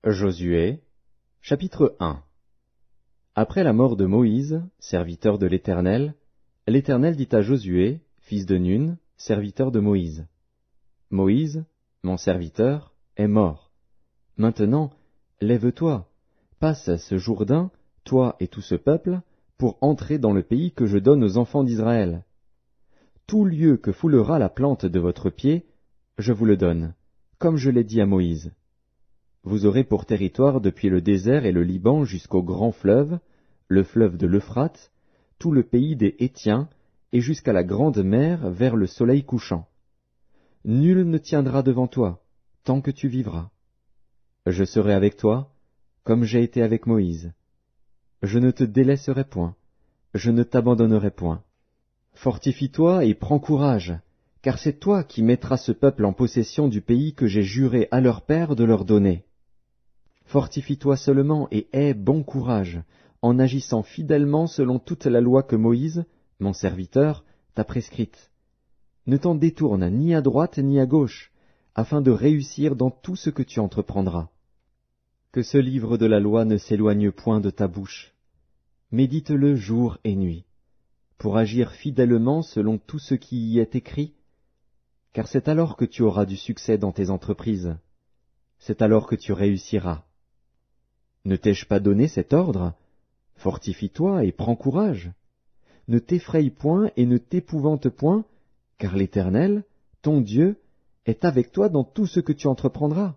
Josué, chapitre 1. Après la mort de Moïse, serviteur de l'Éternel dit à Josué, fils de Nun, serviteur de Moïse, « Moïse, mon serviteur, est mort. Maintenant, lève-toi, passe ce Jourdain, toi et tout ce peuple, pour entrer dans le pays que je donne aux enfants d'Israël. Tout lieu que foulera la plante de votre pied, je vous le donne, comme je l'ai dit à Moïse. Vous aurez pour territoire depuis le désert et le Liban jusqu'au grand fleuve, le fleuve de l'Euphrate, tout le pays des Hétiens, et jusqu'à la grande mer vers le soleil couchant. Nul ne tiendra devant toi, tant que tu vivras. Je serai avec toi, comme j'ai été avec Moïse. Je ne te délaisserai point, je ne t'abandonnerai point. Fortifie-toi et prends courage, car c'est toi qui mettras ce peuple en possession du pays que j'ai juré à leur père de leur donner. Fortifie-toi seulement et aie bon courage, en agissant fidèlement selon toute la loi que Moïse, mon serviteur, t'a prescrite. Ne t'en détourne ni à droite ni à gauche, afin de réussir dans tout ce que tu entreprendras. Que ce livre de la loi ne s'éloigne point de ta bouche. Médite-le jour et nuit, pour agir fidèlement selon tout ce qui y est écrit, car c'est alors que tu auras du succès dans tes entreprises. C'est alors que tu réussiras. Ne t'ai-je pas donné cet ordre? Fortifie-toi et prends courage. Ne t'effraie point et ne t'épouvante point, car l'Éternel, ton Dieu, est avec toi dans tout ce que tu entreprendras.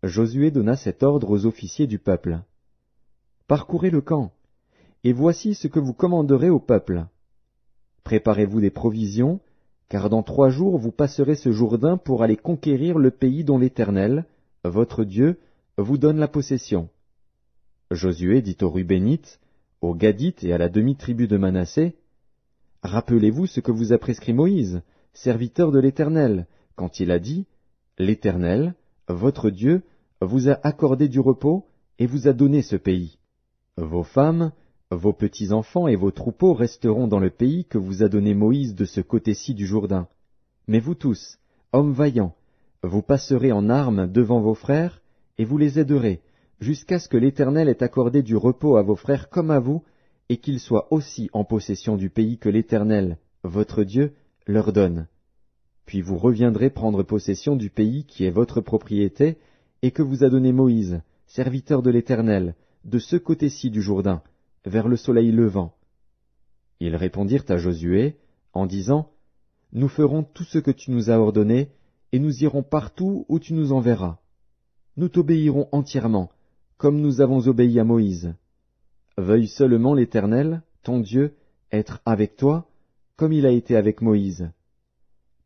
Josué donna cet ordre aux officiers du peuple. Parcourez le camp, et voici ce que vous commanderez au peuple. Préparez-vous des provisions, car dans 3 jours vous passerez ce Jourdain pour aller conquérir le pays dont l'Éternel, votre Dieu, vous donne la possession. Josué dit aux Rubénites, aux Gadites et à la demi-tribu de Manassé, « Rappelez-vous ce que vous a prescrit Moïse, serviteur de l'Éternel, quand il a dit, « L'Éternel, votre Dieu, vous a accordé du repos et vous a donné ce pays. Vos femmes, vos petits-enfants et vos troupeaux resteront dans le pays que vous a donné Moïse de ce côté-ci du Jourdain. Mais vous tous, hommes vaillants, vous passerez en armes devant vos frères, et vous les aiderez, jusqu'à ce que l'Éternel ait accordé du repos à vos frères comme à vous, et qu'ils soient aussi en possession du pays que l'Éternel, votre Dieu, leur donne. Puis vous reviendrez prendre possession du pays qui est votre propriété, et que vous a donné Moïse, serviteur de l'Éternel, de ce côté-ci du Jourdain, vers le soleil levant. » Ils répondirent à Josué, en disant, « Nous ferons tout ce que tu nous as ordonné, et nous irons partout où tu nous enverras. Nous t'obéirons entièrement, comme nous avons obéi à Moïse. Veuille seulement l'Éternel, ton Dieu, être avec toi, comme il a été avec Moïse.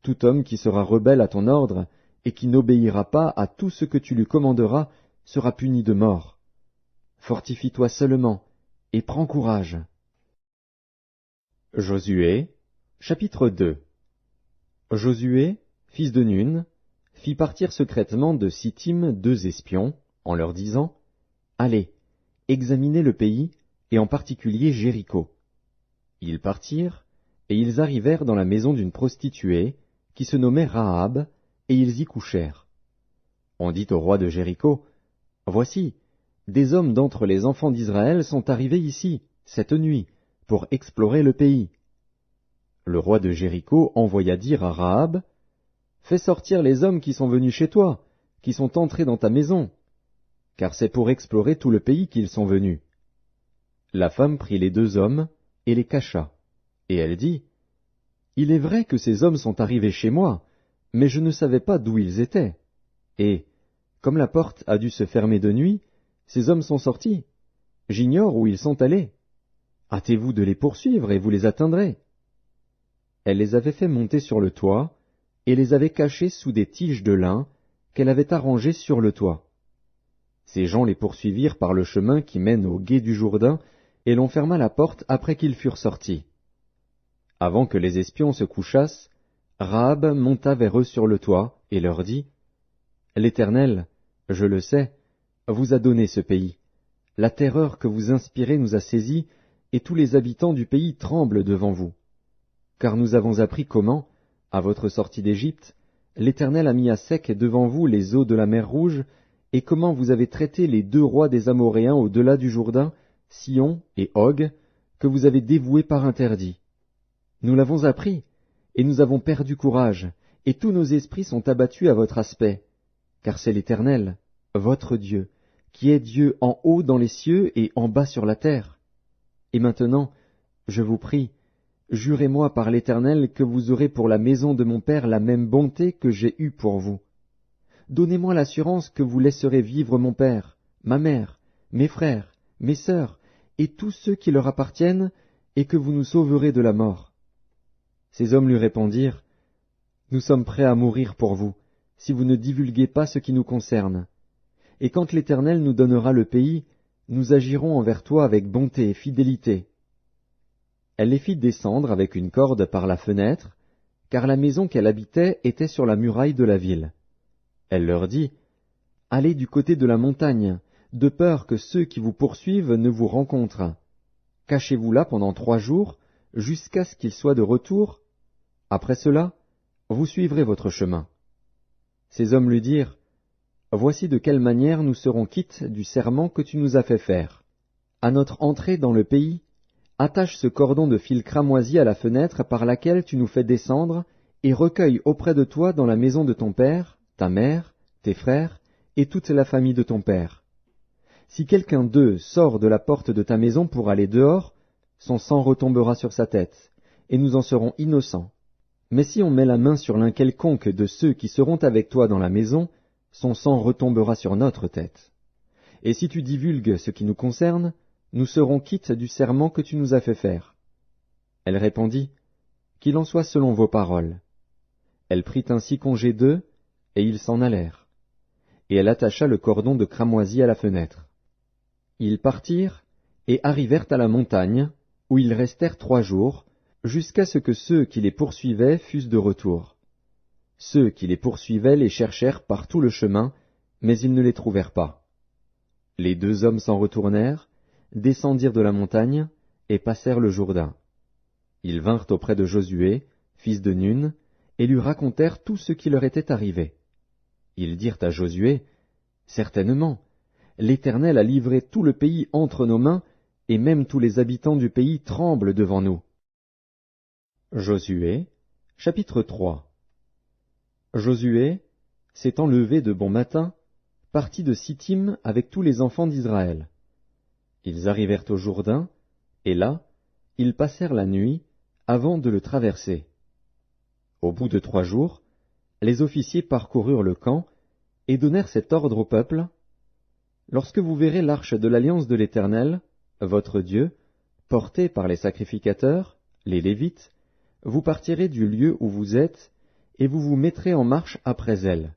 Tout homme qui sera rebelle à ton ordre, et qui n'obéira pas à tout ce que tu lui commanderas, sera puni de mort. Fortifie-toi seulement, et prends courage. » Josué, chapitre 2. Josué, fils de Nun, fit partir secrètement de Sittim 2 espions, en leur disant, « Allez, examinez le pays, et en particulier Jéricho. » Ils partirent, et ils arrivèrent dans la maison d'une prostituée, qui se nommait Rahab, et ils y couchèrent. On dit au roi de Jéricho, « Voici, des hommes d'entre les enfants d'Israël sont arrivés ici, cette nuit, pour explorer le pays. » Le roi de Jéricho envoya dire à Rahab, « Fais sortir les hommes qui sont venus chez toi, qui sont entrés dans ta maison, car c'est pour explorer tout le pays qu'ils sont venus. » La femme prit les 2 hommes et les cacha, et elle dit, « Il est vrai que ces hommes sont arrivés chez moi, mais je ne savais pas d'où ils étaient. Et, comme la porte a dû se fermer de nuit, ces hommes sont sortis. J'ignore où ils sont allés. Hâtez-vous de les poursuivre et vous les atteindrez. » Elle les avait fait monter sur le toit, et les avait cachés sous des tiges de lin qu'elle avait arrangées sur le toit. Ces gens les poursuivirent par le chemin qui mène au gué du Jourdain, et l'on ferma la porte après qu'ils furent sortis. Avant que les espions se couchassent, Rahab monta vers eux sur le toit, et leur dit, « L'Éternel, je le sais, vous a donné ce pays. La terreur que vous inspirez nous a saisis, et tous les habitants du pays tremblent devant vous. Car nous avons appris comment, à votre sortie d'Égypte, l'Éternel a mis à sec devant vous les eaux de la mer Rouge, et comment vous avez traité les 2 rois des Amoréens au-delà du Jourdain, Sihon et Og, que vous avez dévoués par interdit. Nous l'avons appris, et nous avons perdu courage, et tous nos esprits sont abattus à votre aspect, car c'est l'Éternel, votre Dieu, qui est Dieu en haut dans les cieux et en bas sur la terre. Et maintenant, je vous prie, jurez-moi par l'Éternel que vous aurez pour la maison de mon père la même bonté que j'ai eue pour vous. Donnez-moi l'assurance que vous laisserez vivre mon père, ma mère, mes frères, mes sœurs, et tous ceux qui leur appartiennent, et que vous nous sauverez de la mort. Ces hommes lui répondirent, Nous sommes prêts à mourir pour vous, si vous ne divulguez pas ce qui nous concerne. Et quand l'Éternel nous donnera le pays, nous agirons envers toi avec bonté et fidélité. Elle les fit descendre avec une corde par la fenêtre, car la maison qu'elle habitait était sur la muraille de la ville. Elle leur dit, Allez du côté de la montagne, de peur que ceux qui vous poursuivent ne vous rencontrent. Cachez-vous là pendant 3 jours, jusqu'à ce qu'ils soient de retour. Après cela, vous suivrez votre chemin. Ces hommes lui dirent, Voici de quelle manière nous serons quittes du serment que tu nous as fait faire. À notre entrée dans le pays, attache ce cordon de fil cramoisi à la fenêtre par laquelle tu nous fais descendre, et recueille auprès de toi dans la maison de ton père, ta mère, tes frères, et toute la famille de ton père. Si quelqu'un d'eux sort de la porte de ta maison pour aller dehors, son sang retombera sur sa tête, et nous en serons innocents. Mais si on met la main sur l'un quelconque de ceux qui seront avec toi dans la maison, son sang retombera sur notre tête. Et si tu divulgues ce qui nous concerne, nous serons quittes du serment que tu nous as fait faire. Elle répondit, Qu'il en soit selon vos paroles. Elle prit ainsi congé d'eux, et ils s'en allèrent. Et elle attacha le cordon de cramoisi à la fenêtre. Ils partirent, et arrivèrent à la montagne, où ils restèrent 3 jours, jusqu'à ce que ceux qui les poursuivaient fussent de retour. Ceux qui les poursuivaient les cherchèrent par tout le chemin, mais ils ne les trouvèrent pas. Les 2 hommes s'en retournèrent, descendirent de la montagne, et passèrent le Jourdain. Ils vinrent auprès de Josué, fils de Nun, et lui racontèrent tout ce qui leur était arrivé. Ils dirent à Josué, Certainement, l'Éternel a livré tout le pays entre nos mains, et même tous les habitants du pays tremblent devant nous. Josué, chapitre 3. Josué, s'étant levé de bon matin, partit de Sittim avec tous les enfants d'Israël. Ils arrivèrent au Jourdain, et là, ils passèrent la nuit, avant de le traverser. Au bout de 3 jours, les officiers parcoururent le camp, et donnèrent cet ordre au peuple, Lorsque vous verrez l'arche de l'alliance de l'Éternel, votre Dieu, portée par les sacrificateurs, les Lévites, vous partirez du lieu où vous êtes, et vous vous mettrez en marche après elle.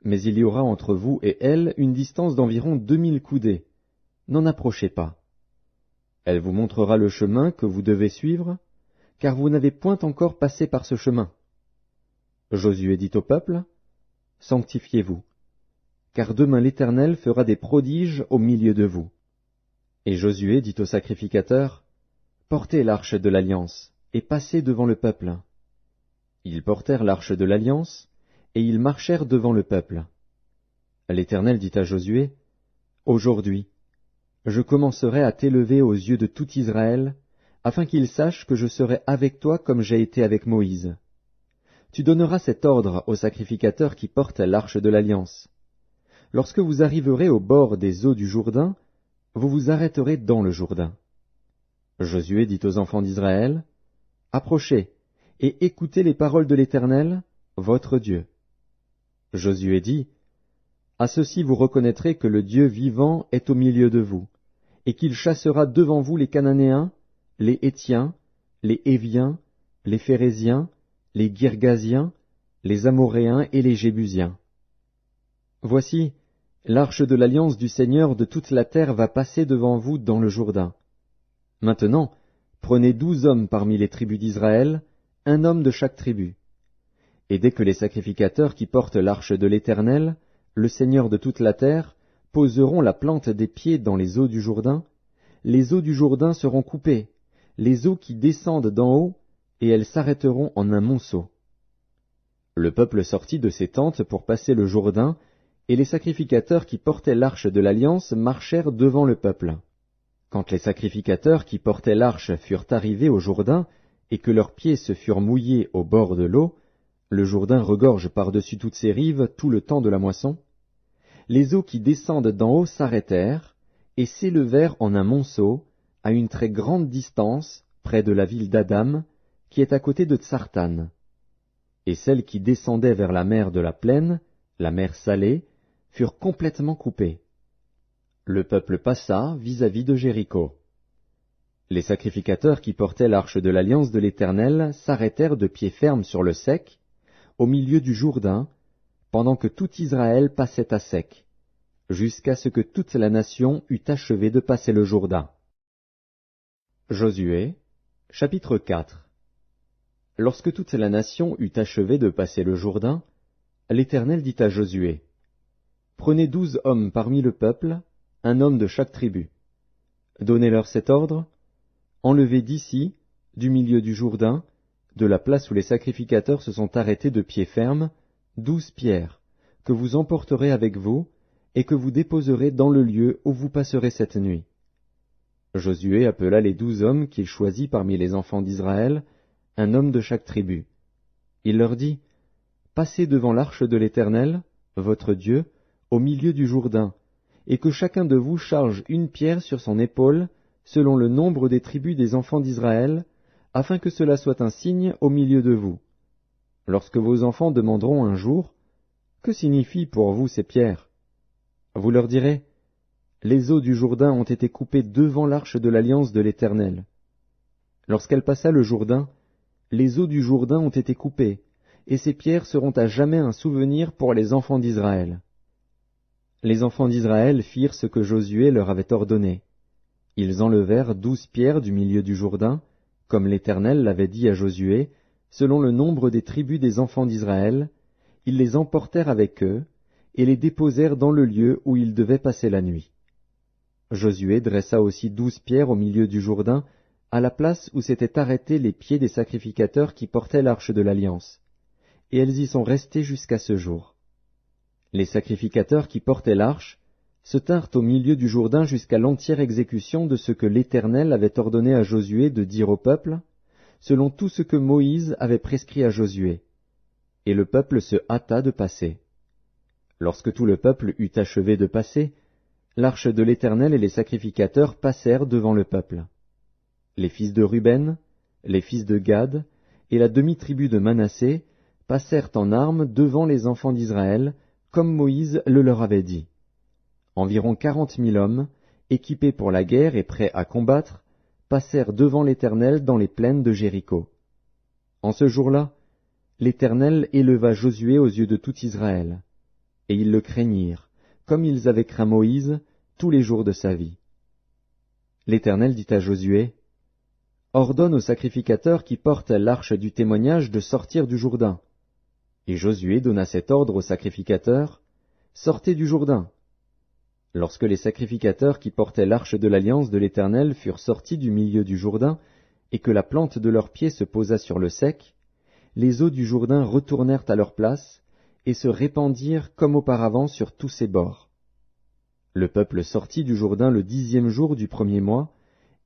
Mais il y aura entre vous et elle une distance d'environ 2000 coudées. N'en approchez pas. Elle vous montrera le chemin que vous devez suivre, car vous n'avez point encore passé par ce chemin. Josué dit au peuple, Sanctifiez-vous, car demain l'Éternel fera des prodiges au milieu de vous. Et Josué dit aux sacrificateurs, Portez l'arche de l'alliance, et passez devant le peuple. Ils portèrent l'arche de l'alliance, et ils marchèrent devant le peuple. L'Éternel dit à Josué, Aujourd'hui, je commencerai à t'élever aux yeux de tout Israël, afin qu'ils sachent que je serai avec toi comme j'ai été avec Moïse. Tu donneras cet ordre aux sacrificateurs qui portent l'arche de l'alliance. Lorsque vous arriverez au bord des eaux du Jourdain, vous vous arrêterez dans le Jourdain. Josué dit aux enfants d'Israël, Approchez, et écoutez les paroles de l'Éternel, votre Dieu. Josué dit, À ceci vous reconnaîtrez que le Dieu vivant est au milieu de vous, et qu'il chassera devant vous les Cananéens, les Hétiens, les Héviens, les Phéréziens, les Girgasiens, les Amoréens et les Jébusiens. Voici, l'arche de l'alliance du Seigneur de toute la terre va passer devant vous dans le Jourdain. Maintenant, prenez 12 hommes parmi les tribus d'Israël, 1 homme de chaque tribu. Et dès que les sacrificateurs qui portent l'arche de l'Éternel, le Seigneur de toute la terre, poseront la plante des pieds dans les eaux du Jourdain, les eaux du Jourdain seront coupées, les eaux qui descendent d'en haut, et elles s'arrêteront en un monceau. Le peuple sortit de ses tentes pour passer le Jourdain, et les sacrificateurs qui portaient l'arche de l'alliance marchèrent devant le peuple. Quand les sacrificateurs qui portaient l'arche furent arrivés au Jourdain, et que leurs pieds se furent mouillés au bord de l'eau, le Jourdain regorge par-dessus toutes ses rives tout le temps de la moisson, les eaux qui descendent d'en haut s'arrêtèrent, et s'élevèrent en un monceau, à une très grande distance, près de la ville d'Adam, qui est à côté de Tsartan. Et celles qui descendaient vers la mer de la plaine, la mer Salée, furent complètement coupées. Le peuple passa vis-à-vis de Jéricho. Les sacrificateurs qui portaient l'arche de l'alliance de l'Éternel s'arrêtèrent de pied ferme sur le sec, au milieu du Jourdain, pendant que tout Israël passait à sec, jusqu'à ce que toute la nation eût achevé de passer le Jourdain. Josué, chapitre 4. Lorsque toute la nation eut achevé de passer le Jourdain, l'Éternel dit à Josué, « Prenez 12 hommes parmi le peuple, un homme de chaque tribu. Donnez-leur cet ordre, enlevez d'ici, du milieu du Jourdain, de la place où les sacrificateurs se sont arrêtés de pied ferme, 12 pierres, que vous emporterez avec vous, et que vous déposerez dans le lieu où vous passerez cette nuit. » Josué appela les 12 hommes qu'il choisit parmi les enfants d'Israël, un homme de chaque tribu. Il leur dit, « Passez devant l'arche de l'Éternel, votre Dieu, au milieu du Jourdain, et que chacun de vous charge une pierre sur son épaule, selon le nombre des tribus des enfants d'Israël, afin que cela soit un signe au milieu de vous. Lorsque vos enfants demanderont un jour, « Que signifient pour vous ces pierres ?» Vous leur direz, « Les eaux du Jourdain ont été coupées devant l'arche de l'alliance de l'Éternel. » Lorsqu'elle passa le Jourdain, les eaux du Jourdain ont été coupées, et ces pierres seront à jamais un souvenir pour les enfants d'Israël. Les enfants d'Israël firent ce que Josué leur avait ordonné. Ils enlevèrent 12 pierres du milieu du Jourdain, comme l'Éternel l'avait dit à Josué, selon le nombre des tribus des enfants d'Israël, ils les emportèrent avec eux, et les déposèrent dans le lieu où ils devaient passer la nuit. Josué dressa aussi 12 pierres au milieu du Jourdain, à la place où s'étaient arrêtés les pieds des sacrificateurs qui portaient l'arche de l'Alliance, et elles y sont restées jusqu'à ce jour. Les sacrificateurs qui portaient l'arche se tinrent au milieu du Jourdain jusqu'à l'entière exécution de ce que l'Éternel avait ordonné à Josué de dire au peuple, selon tout ce que Moïse avait prescrit à Josué. Et le peuple se hâta de passer. Lorsque tout le peuple eut achevé de passer, l'arche de l'Éternel et les sacrificateurs passèrent devant le peuple. Les fils de Ruben, les fils de Gad et la demi-tribu de Manassé passèrent en armes devant les enfants d'Israël, comme Moïse le leur avait dit. Environ 40 000 hommes, équipés pour la guerre et prêts à combattre, passèrent devant l'Éternel dans les plaines de Jéricho. En ce jour-là, l'Éternel éleva Josué aux yeux de tout Israël, et ils le craignirent, comme ils avaient craint Moïse tous les jours de sa vie. L'Éternel dit à Josué, « Ordonne aux sacrificateurs qui portent l'arche du témoignage de sortir du Jourdain. » Et Josué donna cet ordre aux sacrificateurs, « Sortez du Jourdain. » Lorsque les sacrificateurs qui portaient l'arche de l'alliance de l'Éternel furent sortis du milieu du Jourdain, et que la plante de leurs pieds se posa sur le sec, les eaux du Jourdain retournèrent à leur place, et se répandirent comme auparavant sur tous ses bords. Le peuple sortit du Jourdain le 10e jour du 1er mois,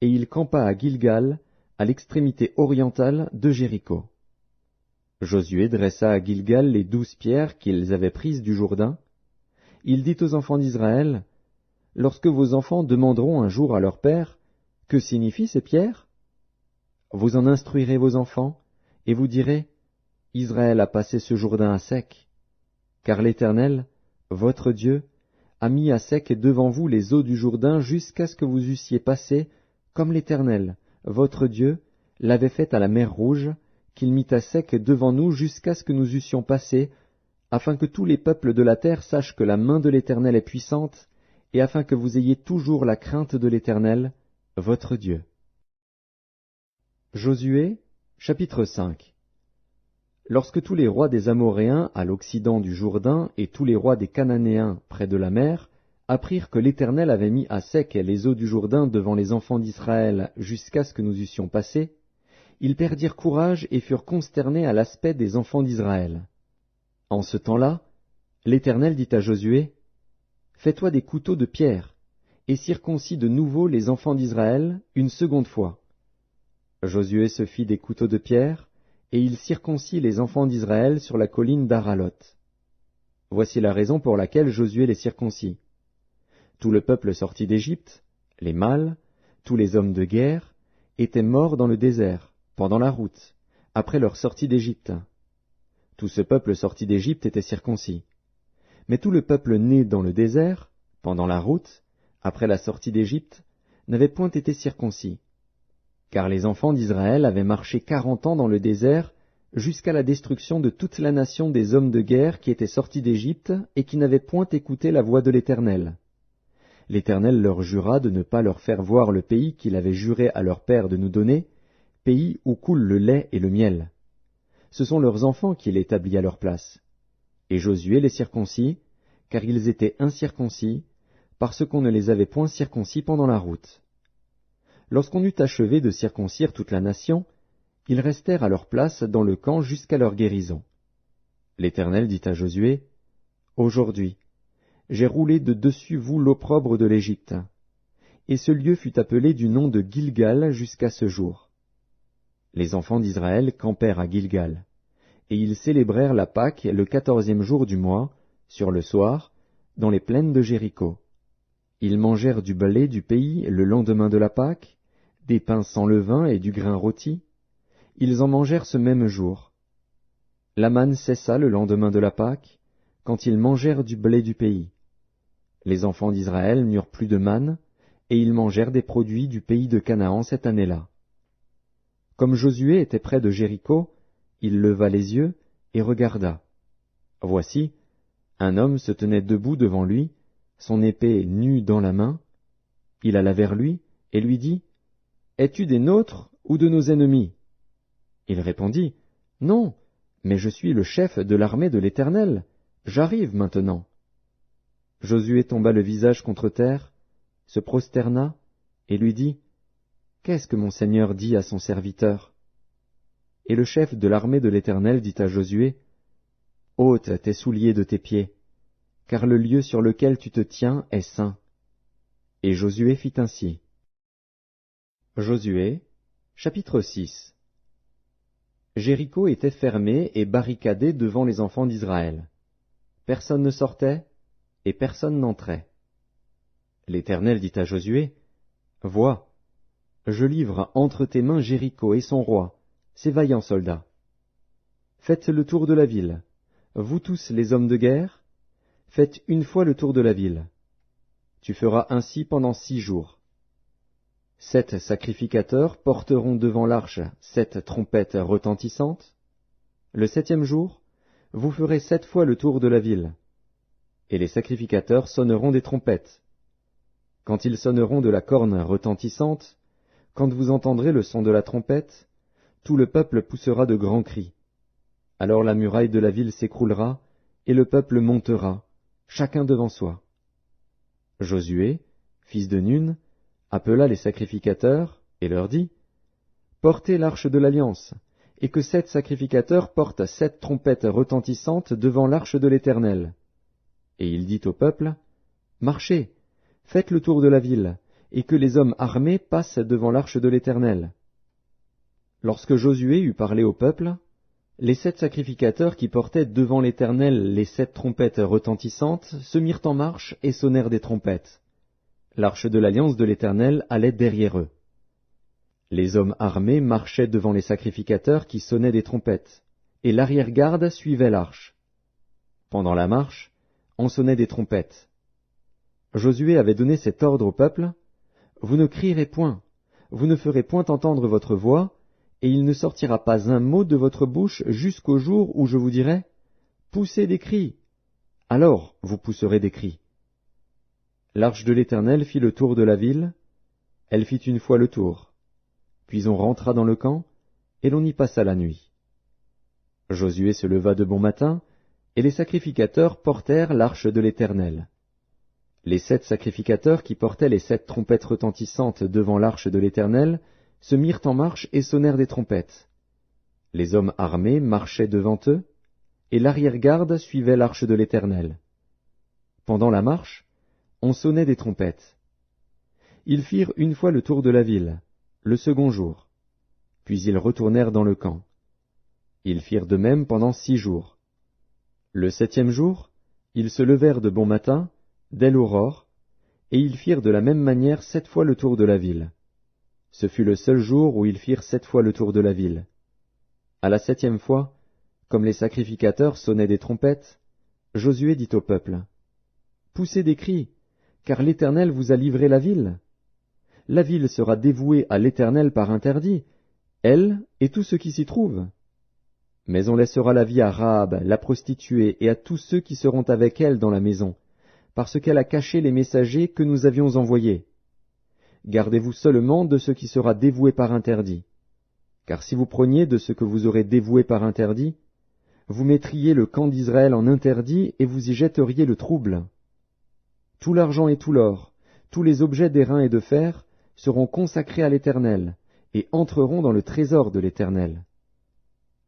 et il campa à Gilgal, à l'extrémité orientale de Jéricho. Josué dressa à Gilgal les 12 pierres qu'ils avaient prises du Jourdain. Il dit aux enfants d'Israël, « Lorsque vos enfants demanderont un jour à leur père, « Que signifient ces pierres ?» Vous en instruirez vos enfants, et vous direz, « Israël a passé ce Jourdain à sec. » Car l'Éternel, votre Dieu, a mis à sec devant vous les eaux du Jourdain jusqu'à ce que vous eussiez passé, comme l'Éternel, votre Dieu, l'avait fait à la mer Rouge, qu'il mit à sec devant nous jusqu'à ce que nous eussions passé, afin que tous les peuples de la terre sachent que la main de l'Éternel est puissante, et afin que vous ayez toujours la crainte de l'Éternel, votre Dieu. Josué, chapitre 5. Lorsque tous les rois des Amoréens à l'occident du Jourdain et tous les rois des Cananéens près de la mer apprirent que l'Éternel avait mis à sec les eaux du Jourdain devant les enfants d'Israël jusqu'à ce que nous eussions passé, ils perdirent courage et furent consternés à l'aspect des enfants d'Israël. En ce temps-là, L'Éternel dit à Josué, « Fais-toi des couteaux de pierre, et circoncis de nouveau les enfants d'Israël une seconde fois. » Josué se fit des couteaux de pierre, et il circoncit les enfants d'Israël sur la colline d'Aralot. Voici la raison pour laquelle Josué les circoncit. Tout le peuple sorti d'Égypte, les mâles, tous les hommes de guerre, étaient morts dans le désert, pendant la route, après leur sortie d'Égypte. Tout ce peuple sorti d'Égypte était circoncis. Mais tout le peuple né dans le désert, pendant la route, après la sortie d'Égypte, n'avait point été circoncis. Car les enfants d'Israël avaient marché 40 ans dans le désert, jusqu'à la destruction de toute la nation des hommes de guerre qui étaient sortis d'Égypte et qui n'avaient point écouté la voix de l'Éternel. L'Éternel leur jura de ne pas leur faire voir le pays qu'il avait juré à leur père de nous donner, pays où coule le lait et le miel. Ce sont leurs enfants qu'il établit à leur place. Et Josué les circoncis, car ils étaient incirconcis, parce qu'on ne les avait point circoncis pendant la route. Lorsqu'on eut achevé de circoncire toute la nation, ils restèrent à leur place dans le camp jusqu'à leur guérison. L'Éternel dit à Josué, « Aujourd'hui, j'ai roulé de dessus vous l'opprobre de l'Égypte. » Et ce lieu fut appelé du nom de Gilgal jusqu'à ce jour. Les enfants d'Israël campèrent à Gilgal, et ils célébrèrent la Pâque le 14e jour du mois, sur le soir, dans les plaines de Jéricho. Ils mangèrent du blé du pays le lendemain de la Pâque, des pains sans levain et du grain rôti. Ils en mangèrent ce même jour. La manne cessa le lendemain de la Pâque, quand ils mangèrent du blé du pays. Les enfants d'Israël n'eurent plus de manne, et ils mangèrent des produits du pays de Canaan cette année-là. Comme Josué était près de Jéricho, il leva les yeux et regarda. Voici, un homme se tenait debout devant lui, son épée nue dans la main. Il alla vers lui et lui dit, « Es-tu des nôtres ou de nos ennemis ?» Il répondit, « Non, mais je suis le chef de l'armée de l'Éternel. J'arrive maintenant. » Josué tomba le visage contre terre, se prosterna et lui dit, « Qu'est-ce que mon Seigneur dit à son serviteur ?» Et le chef de l'armée de l'Éternel dit à Josué, « Ôte tes souliers de tes pieds, car le lieu sur lequel tu te tiens est saint. » Et Josué fit ainsi. Josué, chapitre 6. Jéricho était fermé et barricadé devant les enfants d'Israël. Personne ne sortait et personne n'entrait. L'Éternel dit à Josué, « Vois, je livre entre tes mains Jéricho et son roi, ses vaillants soldats. Faites le tour de la ville, vous tous les hommes de guerre, faites une fois le tour de la ville. Tu feras ainsi pendant 6 jours. 7 sacrificateurs porteront devant l'arche 7 trompettes retentissantes. Le 7e jour, vous ferez 7 fois le tour de la ville. Et les sacrificateurs sonneront des trompettes. Quand ils sonneront de la corne retentissante, quand vous entendrez le son de la trompette, tout le peuple poussera de grands cris. Alors la muraille de la ville s'écroulera, et le peuple montera, chacun devant soi. » Josué, fils de Nun, appela les sacrificateurs, et leur dit, « Portez l'arche de l'Alliance, et que 7 sacrificateurs portent 7 trompettes retentissantes devant l'arche de l'Éternel. » Et il dit au peuple, « Marchez, faites le tour de la ville, et que les hommes armés passent devant l'arche de l'Éternel. » Lorsque Josué eut parlé au peuple, les 7 sacrificateurs qui portaient devant l'Éternel les 7 trompettes retentissantes se mirent en marche et sonnèrent des trompettes. L'arche de l'alliance de l'Éternel allait derrière eux. Les hommes armés marchaient devant les sacrificateurs qui sonnaient des trompettes, et l'arrière-garde suivait l'arche. Pendant la marche, on sonnait des trompettes. Josué avait donné cet ordre au peuple, « Vous ne crierez point, vous ne ferez point entendre votre voix, et il ne sortira pas un mot de votre bouche jusqu'au jour où je vous dirai, « Poussez des cris !» Alors vous pousserez des cris. » L'arche de l'Éternel fit le tour de la ville, elle fit une fois le tour. Puis on rentra dans le camp, et l'on y passa la nuit. Josué se leva de bon matin, et les sacrificateurs portèrent l'arche de l'Éternel. Les 7 sacrificateurs qui portaient les 7 trompettes retentissantes devant l'arche de l'Éternel se mirent en marche et sonnèrent des trompettes. Les hommes armés marchaient devant eux, et l'arrière-garde suivait l'arche de l'Éternel. Pendant la marche, on sonnait des trompettes. Ils firent une fois le tour de la ville, le second jour. Puis ils retournèrent dans le camp. Ils firent de même pendant 6 jours. Le 7e jour, ils se levèrent de bon matin, dès l'aurore, et ils firent de la même manière 7 fois le tour de la ville. Ce fut le seul jour où ils firent 7 fois le tour de la ville. À la 7e fois, comme les sacrificateurs sonnaient des trompettes, Josué dit au peuple, « Poussez des cris, car l'Éternel vous a livré la ville. La ville sera dévouée à l'Éternel par interdit, elle et tout ce qui s'y trouve. Mais on laissera la vie à Rahab, la prostituée, et à tous ceux qui seront avec elle dans la maison, parce qu'elle a caché les messagers que nous avions envoyés. Gardez-vous seulement de ce qui sera dévoué par interdit. Car si vous preniez de ce que vous aurez dévoué par interdit, vous mettriez le camp d'Israël en interdit et vous y jetteriez le trouble. Tout l'argent et tout l'or, tous les objets d'airain et de fer, seront consacrés à l'Éternel, et entreront dans le trésor de l'Éternel. »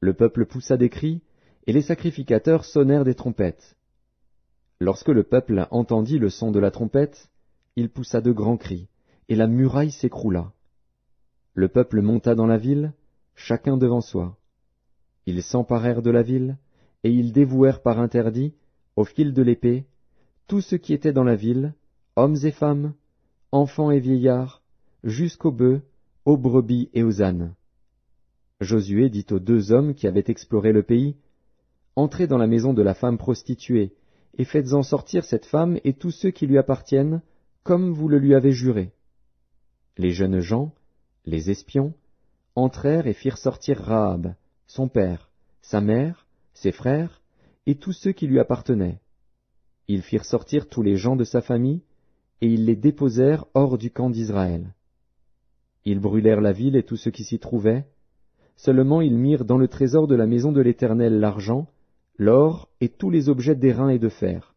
Le peuple poussa des cris, et les sacrificateurs sonnèrent des trompettes. Lorsque le peuple entendit le son de la trompette, il poussa de grands cris, et la muraille s'écroula. Le peuple monta dans la ville, chacun devant soi. Ils s'emparèrent de la ville, et ils dévouèrent par interdit, au fil de l'épée, tout ce qui était dans la ville, hommes et femmes, enfants et vieillards, jusqu'aux bœufs, aux brebis et aux ânes. Josué dit aux 2 hommes qui avaient exploré le pays, « Entrez dans la maison de la femme prostituée, et faites-en sortir cette femme et tous ceux qui lui appartiennent, comme vous le lui avez juré. » Les jeunes gens, les espions, entrèrent et firent sortir Rahab, son père, sa mère, ses frères, et tous ceux qui lui appartenaient. Ils firent sortir tous les gens de sa famille, et ils les déposèrent hors du camp d'Israël. Ils brûlèrent la ville et tout ce qui s'y trouvait, seulement ils mirent dans le trésor de la maison de l'Éternel l'argent, l'or et tous les objets d'airain et de fer.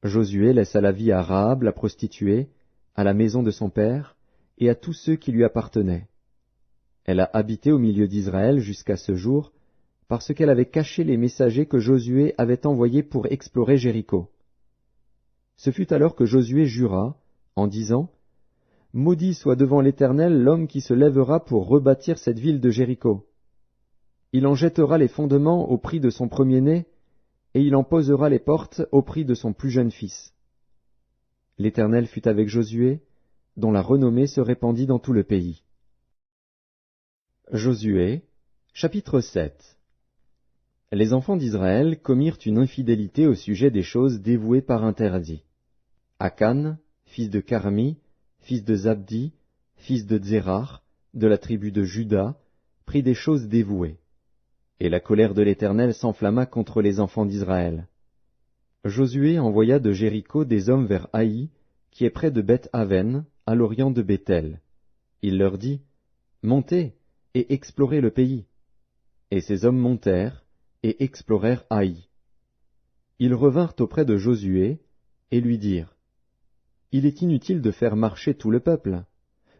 Josué laissa la vie à Rahab la prostituée, à la maison de son père, et à tous ceux qui lui appartenaient. Elle a habité au milieu d'Israël jusqu'à ce jour, parce qu'elle avait caché les messagers que Josué avait envoyés pour explorer Jéricho. Ce fut alors que Josué jura, en disant, « Maudit soit devant l'Éternel l'homme qui se lèvera pour rebâtir cette ville de Jéricho. Il en jettera les fondements au prix de son premier-né, et il en posera les portes au prix de son plus jeune fils. » L'Éternel fut avec Josué, dont la renommée se répandit dans tout le pays. Josué, chapitre 7. Les enfants d'Israël commirent une infidélité au sujet des choses dévouées par interdit. Akan, fils de Carmi, fils de Zabdi, fils de Zérar, de la tribu de Juda, prit des choses dévouées. Et la colère de l'Éternel s'enflamma contre les enfants d'Israël. Josué envoya de Jéricho des hommes vers Haï, qui est près de Beth-Aven, à l'orient de Béthel. Il leur dit, « Montez et explorez le pays. » Et ces hommes montèrent et explorèrent Haï. Ils revinrent auprès de Josué et lui dirent, « Il est inutile de faire marcher tout le peuple.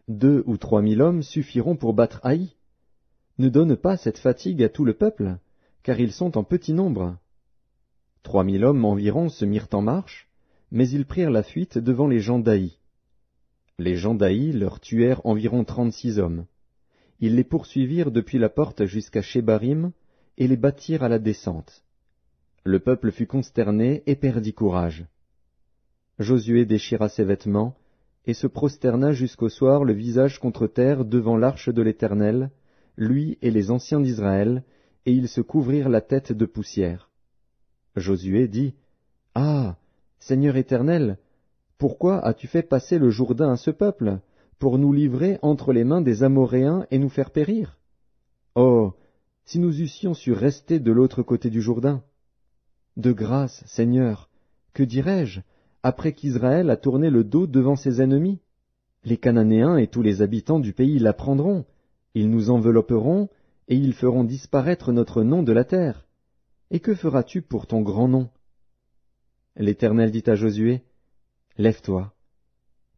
2 ou 3 000 hommes suffiront pour battre Haï. Ne donne pas cette fatigue à tout le peuple, car ils sont en petit nombre. » 3 000 hommes environ se mirent en marche, mais ils prirent la fuite devant les gens d'Haï. Les gens d'Haï leur tuèrent environ 36 hommes. Ils les poursuivirent depuis la porte jusqu'à Shebarim, et les battirent à la descente. Le peuple fut consterné et perdit courage. Josué déchira ses vêtements, et se prosterna jusqu'au soir le visage contre terre devant l'arche de l'Éternel, lui et les anciens d'Israël, et ils se couvrirent la tête de poussière. Josué dit, « Ah, Seigneur Éternel, pourquoi as-tu fait passer le Jourdain à ce peuple, pour nous livrer entre les mains des Amoréens et nous faire périr? Oh, si nous eussions su rester de l'autre côté du Jourdain! De grâce, Seigneur, que dirais-je, après qu'Israël a tourné le dos devant ses ennemis? Les Cananéens et tous les habitants du pays l'apprendront, ils nous envelopperont, et ils feront disparaître notre nom de la terre. Et que feras-tu pour ton grand nom? » L'Éternel dit à Josué, « Lève-toi.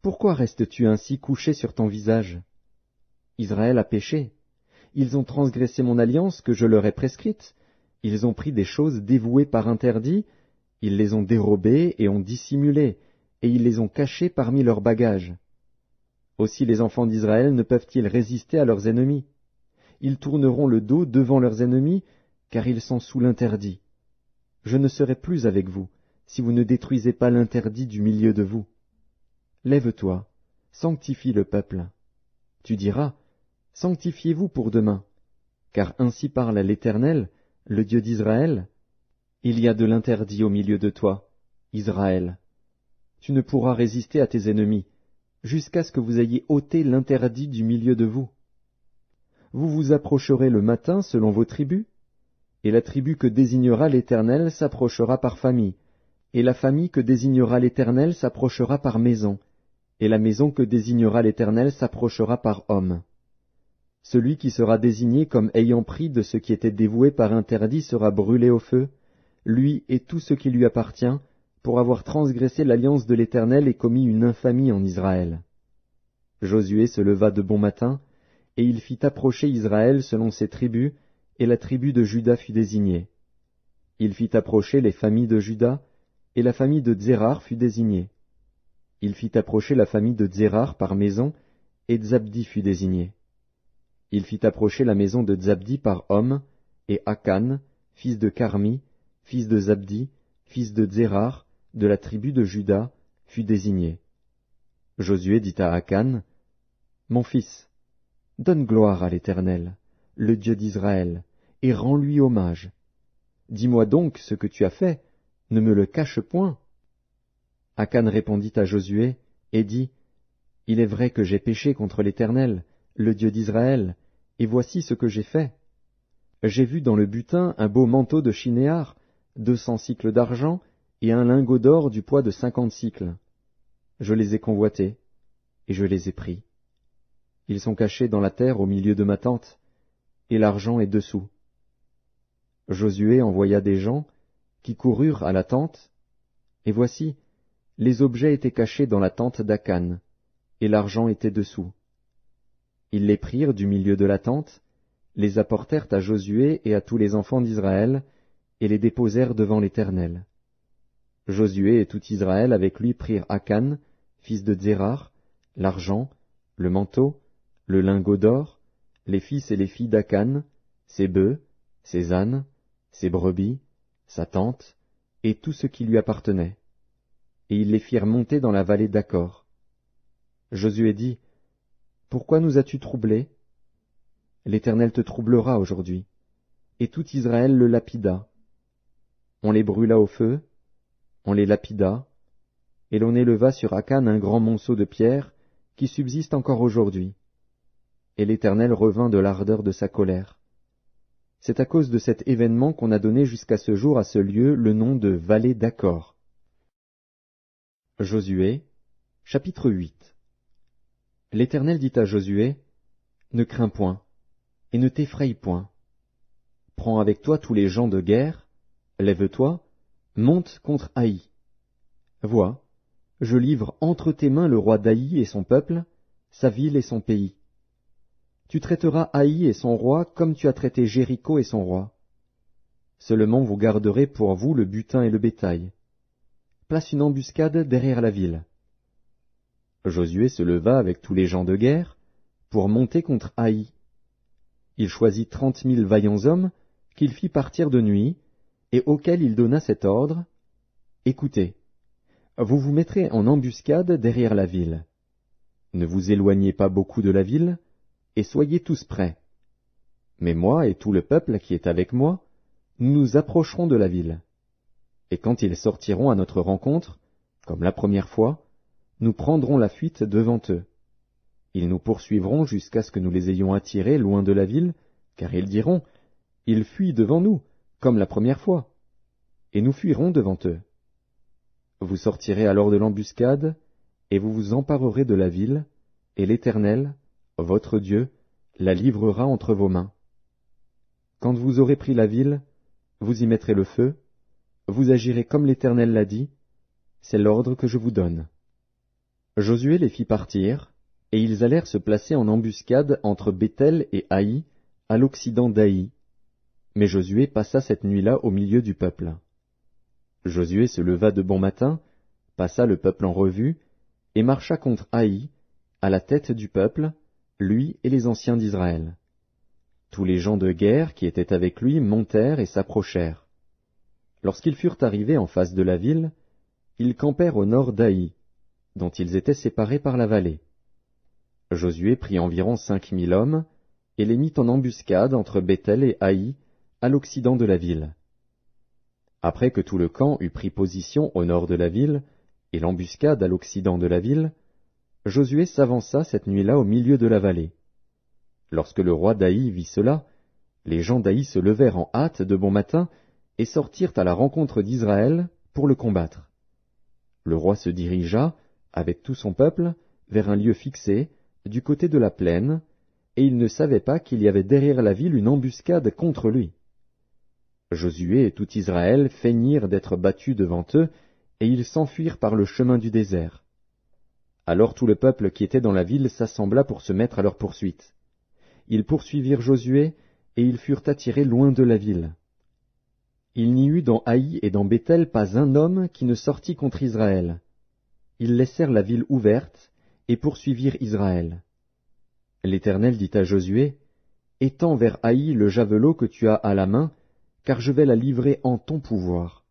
Pourquoi restes-tu ainsi couché sur ton visage? Israël a péché. Ils ont transgressé mon alliance que je leur ai prescrite, Ils ont pris des choses dévouées par interdit, ils les ont dérobées et ont dissimulé, et ils les ont cachées parmi leurs bagages. Aussi les enfants d'Israël ne peuvent-ils résister à leurs ennemis? Ils tourneront le dos devant leurs ennemis, car ils sont sous l'interdit. Je ne serai plus avec vous, si vous ne détruisez pas l'interdit du milieu de vous. Lève-toi, sanctifie le peuple. Tu diras, sanctifiez-vous pour demain, car ainsi parle l'Éternel, le Dieu d'Israël. Il y a de l'interdit au milieu de toi, Israël. Tu ne pourras résister à tes ennemis, jusqu'à ce que vous ayez ôté l'interdit du milieu de vous. Vous vous approcherez le matin selon vos tribus, et la tribu que désignera l'Éternel s'approchera par famille, et la famille que désignera l'Éternel s'approchera par maison, et la maison que désignera l'Éternel s'approchera par homme. Celui qui sera désigné comme ayant pris de ce qui était dévoué par interdit sera brûlé au feu, lui et tout ce qui lui appartient, pour avoir transgressé l'alliance de l'Éternel et commis une infamie en Israël. Josué se leva de bon matin, et il fit approcher Israël selon ses tribus, et la tribu de Juda fut désignée. Il fit approcher les familles de Juda, et la famille de Tsérar fut désignée. Il fit approcher la famille de Tsérar par maison, et Zabdi fut désigné. Il fit approcher la maison de Zabdi par homme, et Akan, fils de Carmi, fils de Zabdi, fils de Tsérar, de la tribu de Juda, fut désigné. Josué dit à Akan, « Mon fils, donne gloire à l'Éternel, le Dieu d'Israël, et rends-lui hommage. Dis-moi donc ce que tu as fait, ne me le cache point. » Akan répondit à Josué, et dit, « Il est vrai que j'ai péché contre l'Éternel, le Dieu d'Israël, et voici ce que j'ai fait. J'ai vu dans le butin un beau manteau de chinéar, 200 sicles d'argent, et un lingot d'or du poids de 50 sicles. Je les ai convoités, et je les ai pris. Ils sont cachés dans la terre au milieu de ma tente, et l'argent est dessous. » Josué envoya des gens, qui coururent à la tente, et voici, les objets étaient cachés dans la tente d'Akan, et l'argent était dessous. Ils les prirent du milieu de la tente, les apportèrent à Josué et à tous les enfants d'Israël, et les déposèrent devant l'Éternel. Josué et tout Israël avec lui prirent Akan, fils de Tsérar, l'argent, le manteau, le lingot d'or, les fils et les filles d'Akan, ses bœufs, ses ânes, ses brebis, sa tente, et tout ce qui lui appartenait. Et ils les firent monter dans la vallée d'Accor. Josué dit, « Pourquoi nous as-tu troublés? L'Éternel te troublera aujourd'hui. » Et tout Israël le lapida. On les brûla au feu, on les lapida, et l'on éleva sur Akan un grand monceau de pierres qui subsiste encore aujourd'hui. Et l'Éternel revint de l'ardeur de sa colère. C'est à cause de cet événement qu'on a donné jusqu'à ce jour à ce lieu le nom de vallée d'Accor. Josué, chapitre 8. L'Éternel dit à Josué, « Ne crains point, et ne t'effraie point. Prends avec toi tous les gens de guerre, lève-toi, monte contre Haï. Vois, je livre entre tes mains le roi d'Haï et son peuple, sa ville et son pays. Tu traiteras Haï et son roi comme tu as traité Jéricho et son roi. Seulement vous garderez pour vous le butin et le bétail. Place une embuscade derrière la ville. » Josué se leva avec tous les gens de guerre pour monter contre Haï. Il choisit 30 000 vaillants hommes qu'il fit partir de nuit, et auxquels il donna cet ordre, « Écoutez, vous vous mettrez en embuscade derrière la ville. Ne vous éloignez pas beaucoup de la ville, et soyez tous prêts. Mais moi et tout le peuple qui est avec moi, nous nous approcherons de la ville. Et quand ils sortiront à notre rencontre, comme la première fois, nous prendrons la fuite devant eux. Ils nous poursuivront jusqu'à ce que nous les ayons attirés loin de la ville, car ils diront, « Ils fuient devant nous, comme la première fois. » Et nous fuirons devant eux. Vous sortirez alors de l'embuscade, et vous vous emparerez de la ville, et l'Éternel, votre Dieu, la livrera entre vos mains. Quand vous aurez pris la ville, vous y mettrez le feu, vous agirez comme l'Éternel l'a dit, c'est l'ordre que je vous donne. » Josué les fit partir, et ils allèrent se placer en embuscade entre Béthel et Haï, à l'occident d'Haï. Mais Josué passa cette nuit-là au milieu du peuple. Josué se leva de bon matin, passa le peuple en revue, et marcha contre Haï, à la tête du peuple, lui et les anciens d'Israël. Tous les gens de guerre qui étaient avec lui montèrent et s'approchèrent. Lorsqu'ils furent arrivés en face de la ville, ils campèrent au nord d'Haï, dont ils étaient séparés par la vallée. Josué prit environ 5000 hommes, et les mit en embuscade entre Béthel et Haï, à l'occident de la ville. Après que tout le camp eut pris position au nord de la ville, et l'embuscade à l'occident de la ville, Josué s'avança cette nuit-là au milieu de la vallée. Lorsque le roi d'Haï vit cela, les gens d'Haï se levèrent en hâte de bon matin, et sortirent à la rencontre d'Israël pour le combattre. Le roi se dirigea, avec tout son peuple, vers un lieu fixé, du côté de la plaine, et il ne savait pas qu'il y avait derrière la ville une embuscade contre lui. Josué et tout Israël feignirent d'être battus devant eux, et ils s'enfuirent par le chemin du désert. Alors tout le peuple qui était dans la ville s'assembla pour se mettre à leur poursuite. Ils poursuivirent Josué, et ils furent attirés loin de la ville. Il n'y eut dans Haï et dans Béthel pas un homme qui ne sortit contre Israël. Ils laissèrent la ville ouverte, et poursuivirent Israël. L'Éternel dit à Josué, « Étends vers Haï le javelot que tu as à la main, car je vais la livrer en ton pouvoir. »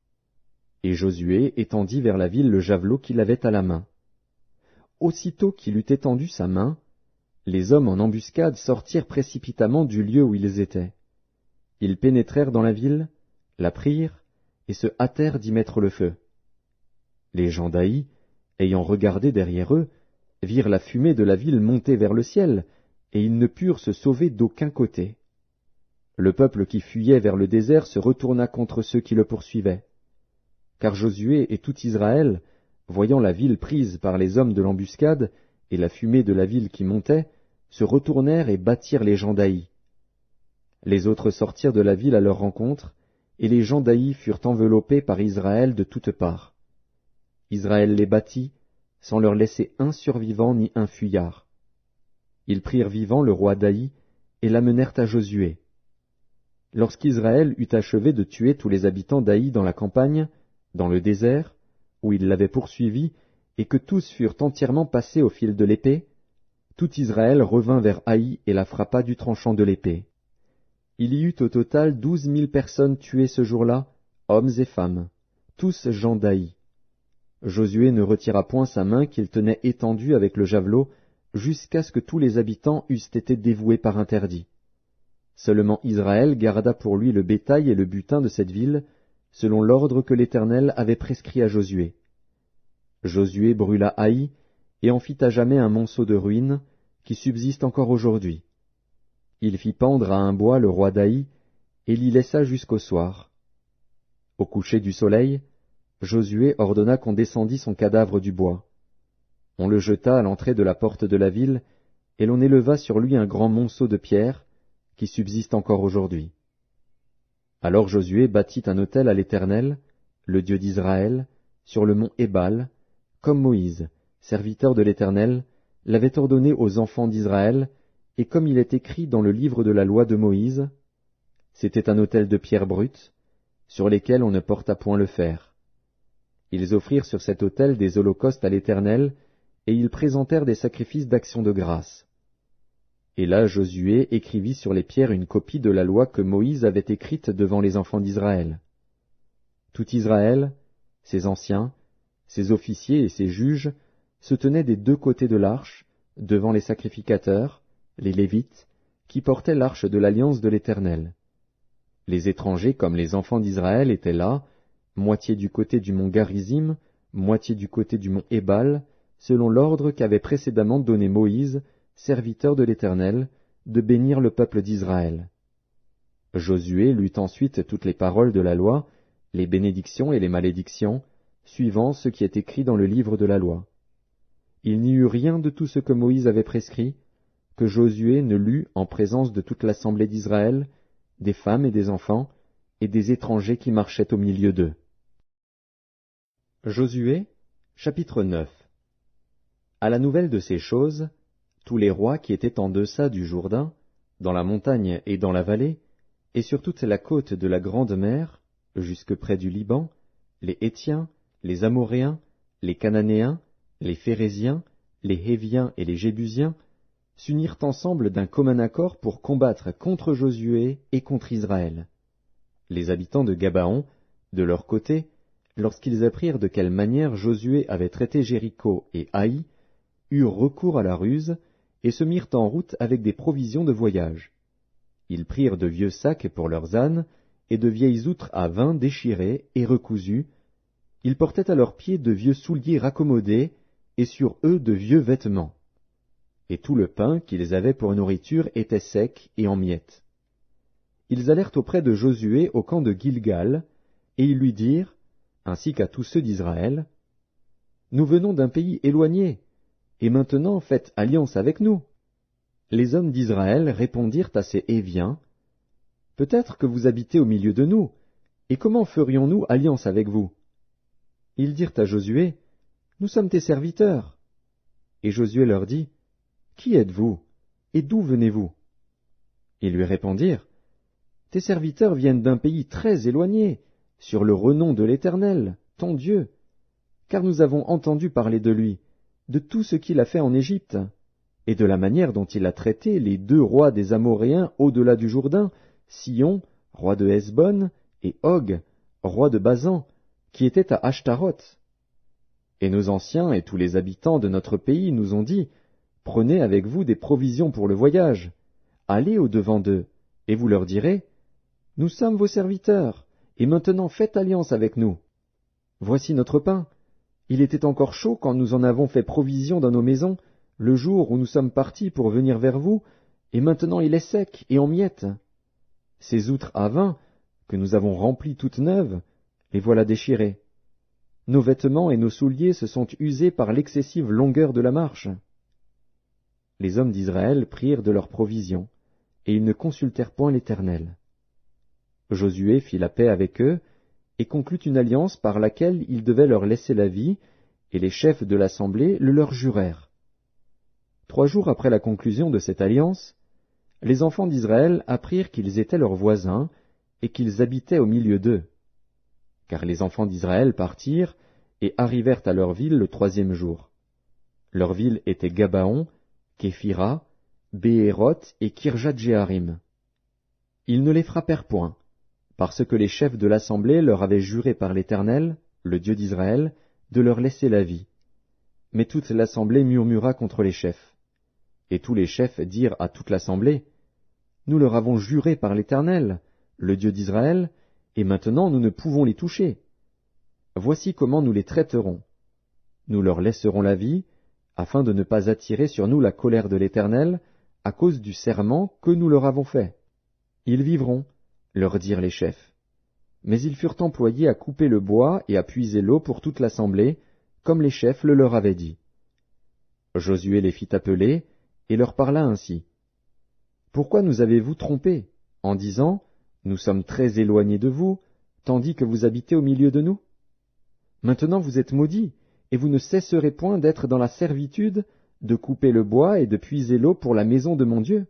Et Josué étendit vers la ville le javelot qu'il avait à la main. Aussitôt qu'il eut étendu sa main, les hommes en embuscade sortirent précipitamment du lieu où ils étaient. Ils pénétrèrent dans la ville, la prirent, et se hâtèrent d'y mettre le feu. Les gens d'Haï, ayant regardé derrière eux, virent la fumée de la ville monter vers le ciel, et ils ne purent se sauver d'aucun côté. Le peuple qui fuyait vers le désert se retourna contre ceux qui le poursuivaient. Car Josué et tout Israël, voyant la ville prise par les hommes de l'embuscade, et la fumée de la ville qui montait, se retournèrent et battirent les gens d'Haï. Les autres sortirent de la ville à leur rencontre, et les gens d'Haï furent enveloppés par Israël de toutes parts. Israël les battit, sans leur laisser un survivant ni un fuyard. Ils prirent vivant le roi d'Haï, et l'amenèrent à Josué. Lorsqu'Israël eut achevé de tuer tous les habitants d'Haï dans la campagne, dans le désert, où il l'avait poursuivi, et que tous furent entièrement passés au fil de l'épée, tout Israël revint vers Haï et la frappa du tranchant de l'épée. Il y eut au total 12 000 personnes tuées ce jour-là, hommes et femmes, tous gens d'Haï. Josué ne retira point sa main qu'il tenait étendue avec le javelot, jusqu'à ce que tous les habitants eussent été dévoués par interdit. Seulement Israël garda pour lui le bétail et le butin de cette ville, selon l'ordre que l'Éternel avait prescrit à Josué. Josué brûla Haï, et en fit à jamais un monceau de ruines, qui subsiste encore aujourd'hui. Il fit pendre à un bois le roi d'Haï, et l'y laissa jusqu'au soir. Au coucher du soleil, Josué ordonna qu'on descendît son cadavre du bois. On le jeta à l'entrée de la porte de la ville, et l'on éleva sur lui un grand monceau de pierre, qui subsiste encore aujourd'hui. Alors Josué bâtit un autel à l'Éternel, le Dieu d'Israël, sur le mont Ébal, comme Moïse, serviteur de l'Éternel, l'avait ordonné aux enfants d'Israël, et comme il est écrit dans le livre de la loi de Moïse. C'était un autel de pierre brute, sur lesquels on ne porta point le fer. Ils offrirent sur cet autel des holocaustes à l'Éternel, et ils présentèrent des sacrifices d'action de grâce. Et là Josué écrivit sur les pierres une copie de la loi que Moïse avait écrite devant les enfants d'Israël. Tout Israël, ses anciens, ses officiers et ses juges, se tenaient des deux côtés de l'arche, devant les sacrificateurs, les Lévites, qui portaient l'arche de l'alliance de l'Éternel. Les étrangers comme les enfants d'Israël étaient là, moitié du côté du mont Garizim, moitié du côté du mont Ébal, selon l'ordre qu'avait précédemment donné Moïse, serviteur de l'Éternel, de bénir le peuple d'Israël. Josué lut ensuite toutes les paroles de la loi, les bénédictions et les malédictions, suivant ce qui est écrit dans le livre de la loi. Il n'y eut rien de tout ce que Moïse avait prescrit, que Josué ne lut en présence de toute l'assemblée d'Israël, des femmes et des enfants, et des étrangers qui marchaient au milieu d'eux. Josué, chapitre 9. À la nouvelle de ces choses, tous les rois qui étaient en deçà du Jourdain, dans la montagne et dans la vallée, et sur toute la côte de la Grande Mer, jusque près du Liban, les Hétiens, les Amoréens, les Cananéens, les Phéréziens, les Héviens et les Jébusiens, s'unirent ensemble d'un commun accord pour combattre contre Josué et contre Israël. Les habitants de Gabaon, de leur côté, lorsqu'ils apprirent de quelle manière Josué avait traité Jéricho et Haï, eurent recours à la ruse et se mirent en route avec des provisions de voyage. Ils prirent de vieux sacs pour leurs ânes et de vieilles outres à vin déchirées et recousues. Ils portaient à leurs pieds de vieux souliers raccommodés et sur eux de vieux vêtements. Et tout le pain qu'ils avaient pour nourriture était sec et en miettes. Ils allèrent auprès de Josué au camp de Gilgal, et ils lui dirent, ainsi qu'à tous ceux d'Israël, « Nous venons d'un pays éloigné, et maintenant faites alliance avec nous. » Les hommes d'Israël répondirent à ces Héviens, « Peut-être que vous habitez au milieu de nous, et comment ferions-nous alliance avec vous ?» Ils dirent à Josué, « Nous sommes tes serviteurs. » Et Josué leur dit, « Qui êtes-vous, et d'où venez-vous » Ils lui répondirent, « Tes serviteurs viennent d'un pays très éloigné, sur le renom de l'Éternel, ton Dieu, car nous avons entendu parler de lui, de tout ce qu'il a fait en Égypte, et de la manière dont il a traité les 2 rois des Amoréens au-delà du Jourdain, Sihon, roi de Hesbon, et Og, roi de Basan, qui était à Ashtaroth. Et nos anciens et tous les habitants de notre pays nous ont dit, « Prenez avec vous des provisions pour le voyage, allez au-devant d'eux, et vous leur direz, « Nous sommes vos serviteurs, et maintenant faites alliance avec nous. Voici notre pain. Il était encore chaud quand nous en avons fait provision dans nos maisons, le jour où nous sommes partis pour venir vers vous, et maintenant il est sec et en miettes. Ces outres à vin, que nous avons remplies toutes neuves, les voilà déchirées. Nos vêtements et nos souliers se sont usés par l'excessive longueur de la marche. » Les hommes d'Israël prirent de leurs provisions, et ils ne consultèrent point l'Éternel. Josué fit la paix avec eux, et conclut une alliance par laquelle il devait leur laisser la vie, et les chefs de l'assemblée le leur jurèrent. 3 jours après la conclusion de cette alliance, les enfants d'Israël apprirent qu'ils étaient leurs voisins, et qu'ils habitaient au milieu d'eux. Car les enfants d'Israël partirent, et arrivèrent à leur ville le 3e jour. Leur ville était Gabaon, Képhira, Béhéroth et Kirjat-Jéarim. Ils ne les frappèrent point, parce que les chefs de l'assemblée leur avaient juré par l'Éternel, le Dieu d'Israël, de leur laisser la vie. Mais toute l'assemblée murmura contre les chefs. Et tous les chefs dirent à toute l'assemblée, « Nous leur avons juré par l'Éternel, le Dieu d'Israël, et maintenant nous ne pouvons les toucher. Voici comment nous les traiterons. Nous leur laisserons la vie, afin de ne pas attirer sur nous la colère de l'Éternel, à cause du serment que nous leur avons fait. Ils vivront, leur dirent les chefs. Mais ils furent employés à couper le bois et à puiser l'eau pour toute l'assemblée, comme les chefs le leur avaient dit. Josué les fit appeler, et leur parla ainsi. « Pourquoi nous avez-vous trompés, en disant, « Nous sommes très éloignés de vous, tandis que vous habitez au milieu de nous » Maintenant vous êtes maudits, et vous ne cesserez point d'être dans la servitude, de couper le bois et de puiser l'eau pour la maison de mon Dieu.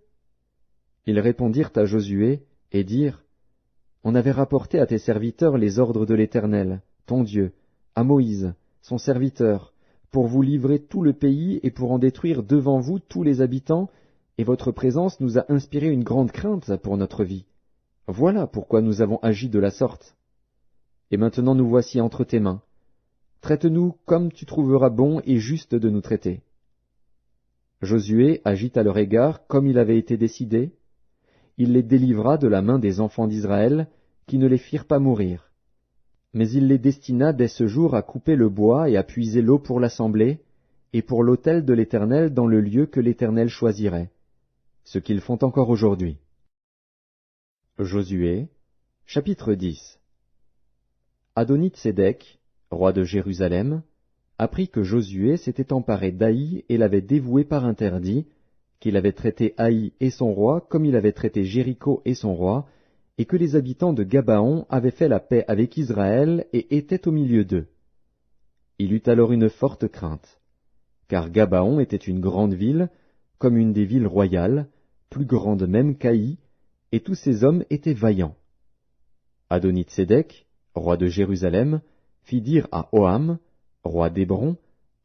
Ils répondirent à Josué, et dirent, « On avait rapporté à tes serviteurs les ordres de l'Éternel, ton Dieu, à Moïse, son serviteur, pour vous livrer tout le pays et pour en détruire devant vous tous les habitants, et votre présence nous a inspiré une grande crainte pour notre vie. Voilà pourquoi nous avons agi de la sorte. Et maintenant nous voici entre tes mains. Traite-nous comme tu trouveras bon et juste de nous traiter. » Josué agit à leur égard comme il avait été décidé. Il les délivra de la main des enfants d'Israël, qui ne les firent pas mourir. Mais il les destina dès ce jour à couper le bois et à puiser l'eau pour l'assemblée, et pour l'autel de l'Éternel dans le lieu que l'Éternel choisirait, ce qu'ils font encore aujourd'hui. Josué, chapitre 10. Adonit-Sédec, roi de Jérusalem, apprit que Josué s'était emparé d'Haï et l'avait dévoué par interdit, qu'il avait traité Haï et son roi comme il avait traité Jéricho et son roi, et que les habitants de Gabaon avaient fait la paix avec Israël et étaient au milieu d'eux. Il eut alors une forte crainte, car Gabaon était une grande ville, comme une des villes royales, plus grande même qu'Haï, et tous ces hommes étaient vaillants. Adonitsédek, roi de Jérusalem, fit dire à Oham, roi d'Hébron,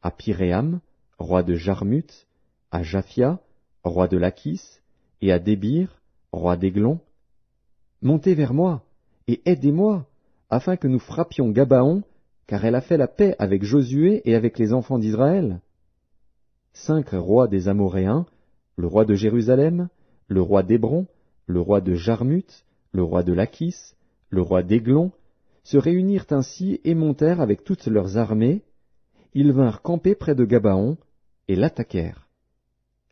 à Piréam, roi de Jarmuth, à Japhia, roi de Lachis, et à Débir, roi d'Églon, « Montez vers moi, et aidez-moi, afin que nous frappions Gabaon, car elle a fait la paix avec Josué et avec les enfants d'Israël. » 5 rois des Amoréens, le roi de Jérusalem, le roi d'Hébron, le roi de Jarmuth, le roi de Lachis, le roi d'Églon, se réunirent ainsi et montèrent avec toutes leurs armées. Ils vinrent camper près de Gabaon et l'attaquèrent.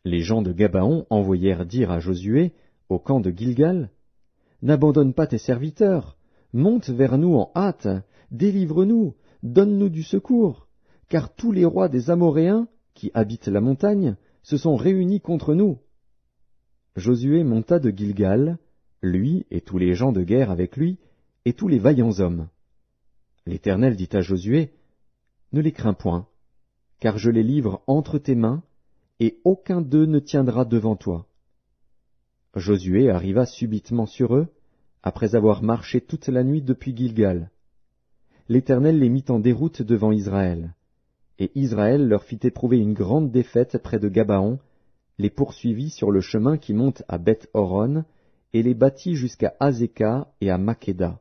Les gens de Gabaon envoyèrent dire à Josué, au camp de Gilgal, « N'abandonne pas tes serviteurs, monte vers nous en hâte, délivre-nous, donne-nous du secours, car tous les rois des Amoréens, qui habitent la montagne, se sont réunis contre nous. » Josué monta de Gilgal, lui et tous les gens de guerre avec lui, et tous les vaillants hommes. L'Éternel dit à Josué, « Ne les crains point, car je les livre entre tes mains, et aucun d'eux ne tiendra devant toi. » Josué arriva subitement sur eux, après avoir marché toute la nuit depuis Gilgal. L'Éternel les mit en déroute devant Israël, et Israël leur fit éprouver une grande défaite près de Gabaon, les poursuivit sur le chemin qui monte à Beth-Horon, et les battit jusqu'à Azéka et à Makeda.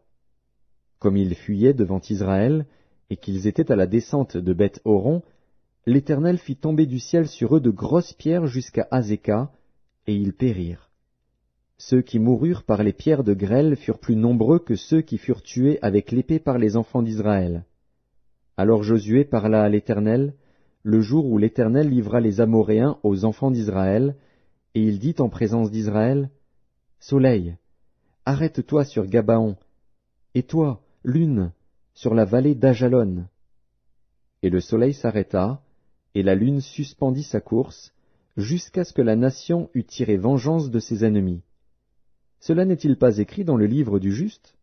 Comme ils fuyaient devant Israël, et qu'ils étaient à la descente de Beth-Horon, l'Éternel fit tomber du ciel sur eux de grosses pierres jusqu'à Azéka, et ils périrent. Ceux qui moururent par les pierres de grêle furent plus nombreux que ceux qui furent tués avec l'épée par les enfants d'Israël. Alors Josué parla à l'Éternel, le jour où l'Éternel livra les Amoréens aux enfants d'Israël, et il dit en présence d'Israël, « Soleil, arrête-toi sur Gabaon, et toi, lune, sur la vallée d'Ajalon. » Et le soleil s'arrêta, et la lune suspendit sa course, jusqu'à ce que la nation eût tiré vengeance de ses ennemis. Cela n'est-il pas écrit dans le livre du juste?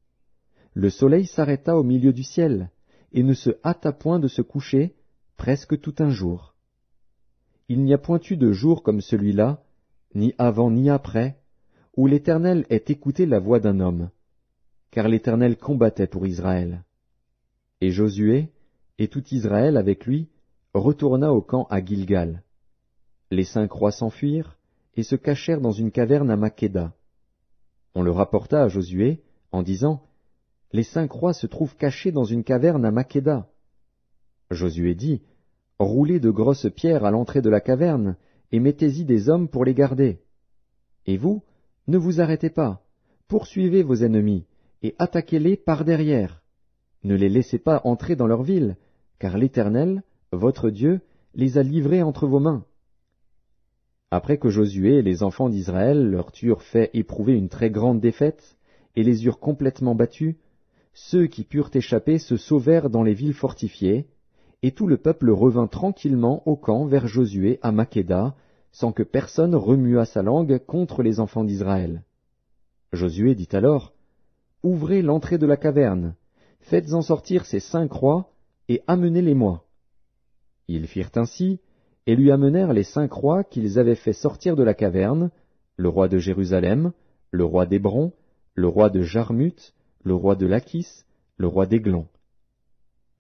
Le soleil s'arrêta au milieu du ciel, et ne se hâta point de se coucher, presque tout un jour. Il n'y a point eu de jour comme celui-là, ni avant ni après, où l'Éternel ait écouté la voix d'un homme, car l'Éternel combattait pour Israël. Et Josué, et tout Israël avec lui, retourna au camp à Gilgal. Les 5 rois s'enfuirent, et se cachèrent dans une caverne à Makeda. On le rapporta à Josué, en disant, « Les 5 rois se trouvent cachés dans une caverne à Makeda. » Josué dit, « Roulez de grosses pierres à l'entrée de la caverne, et mettez-y des hommes pour les garder. Et vous, ne vous arrêtez pas, poursuivez vos ennemis, et attaquez-les par derrière. Ne les laissez pas entrer dans leur ville, car l'Éternel, votre Dieu, les a livrés entre vos mains. » Après que Josué et les enfants d'Israël leur eurent fait éprouver une très grande défaite, et les eurent complètement battus, ceux qui purent échapper se sauvèrent dans les villes fortifiées, et tout le peuple revint tranquillement au camp vers Josué à Makeda, sans que personne remuât sa langue contre les enfants d'Israël. Josué dit alors, « Ouvrez l'entrée de la caverne, faites-en sortir ces 5 rois, et amenez-les-moi. » Ils firent ainsi, et lui amenèrent les 5 rois qu'ils avaient fait sortir de la caverne, le roi de Jérusalem, le roi d'Hébron, le roi de Jarmuth, le roi de Lachis, le roi d'Églon.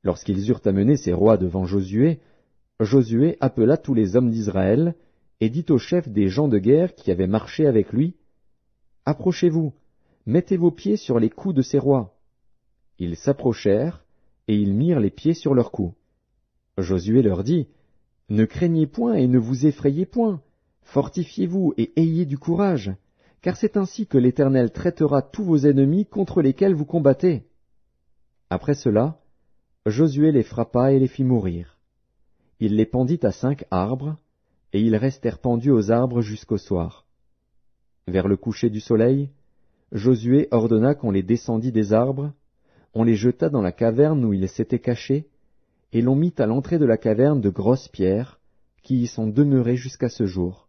Lorsqu'ils eurent amené ces rois devant Josué, Josué appela tous les hommes d'Israël, et dit aux chefs des gens de guerre qui avaient marché avec lui, « Approchez-vous, mettez vos pieds sur les coups de ces rois. » Ils s'approchèrent, et ils mirent les pieds sur leurs coups. Josué leur dit, « Ne craignez point et ne vous effrayez point, fortifiez-vous et ayez du courage, car c'est ainsi que l'Éternel traitera tous vos ennemis contre lesquels vous combattez. » Après cela, Josué les frappa et les fit mourir. Il les pendit à 5 arbres, et ils restèrent pendus aux arbres jusqu'au soir. Vers le coucher du soleil, Josué ordonna qu'on les descendît des arbres, on les jeta dans la caverne où ils s'étaient cachés, et l'on mit à l'entrée de la caverne de grosses pierres, qui y sont demeurées jusqu'à ce jour.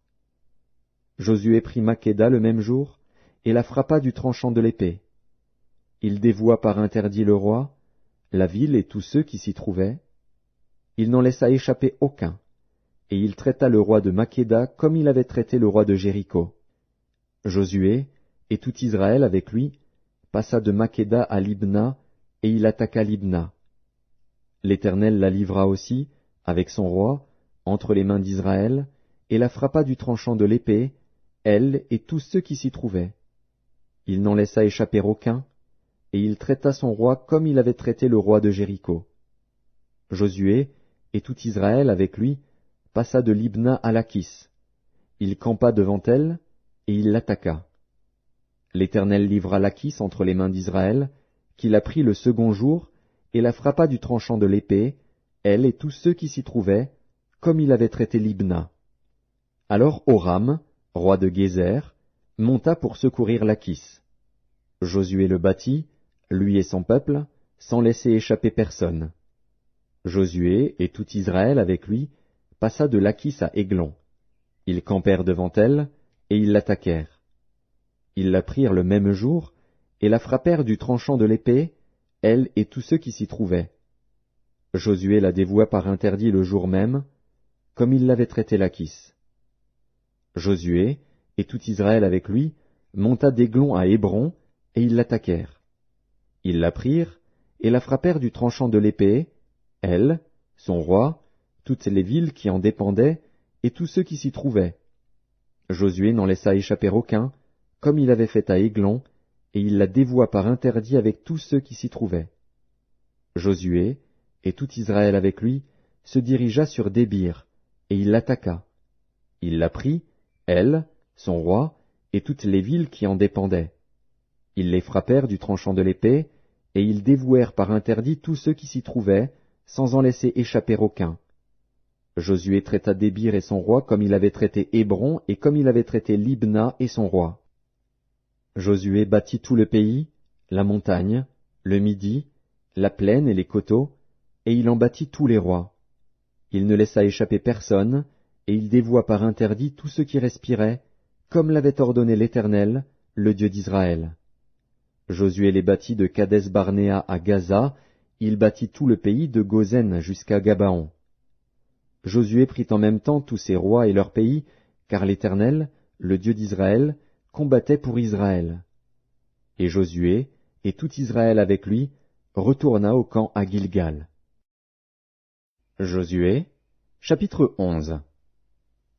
Josué prit Makeda le même jour, et la frappa du tranchant de l'épée. Il dévoua par interdit le roi, la ville et tous ceux qui s'y trouvaient. Il n'en laissa échapper aucun, et il traita le roi de Makeda comme il avait traité le roi de Jéricho. Josué et tout Israël avec lui, passa de Makkéda à Libna, et il attaqua Libna. L'Éternel la livra aussi, avec son roi, entre les mains d'Israël, et la frappa du tranchant de l'épée, elle et tous ceux qui s'y trouvaient. Il n'en laissa échapper aucun, et il traita son roi comme il avait traité le roi de Jéricho. Josué, et tout Israël avec lui, passa de Libna à Lachis. Il campa devant elle, et il l'attaqua. L'Éternel livra Lachis entre les mains d'Israël, qui la prit le second jour, et la frappa du tranchant de l'épée, elle et tous ceux qui s'y trouvaient, comme il avait traité Libna. Alors Horam, roi de Gézer, monta pour secourir Lachis. Josué le battit, lui et son peuple, sans laisser échapper personne. Josué et tout Israël avec lui passa de Lachis à Églon. Ils campèrent devant elle, et ils l'attaquèrent. Ils la prirent le même jour, et la frappèrent du tranchant de l'épée, elle et tous ceux qui s'y trouvaient. Josué la dévoua par interdit le jour même, comme il l'avait traité Lachis. Josué, et tout Israël avec lui, monta d'Églon à Hébron, et ils l'attaquèrent. Ils la prirent, et la frappèrent du tranchant de l'épée, elle, son roi, toutes les villes qui en dépendaient, et tous ceux qui s'y trouvaient. Josué n'en laissa échapper aucun, comme il avait fait à Églon, et il la dévoua par interdit avec tous ceux qui s'y trouvaient. Josué, et tout Israël avec lui, se dirigea sur Débir, et il l'attaqua. Il la prit, elle, son roi, et toutes les villes qui en dépendaient. Ils les frappèrent du tranchant de l'épée, et ils dévouèrent par interdit tous ceux qui s'y trouvaient, sans en laisser échapper aucun. Josué traita Débir et son roi comme il avait traité Hébron et comme il avait traité Libna et son roi. Josué bâtit tout le pays, la montagne, le Midi, la plaine et les coteaux, et il en bâtit tous les rois. Il ne laissa échapper personne, et il dévoua par interdit tous ceux qui respiraient, comme l'avait ordonné l'Éternel, le Dieu d'Israël. Josué les bâtit de Kadès-Barnéa à Gaza, il bâtit tout le pays de Gozen jusqu'à Gabaon. Josué prit en même temps tous ses rois et leurs pays, car l'Éternel, le Dieu d'Israël, combattait pour Israël. Et Josué, et tout Israël avec lui, retourna au camp à Gilgal. Josué, chapitre 11.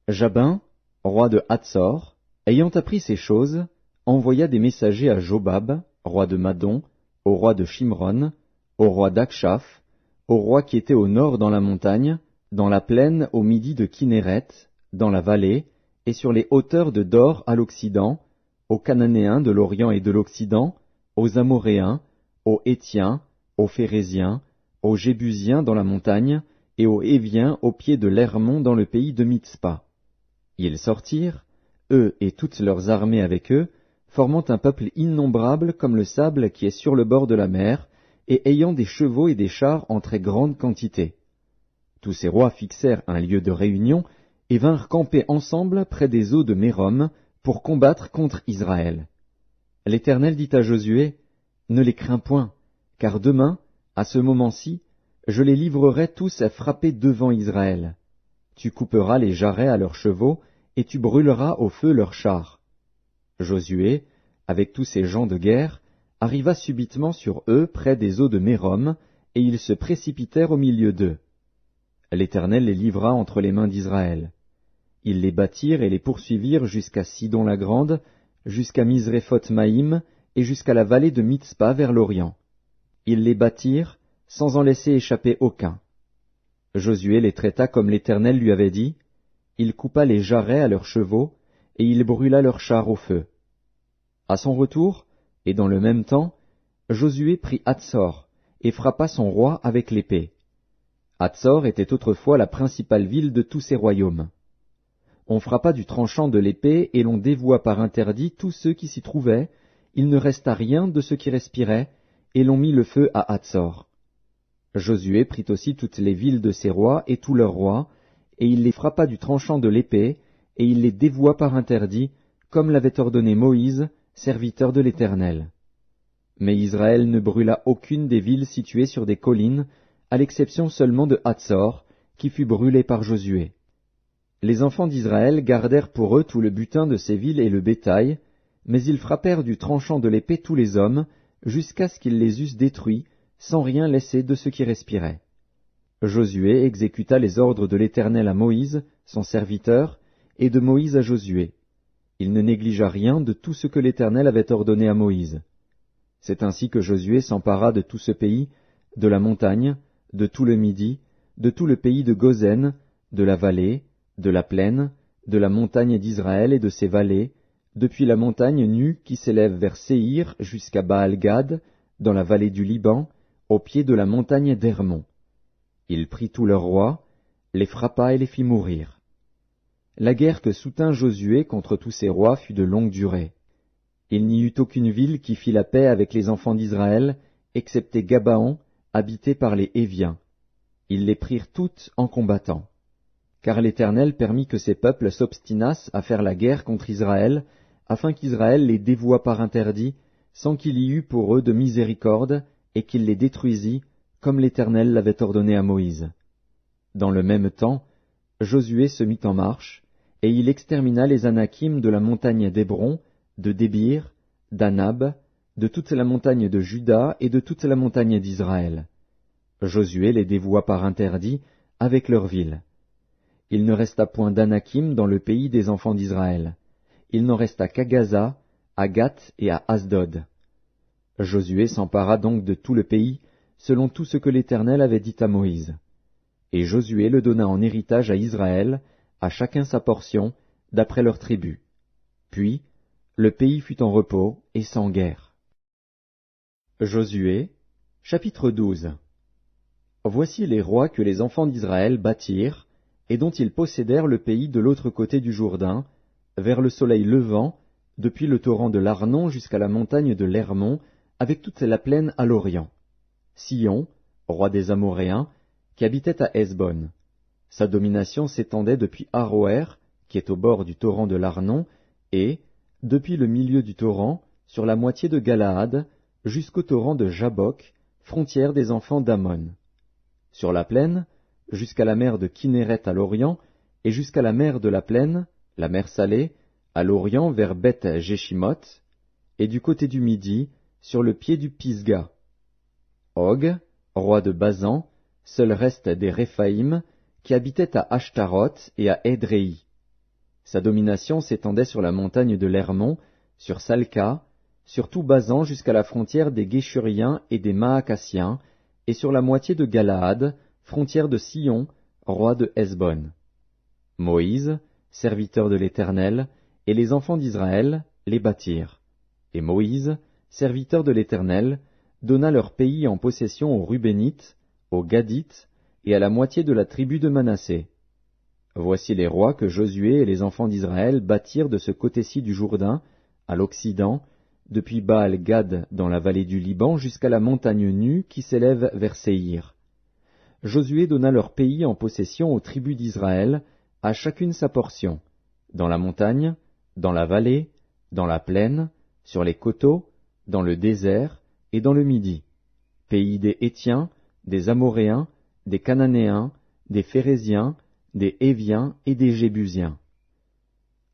Jabin, roi de Hatsor, ayant appris ces choses, envoya des messagers à Jobab, roi de Madon, au roi de Shimron, au roi d'Akshaph, au roi qui était au nord dans la montagne, dans la plaine au midi de Kinéret, dans la vallée, et sur les hauteurs de Dor à l'occident, aux Cananéens de l'Orient et de l'Occident, aux Amoréens, aux Hétiens, aux Phéréziens, aux Jébusiens dans la montagne, et aux Héviens au pied de l'Hermon dans le pays de Mitzpa. Ils sortirent, eux et toutes leurs armées avec eux, formant un peuple innombrable comme le sable qui est sur le bord de la mer, et ayant des chevaux et des chars en très grande quantité. Tous ces rois fixèrent un lieu de réunion, et vinrent camper ensemble près des eaux de Mérom, pour combattre contre Israël. L'Éternel dit à Josué, « Ne les crains point, car demain, à ce moment-ci, je les livrerai tous à frapper devant Israël. Tu couperas les jarrets à leurs chevaux, et tu brûleras au feu leurs chars. » Josué, avec tous ses gens de guerre, arriva subitement sur eux près des eaux de Mérom, et ils se précipitèrent au milieu d'eux. L'Éternel les livra entre les mains d'Israël. Ils les battirent et les poursuivirent jusqu'à Sidon-la-Grande, jusqu'à Misréphoth-Maïm, et jusqu'à la vallée de Mitzpa vers l'Orient. Ils les battirent, sans en laisser échapper aucun. Josué les traita comme l'Éternel lui avait dit, il coupa les jarrets à leurs chevaux, et il brûla leurs chars au feu. À son retour, et dans le même temps, Josué prit Hatsor, et frappa son roi avec l'épée. Hatsor était autrefois la principale ville de tous ces royaumes. On frappa du tranchant de l'épée, et l'on dévoua par interdit tous ceux qui s'y trouvaient, il ne resta rien de ceux qui respiraient, et l'on mit le feu à Hatsor. Josué prit aussi toutes les villes de ses rois et tous leurs rois, et il les frappa du tranchant de l'épée, et il les dévoua par interdit, comme l'avait ordonné Moïse, serviteur de l'Éternel. Mais Israël ne brûla aucune des villes situées sur des collines, à l'exception seulement de Hatsor, qui fut brûlée par Josué. Les enfants d'Israël gardèrent pour eux tout le butin de ces villes et le bétail, mais ils frappèrent du tranchant de l'épée tous les hommes, jusqu'à ce qu'ils les eussent détruits, sans rien laisser de ce qui respirait. Josué exécuta les ordres de l'Éternel à Moïse, son serviteur, et de Moïse à Josué. Il ne négligea rien de tout ce que l'Éternel avait ordonné à Moïse. C'est ainsi que Josué s'empara de tout ce pays, de la montagne, de tout le Midi, de tout le pays de Gozen, de la vallée, de la plaine, de la montagne d'Israël et de ses vallées, depuis la montagne nue qui s'élève vers Séhir jusqu'à Baal-Gad, dans la vallée du Liban, au pied de la montagne d'Hermon. Il prit tous leurs rois, les frappa et les fit mourir. La guerre que soutint Josué contre tous ces rois fut de longue durée. Il n'y eut aucune ville qui fit la paix avec les enfants d'Israël, excepté Gabaon, habité par les Héviens. Ils les prirent toutes en combattant. Car l'Éternel permit que ces peuples s'obstinassent à faire la guerre contre Israël, afin qu'Israël les dévouât par interdit, sans qu'il y eût pour eux de miséricorde, et qu'il les détruisît, comme l'Éternel l'avait ordonné à Moïse. Dans le même temps, Josué se mit en marche, et il extermina les Anakim de la montagne d'Hébron, de Débir, d'Anab, de toute la montagne de Juda et de toute la montagne d'Israël. Josué les dévoua par interdit, avec leurs villes. Il ne resta point d'Anakim dans le pays des enfants d'Israël. Il n'en resta qu'à Gaza, à Gath et à Asdod. Josué s'empara donc de tout le pays, selon tout ce que l'Éternel avait dit à Moïse. Et Josué le donna en héritage à Israël, à chacun sa portion, d'après leurs tribus. Puis, le pays fut en repos et sans guerre. Josué, chapitre 12. Voici les rois que les enfants d'Israël bâtirent, et dont ils possédèrent le pays de l'autre côté du Jourdain, vers le soleil levant, depuis le torrent de l'Arnon jusqu'à la montagne de l'Hermon, avec toute la plaine à l'orient. Sion, roi des Amoréens, qui habitait à Hesbon. Sa domination s'étendait depuis Aroër, qui est au bord du torrent de l'Arnon, et, depuis le milieu du torrent, sur la moitié de Galaad, jusqu'au torrent de Jabbok, frontière des enfants d'Ammon. Sur la plaine, jusqu'à la mer de Kinneret à l'orient, et jusqu'à la mer de la plaine, la mer Salée, à l'orient vers Beth-Jéchimoth, et du côté du Midi, sur le pied du Pisga. Og, roi de Basan, seul reste des Réphaïm, qui habitait à Ashtaroth et à Édréi. Sa domination s'étendait sur la montagne de l'Hermon, sur Salca, sur tout Basan jusqu'à la frontière des Guéchuriens et des Maacasiens, et sur la moitié de Galaad, frontière de Sion, roi de Hesbon. Moïse, serviteur de l'Éternel, et les enfants d'Israël les bâtirent. Et Moïse, serviteur de l'Éternel, donna leur pays en possession aux Rubénites, aux Gadites, et à la moitié de la tribu de Manassé. Voici les rois que Josué et les enfants d'Israël bâtirent de ce côté-ci du Jourdain, à l'Occident, depuis Baal-Gad dans la vallée du Liban jusqu'à la montagne nue qui s'élève vers Séhir. Josué donna leur pays en possession aux tribus d'Israël, à chacune sa portion, dans la montagne, dans la vallée, dans la plaine, sur les coteaux, dans le désert et dans le Midi, pays des Hétiens, des Amoréens, des Cananéens, des Phéréziens, des Héviens et des Jébusiens.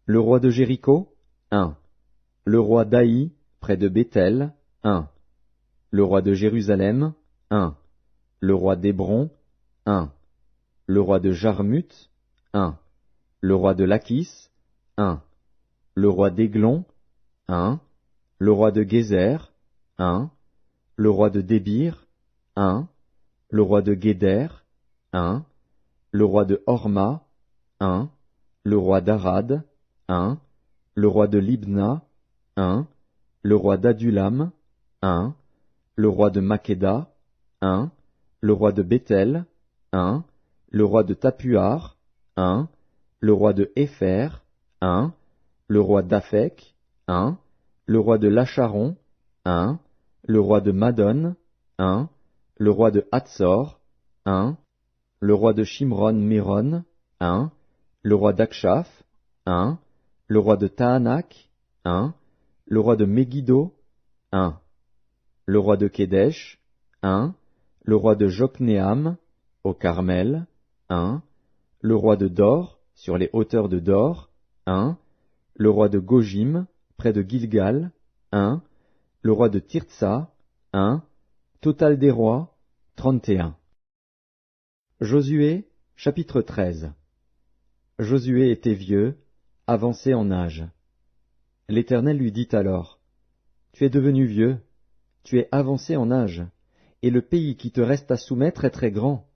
Le roi de Jéricho, 1. Le roi d'Aï, près de Béthel, 1. Le roi de Jérusalem, 1. Le roi d'Hébron, 1. Le roi de Jarmuth, 1. Le roi de Lachis, 1. Le roi d'Églon, 1. Le roi de Gézer, 1. Le roi de Débir, 1. Le roi de Guéder, 1. Le roi de Horma, 1. Le roi d'Arad, 1. Le roi de Libna, 1. Le roi d'Adulam, 1. Le roi de Makeda, 1. Le roi de Béthel, 1. Le roi de Tapuar, 1. Le roi de Épher, 1. Le roi d'Aphek, 1. Le roi de Lacharon, 1. Le roi de Madon, 1. Le roi de Hatzor, 1. Le roi de Shimron-Méron, 1. Le roi d'Akshaph, 1. Le roi de Tahanak, 1. Le roi de Megiddo, 1. Le roi de Kédesh, 1. Le roi de Joknéam, au Carmel, 1. Le roi de Dor, sur les hauteurs de Dor, 1. Le roi de Gojim, près de Gilgal, 1, le roi de Tirtsa, 1, total des rois, 31. Josué, chapitre 13. Josué était vieux, avancé en âge. L'Éternel lui dit alors, « Tu es devenu vieux, tu es avancé en âge, et le pays qui te reste à soumettre est très grand.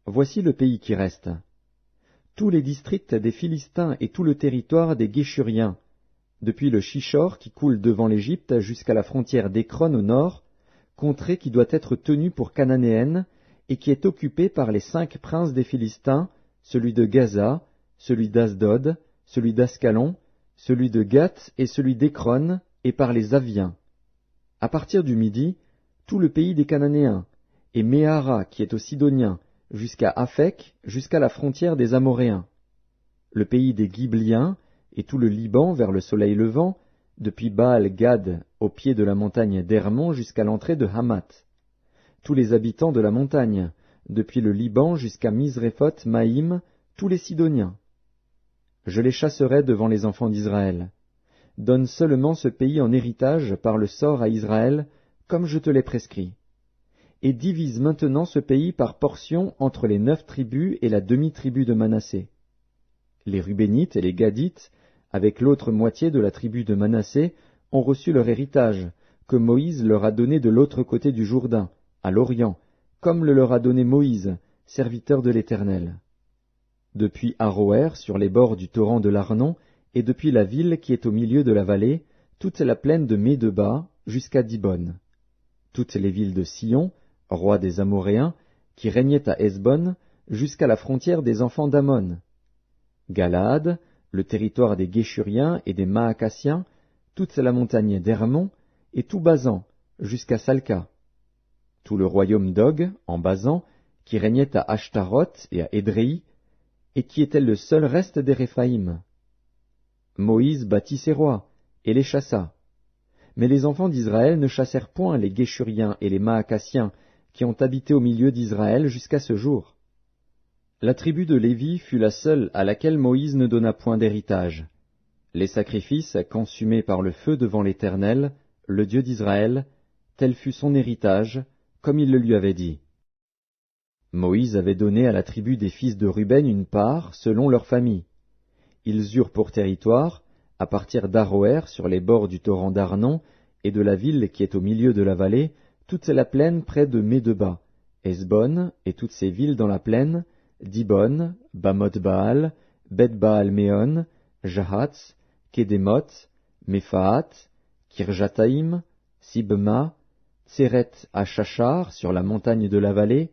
Voici le pays qui reste. Tous les districts des Philistins et tout le territoire des Guéshuriens, depuis le Shishor qui coule devant l'Égypte jusqu'à la frontière d'Écron au nord, contrée qui doit être tenue pour cananéenne, et qui est occupée par les 5 princes des Philistins, celui de Gaza, celui d'Asdod, celui d'Ascalon, celui de Gath et celui d'Écron, et par les Aviens. À partir du midi, tout le pays des Cananéens, et Méhara qui est aux Sidoniens, jusqu'à Aphek, jusqu'à la frontière des Amoréens. Le pays des Ghibliens, et tout le Liban vers le soleil levant, depuis Baal-Gad au pied de la montagne d'Hermon jusqu'à l'entrée de Hamath. Tous les habitants de la montagne, depuis le Liban jusqu'à Misréphoth-Maïm, tous les Sidoniens. Je les chasserai devant les enfants d'Israël. Donne seulement ce pays en héritage par le sort à Israël, comme je te l'ai prescrit. Et divise maintenant ce pays par portions entre les 9 tribus et la demi-tribu de Manassé. Les Rubénites et les Gadites, avec l'autre moitié de la tribu de Manassé, ont reçu leur héritage, que Moïse leur a donné de l'autre côté du Jourdain, à l'Orient, comme le leur a donné Moïse, serviteur de l'Éternel. Depuis Aroër, sur les bords du torrent de l'Arnon, et depuis la ville qui est au milieu de la vallée, toute la plaine de Médeba, jusqu'à Dibon. Toutes les villes de Sion, roi des Amoréens, qui régnaient à Hesbon, jusqu'à la frontière des enfants d'Ammon. Galaad, le territoire des Guéshuriens et des Maacassiens, toute la montagne d'Hermon, et tout Basan, jusqu'à Salca. Tout le royaume d'Og, en Basan, qui régnait à Ashtaroth et à Édréi, et qui était le seul reste des Réphaïm. Moïse bâtit ses rois, et les chassa. Mais les enfants d'Israël ne chassèrent point les Guéshuriens et les Maacassiens, qui ont habité au milieu d'Israël jusqu'à ce jour. La tribu de Lévi fut la seule à laquelle Moïse ne donna point d'héritage. Les sacrifices consumés par le feu devant l'Éternel, le Dieu d'Israël, tel fut son héritage, comme il le lui avait dit. Moïse avait donné à la tribu des fils de Ruben une part selon leur famille. Ils eurent pour territoire, à partir d'Aroër sur les bords du torrent d'Arnon, et de la ville qui est au milieu de la vallée, toute la plaine près de Médeba, Hesbon et toutes ses villes dans la plaine, Dibon, Bamoth-Baal, Beth-Baal-Méon, Jahatz, Kédémoth, Méphaat, Kirjataïm, Sibma, Tseret à Chachar sur la montagne de la vallée,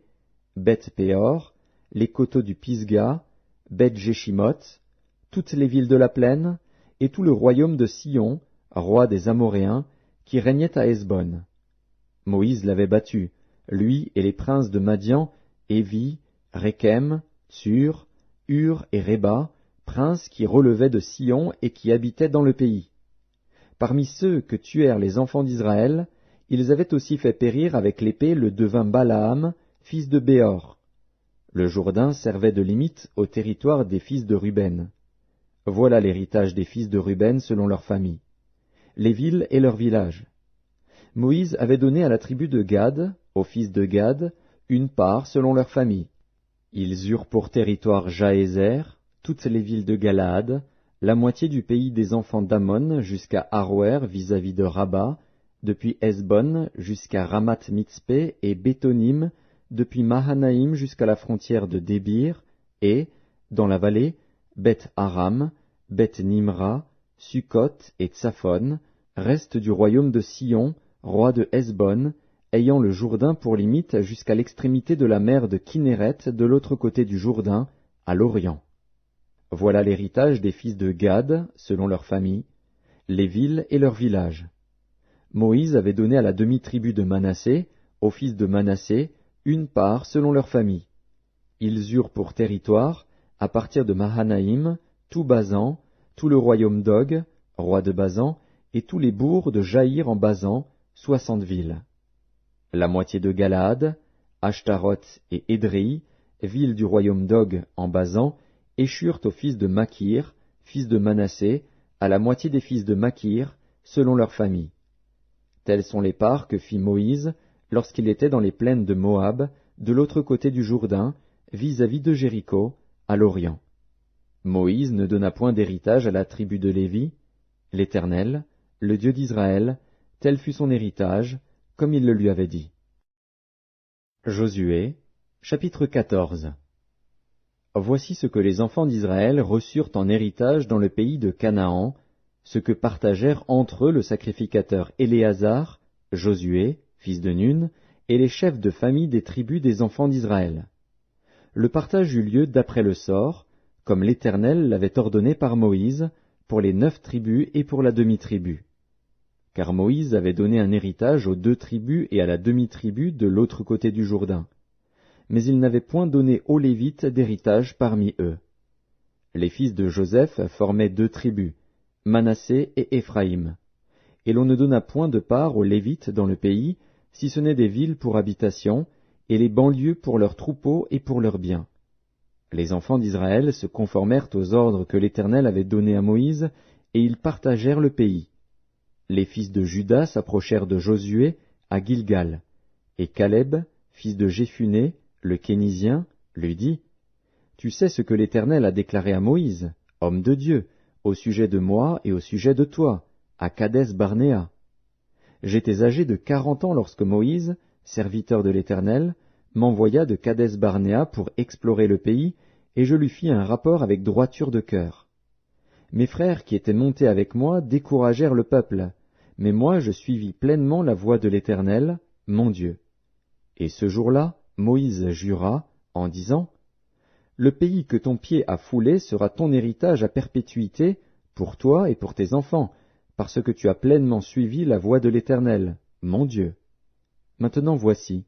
Beth-Péor, les coteaux du Pisga, Beth-Jéchimoth, toutes les villes de la plaine, et tout le royaume de Sion, roi des Amoréens, qui régnait à Hesbon. Moïse l'avait battu, lui et les princes de Madian, Évi, Rékem, Tsur, Hur et Réba, princes qui relevaient de Sion et qui habitaient dans le pays. Parmi ceux que tuèrent les enfants d'Israël, ils avaient aussi fait périr avec l'épée le devin Balaam, fils de Béor. Le Jourdain servait de limite au territoire des fils de Ruben. Voilà l'héritage des fils de Ruben selon leur famille. Les villes et leurs villages. Moïse avait donné à la tribu de Gad, aux fils de Gad, une part selon leur famille. Ils eurent pour territoire Jaézer, toutes les villes de Galaad, la moitié du pays des enfants d'Ammon jusqu'à Aroër vis-à-vis de Rabat, depuis Hesbon jusqu'à Ramath-Mitzpé et Bétonim, depuis Mahanaïm jusqu'à la frontière de Débir, et, dans la vallée, Beth-Aram, Beth-Nimra, Sukkot et Tsaphon, reste du royaume de Sion, roi de Hesbon, ayant le Jourdain pour limite jusqu'à l'extrémité de la mer de Kinéret de l'autre côté du Jourdain, à l'Orient. Voilà l'héritage des fils de Gad, selon leur famille, les villes et leurs villages. Moïse avait donné à la demi-tribu de Manassé, aux fils de Manassé, une part selon leur famille. Ils eurent pour territoire, à partir de Mahanaïm, tout Basan, tout le royaume d'Og, roi de Basan, et tous les bourgs de Jaïr en Basan, 60 villes. La moitié de Galaad, Ashtaroth et Édréi, villes du royaume d'Og en Basan, échurent aux fils de Makir, fils de Manassé, à la moitié des fils de Makir, selon leurs familles. Telles sont les parts que fit Moïse lorsqu'il était dans les plaines de Moab, de l'autre côté du Jourdain, vis-à-vis de Jéricho, à l'Orient. Moïse ne donna point d'héritage à la tribu de Lévi. L'Éternel, le Dieu d'Israël, tel fut son héritage, comme il le lui avait dit. Josué, chapitre 14. Voici ce que les enfants d'Israël reçurent en héritage dans le pays de Canaan, ce que partagèrent entre eux le sacrificateur Éléazar, Josué, fils de Nun, et les chefs de famille des tribus des enfants d'Israël. Le partage eut lieu d'après le sort, comme l'Éternel l'avait ordonné par Moïse, pour les 9 tribus et pour la demi-tribu. Car Moïse avait donné un héritage aux 2 tribus et à la demi-tribu de l'autre côté du Jourdain. Mais il n'avait point donné aux Lévites d'héritage parmi eux. Les fils de Joseph formaient 2 tribus, Manassé et Éphraïm. Et l'on ne donna point de part aux Lévites dans le pays, si ce n'est des villes pour habitation, et les banlieues pour leurs troupeaux et pour leurs biens. Les enfants d'Israël se conformèrent aux ordres que l'Éternel avait donnés à Moïse, et ils partagèrent le pays. Les fils de Juda s'approchèrent de Josué à Gilgal, et Caleb, fils de Jéphuné, le Kénizien, lui dit, « Tu sais ce que l'Éternel a déclaré à Moïse, homme de Dieu, au sujet de moi et au sujet de toi, à Kadès-Barnéa. J'étais âgé de 40 ans lorsque Moïse, serviteur de l'Éternel, m'envoya de Kadès-Barnéa pour explorer le pays, et je lui fis un rapport avec droiture de cœur. Mes frères qui étaient montés avec moi découragèrent le peuple, mais moi je suivis pleinement la voie de l'Éternel, mon Dieu. Et ce jour-là, Moïse jura, en disant, « Le pays que ton pied a foulé sera ton héritage à perpétuité, pour toi et pour tes enfants, parce que tu as pleinement suivi la voie de l'Éternel, mon Dieu. Maintenant voici,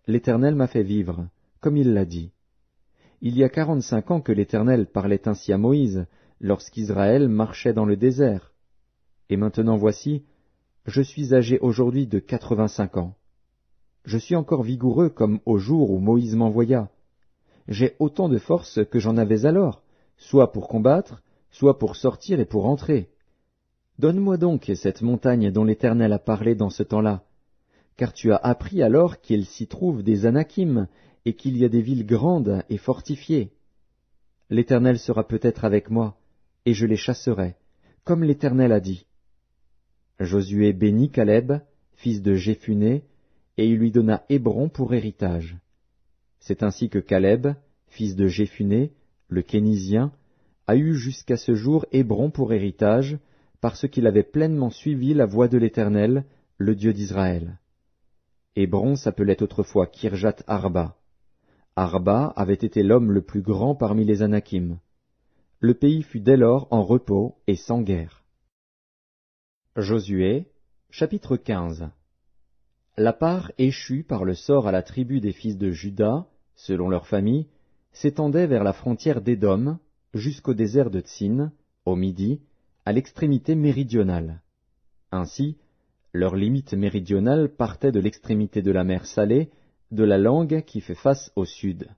l'Éternel m'a fait vivre, comme il l'a dit. Il y a 45 ans que l'Éternel parlait ainsi à Moïse, lorsqu'Israël marchait dans le désert. Et maintenant voici, je suis âgé aujourd'hui de 85 ans. Je suis encore vigoureux comme au jour où Moïse m'envoya. J'ai autant de force que j'en avais alors, soit pour combattre, soit pour sortir et pour entrer. Donne-moi donc cette montagne dont l'Éternel a parlé dans ce temps-là, car tu as appris alors qu'il s'y trouve des Anakim, et qu'il y a des villes grandes et fortifiées. L'Éternel sera peut-être avec moi, et je les chasserai, comme l'Éternel a dit. » Josué bénit Caleb, fils de Jéphuné, et il lui donna Hébron pour héritage. C'est ainsi que Caleb, fils de Jéphuné, le Kénizien, a eu jusqu'à ce jour Hébron pour héritage, parce qu'il avait pleinement suivi la voie de l'Éternel, le Dieu d'Israël. Hébron s'appelait autrefois Kirjat Arba. Arba avait été l'homme le plus grand parmi les Anakim. Le pays fut dès lors en repos et sans guerre. Josué, chapitre 15. La part échue par le sort à la tribu des fils de Juda, selon leur famille, s'étendait vers la frontière d'Édom, jusqu'au désert de Tsin, au midi, à l'extrémité méridionale. Ainsi, leur limite méridionale partait de l'extrémité de la mer Salée, de la langue qui fait face au sud.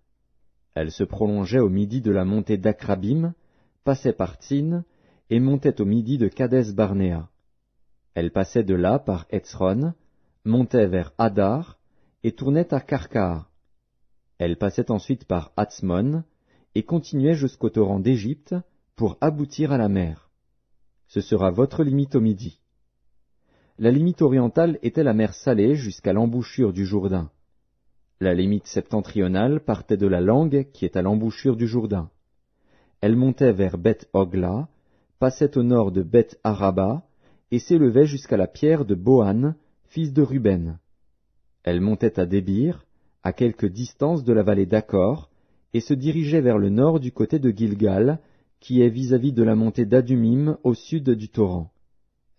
Elle se prolongeait au midi de la montée d'Akrabim, passait par Tsin, et montait au midi de Kadès-Barnéa. Elle passait de là par Etzron, montait vers Hadar, et tournait à Karkar. Elle passait ensuite par Hatzmon, et continuait jusqu'au torrent d'Égypte, pour aboutir à la mer. Ce sera votre limite au midi. La limite orientale était la mer Salée jusqu'à l'embouchure du Jourdain. La limite septentrionale partait de la langue qui est à l'embouchure du Jourdain. Elle montait vers Beth-Hogla, passait au nord de Beth-Araba, et s'élevait jusqu'à la pierre de Bohan, fils de Ruben. Elle montait à Débir, à quelque distance de la vallée d'Accor, et se dirigeait vers le nord du côté de Gilgal, qui est vis-à-vis de la montée d'Adumim au sud du torrent.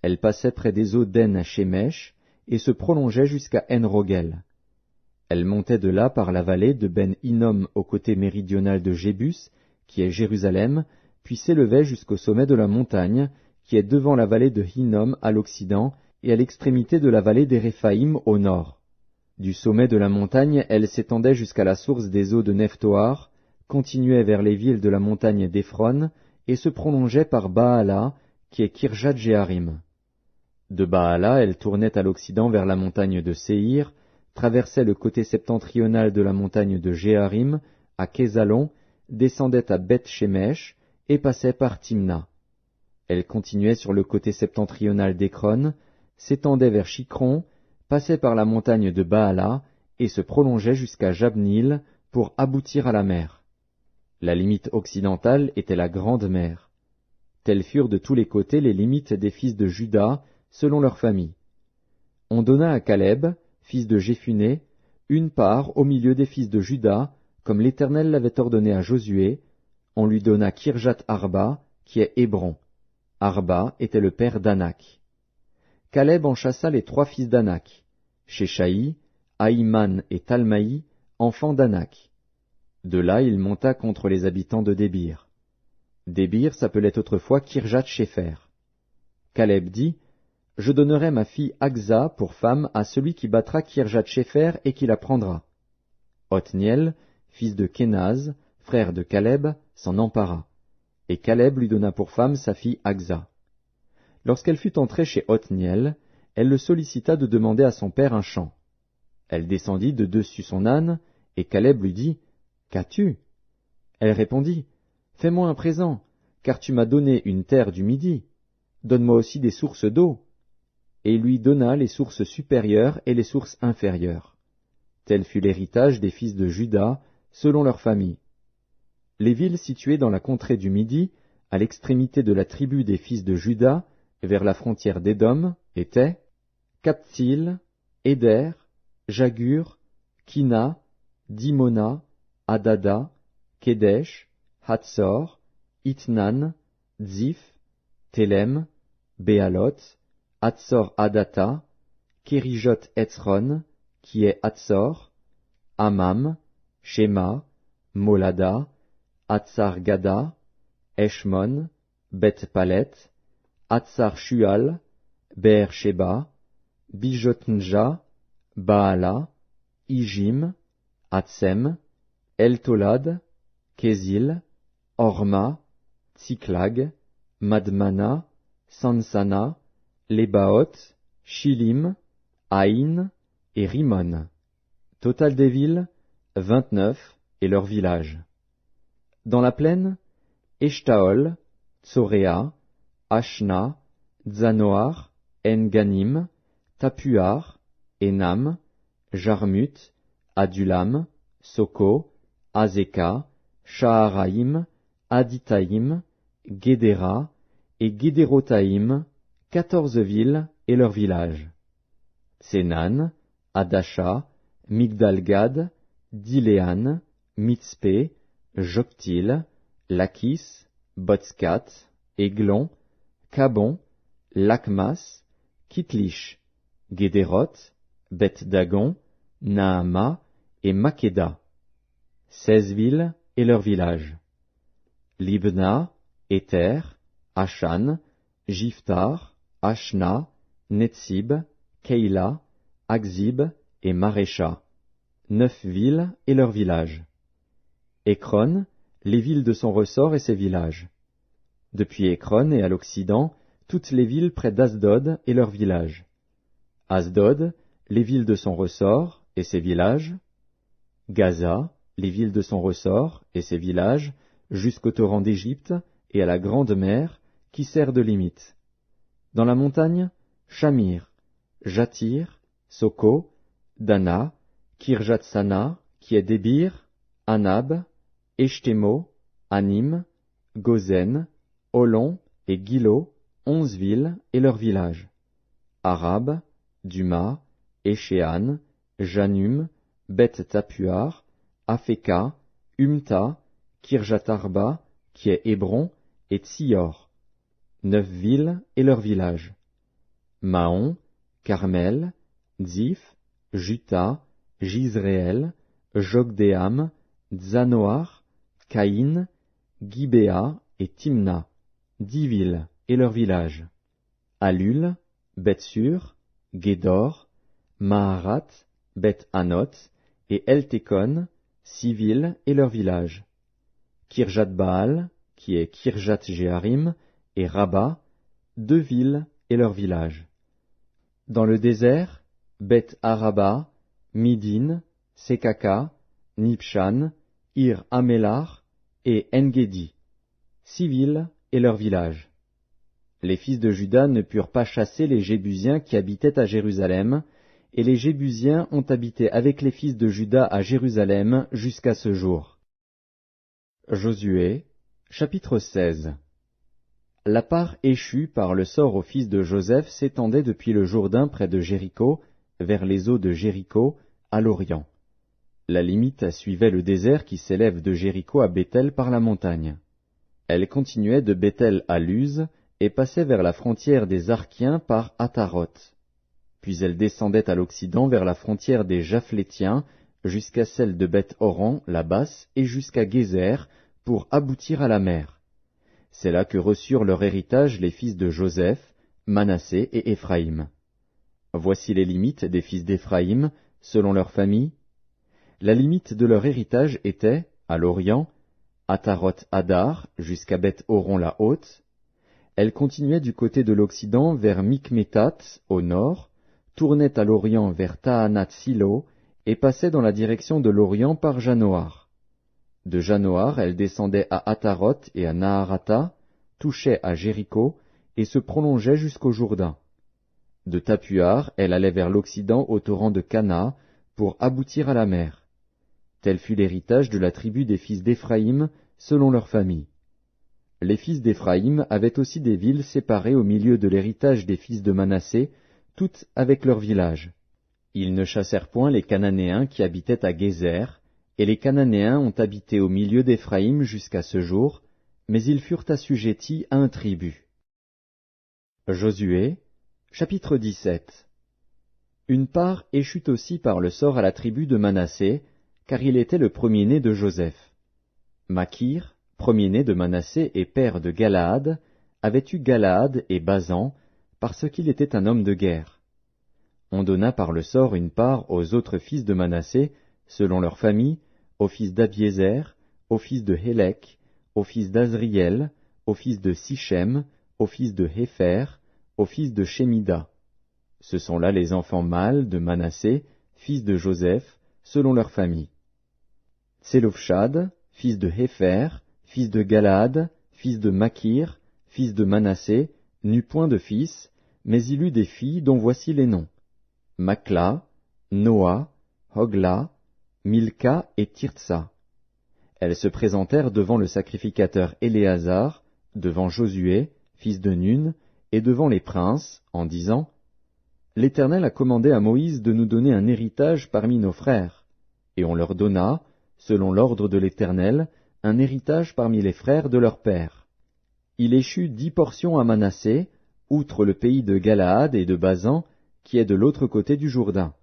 Elle passait près des eaux d'En-Shemesh, et se prolongeait jusqu'à En-Rogel. Elle montait de là par la vallée de Ben-Hinnom au côté méridional de Jébus, qui est Jérusalem, puis s'élevait jusqu'au sommet de la montagne, qui est devant la vallée de Hinnom à l'occident, et à l'extrémité de la vallée des Réphaïm au nord. Du sommet de la montagne, elle s'étendait jusqu'à la source des eaux de Nephtoar, continuait vers les villes de la montagne d'Éphron, et se prolongeait par Baala, qui est Kirjat-Jéarim. De Baala, elle tournait à l'occident vers la montagne de Séhir, traversait le côté septentrional de la montagne de Jéarim, à Kézalon, descendait à Beth-Shemesh et passait par Timna. Elle continuait sur le côté septentrional d'Écron, s'étendait vers Chicron, passait par la montagne de Baala et se prolongeait jusqu'à Jabnil pour aboutir à la mer. La limite occidentale était la Grande Mer. Telles furent de tous les côtés les limites des fils de Juda, selon leur famille. On donna à Caleb, fils de Jéphuné, une part au milieu des fils de Juda, comme l'Éternel l'avait ordonné à Josué. On lui donna Kirjat Arba, qui est Hébron. Arba était le père d'Anak. Caleb en chassa les 3 fils d'Anak, Sheshaï, Ahiman et Talmaï, enfants d'Anak. De là il monta contre les habitants de Débir. Débir s'appelait autrefois Kirjat-Shépher. Caleb dit, « Je donnerai ma fille Aksa pour femme à celui qui battra Kirjat-Shépher et qui la prendra. » Othniel, fils de Kénaz, frère de Caleb, s'en empara, et Caleb lui donna pour femme sa fille Aksa. Lorsqu'elle fut entrée chez Othniel, elle le sollicita de demander à son père un champ. Elle descendit de dessus son âne, et Caleb lui dit, « Qu'as-tu » Elle répondit, « Fais-moi un présent, car tu m'as donné une terre du Midi. Donne-moi aussi des sources d'eau. » Et il lui donna les sources supérieures et les sources inférieures. Tel fut l'héritage des fils de Juda, selon leur famille. Les villes situées dans la contrée du Midi, à l'extrémité de la tribu des fils de Juda, vers la frontière d'Édom, étaient Captil, Éder, Jagur, Kina, Dimona, Adada, Kedesh, Hatzor, Itnan, Ziph, Télem, Béalot, Hatzor Adata, Kérijot Etzron, qui est Hatzor, Amam, Shema, Molada, Hatzar Gada, Eshmon, Beth Palet, Hatzar Shual, Be'er Sheba, Bijotnja, Baala, Ijim, Hatsem, Eltolad, Kézil, Orma, Tsiklag, Madmana, Sansana, Lebaot, Shilim, Aïn et Rimon. Total des villes, 29 et leurs villages. Dans la plaine, Eshtaol, Tsoréa, Ashna, Zanoar, En-Ganim, Tapuar, Enam, Jarmut, Adulam, Soko, Azeka, Shaharaïm, Aditaïm, Guédéra et Guédérotaïm, 14 villes et leurs villages. Tsenan, Adasha, Migdalgad, Diléan, Mitzpé, Joktil, Lakis, Botskat, Églon, Kabon, Lakmas, Kitlish, Guédéroth, Beth-Dagon, Naama et Makeda. 16 villes et leurs villages. Libna, Éther, Ashan, Jiftar, Ashna, Netzib, Keila, Akzib et Marécha. 9 villes et leurs villages. Écron, les villes de son ressort et ses villages. Depuis Écron et à l'occident, toutes les villes près d'Asdod et leurs villages. Asdod, les villes de son ressort et ses villages. Gaza, les villes de son ressort et ses villages, jusqu'au torrent d'Égypte et à la grande mer, qui sert de limite. Dans la montagne, Shamir, Jatir, Soko, Dana, Kirjatsana, qui est Débir, Anab, Eshtemo, Anim, Gozen, Olon et Gilo, 11 villes et leurs villages. Arab, Duma, Échéan, Janum, Beth Tapuar, Afeka, Umta, Kirjatarba, qui est Hébron, et Tsior. 9 villes et leurs villages. Maon, Carmel, Ziph, Juta, Jizréel, Jogdéam, Zanoar, Caïn, Gibéa et Timna. 10 villes et leurs villages. Alul, Bethsur, Gédor, Maharat, Beth-Anot et Eltekon, 6 villes et leurs villages. Kirjat-Baal, qui est Kirjat-Jéarim, et Rabba, 2 villes et leurs villages. Dans le désert, Beth Araba, Midin, Sekaka, Nibshan, Ir Amélar et Engedi, 6 villes et leurs villages. Les fils de Juda ne purent pas chasser les Jébusiens qui habitaient à Jérusalem, et les Jébusiens ont habité avec les fils de Juda à Jérusalem jusqu'à ce jour. Josué, chapitre 16. La part échue par le sort aux fils de Joseph s'étendait depuis le Jourdain près de Jéricho, vers les eaux de Jéricho, à l'orient. La limite suivait le désert qui s'élève de Jéricho à Béthel par la montagne. Elle continuait de Béthel à Luz et passait vers la frontière des Arkiens par Ataroth. Puis elle descendait à l'occident vers la frontière des Japhlétiens, jusqu'à celle de Beth-Horon, la basse, et jusqu'à Gézer, pour aboutir à la mer. C'est là que reçurent leur héritage les fils de Joseph, Manassé et Éphraïm. Voici les limites des fils d'Éphraïm, selon leur famille. La limite de leur héritage était, à l'orient, Ataroth-Adar, jusqu'à Beth-Horon la haute. Elle continuait du côté de l'occident vers Mikmétat, au nord, tournait à l'orient vers Tahanat-Silo, et passait dans la direction de l'orient par Janoar. De Janoar, elle descendait à Ataroth et à Naharata, touchait à Jéricho, et se prolongeait jusqu'au Jourdain. De Tapuar, elle allait vers l'occident au torrent de Cana, pour aboutir à la mer. Tel fut l'héritage de la tribu des fils d'Éphraïm, selon leur famille. Les fils d'Éphraïm avaient aussi des villes séparées au milieu de l'héritage des fils de Manassé, toutes avec leurs villages. Ils ne chassèrent point les Cananéens qui habitaient à Gézer, et les Cananéens ont habité au milieu d'Éphraïm jusqu'à ce jour, mais ils furent assujettis à un tribut. Josué, chapitre 17. Une part échut aussi par le sort à la tribu de Manassé, car il était le premier-né de Joseph. Makir, premier-né de Manassé et père de Galaad, avait eu Galaad et Basan, parce qu'il était un homme de guerre. On donna par le sort une part aux autres fils de Manassé, selon leur famille, aux fils d'Abiézer, aux fils de Hélek, aux fils d'Azriel, aux fils de Sichem, aux fils de Hépher, aux fils de Shemida. Ce sont là les enfants mâles de Manassé, fils de Joseph, selon leur famille. Tselofshad, fils de Hépher, fils de Galaad, fils de Makir, fils de Manassé, n'eut point de fils, mais il eut des filles dont voici les noms. Makla, Noa, Hogla, Milka et Tirtsa. Elles se présentèrent devant le sacrificateur Éléazar, devant Josué, fils de Nun, et devant les princes, en disant, « L'Éternel a commandé à Moïse de nous donner un héritage parmi nos frères. » Et on leur donna, selon l'ordre de l'Éternel, un héritage parmi les frères de leur père. Il échut 10 portions à Manassé, outre le pays de Galaad et de Basan, qui est de l'autre côté du Jourdain.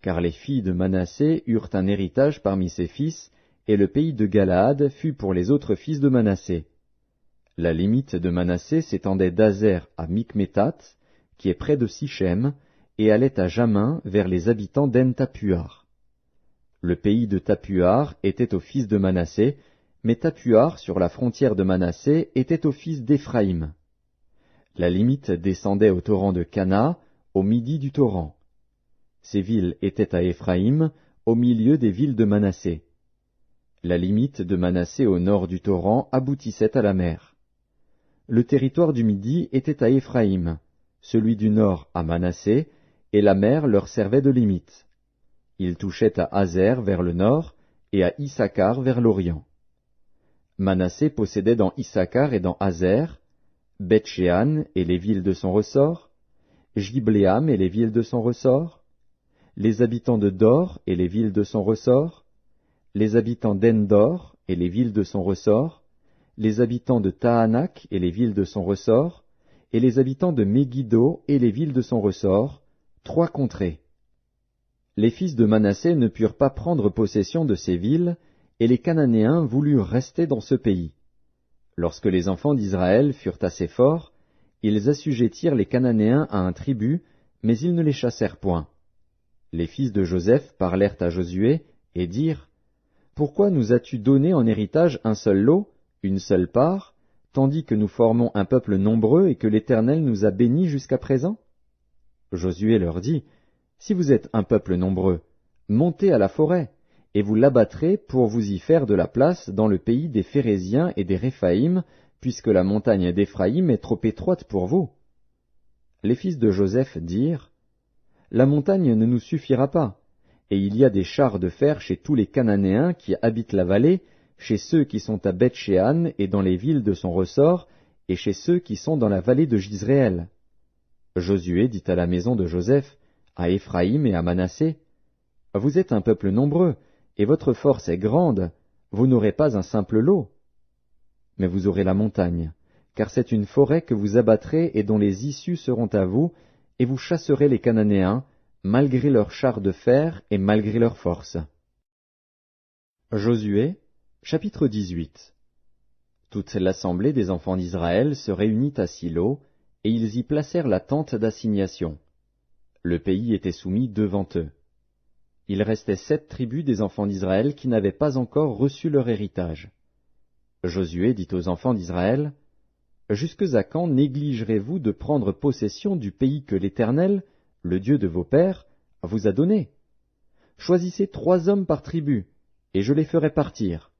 Car les filles de Manassé eurent un héritage parmi ses fils, et le pays de Galaad fut pour les autres fils de Manassé. La limite de Manassé s'étendait d'Azer à Mikmétat, qui est près de Sichem, et allait à Jamin vers les habitants d'En-Tapuar. Le pays de Tapuar était aux fils de Manassé, mais Tapuar, sur la frontière de Manassé, était aux fils d'Éphraïm. La limite descendait au torrent de Cana, au midi du torrent. Ces villes étaient à Éphraïm, au milieu des villes de Manassé. La limite de Manassé au nord du torrent aboutissait à la mer. Le territoire du midi était à Éphraïm, celui du nord à Manassé, et la mer leur servait de limite. Ils touchaient à Azer vers le nord, et à Issachar vers l'orient. Manassé possédait dans Issachar et dans Azer, Beth-Shean et les villes de son ressort, Jibléam et les villes de son ressort, les habitants de Dor et les villes de son ressort, les habitants d'Endor et les villes de son ressort, les habitants de Tahanak et les villes de son ressort, et les habitants de Megiddo et les villes de son ressort, 3 contrées. Les fils de Manassé ne purent pas prendre possession de ces villes, et les Cananéens voulurent rester dans ce pays. Lorsque les enfants d'Israël furent assez forts, ils assujettirent les Cananéens à un tribut, mais ils ne les chassèrent point. Les fils de Joseph parlèrent à Josué, et dirent, « Pourquoi nous as-tu donné en héritage un seul lot, une seule part, tandis que nous formons un peuple nombreux et que l'Éternel nous a bénis jusqu'à présent? Josué leur dit, Si vous êtes un peuple nombreux, montez à la forêt, et vous l'abattrez pour vous y faire de la place dans le pays des Phéréziens et des Réphaïm, puisque la montagne d'Éphraïm est trop étroite pour vous. Les fils de Joseph dirent, La montagne ne nous suffira pas, et il y a des chars de fer chez tous les Cananéens qui habitent la vallée, chez ceux qui sont à Beth-Shean et dans les villes de son ressort, et chez ceux qui sont dans la vallée de Jizréel. Josué dit à la maison de Joseph, à Éphraïm et à Manassé, Vous êtes un peuple nombreux, et votre force est grande, vous n'aurez pas un simple lot. Mais vous aurez la montagne, car c'est une forêt que vous abattrez et dont les issues seront à vous, et vous chasserez les Cananéens, malgré leurs chars de fer et malgré leur force. Josué, chapitre 18. Toute l'assemblée des enfants d'Israël se réunit à Silo, et ils y placèrent la tente d'assignation. Le pays était soumis devant eux. Il restait 7 tribus des enfants d'Israël qui n'avaient pas encore reçu leur héritage. Josué dit aux enfants d'Israël, Jusque à quand négligerez-vous de prendre possession du pays que l'Éternel, le Dieu de vos pères, vous a donné? Choisissez 3 hommes par tribu, et je les ferai partir.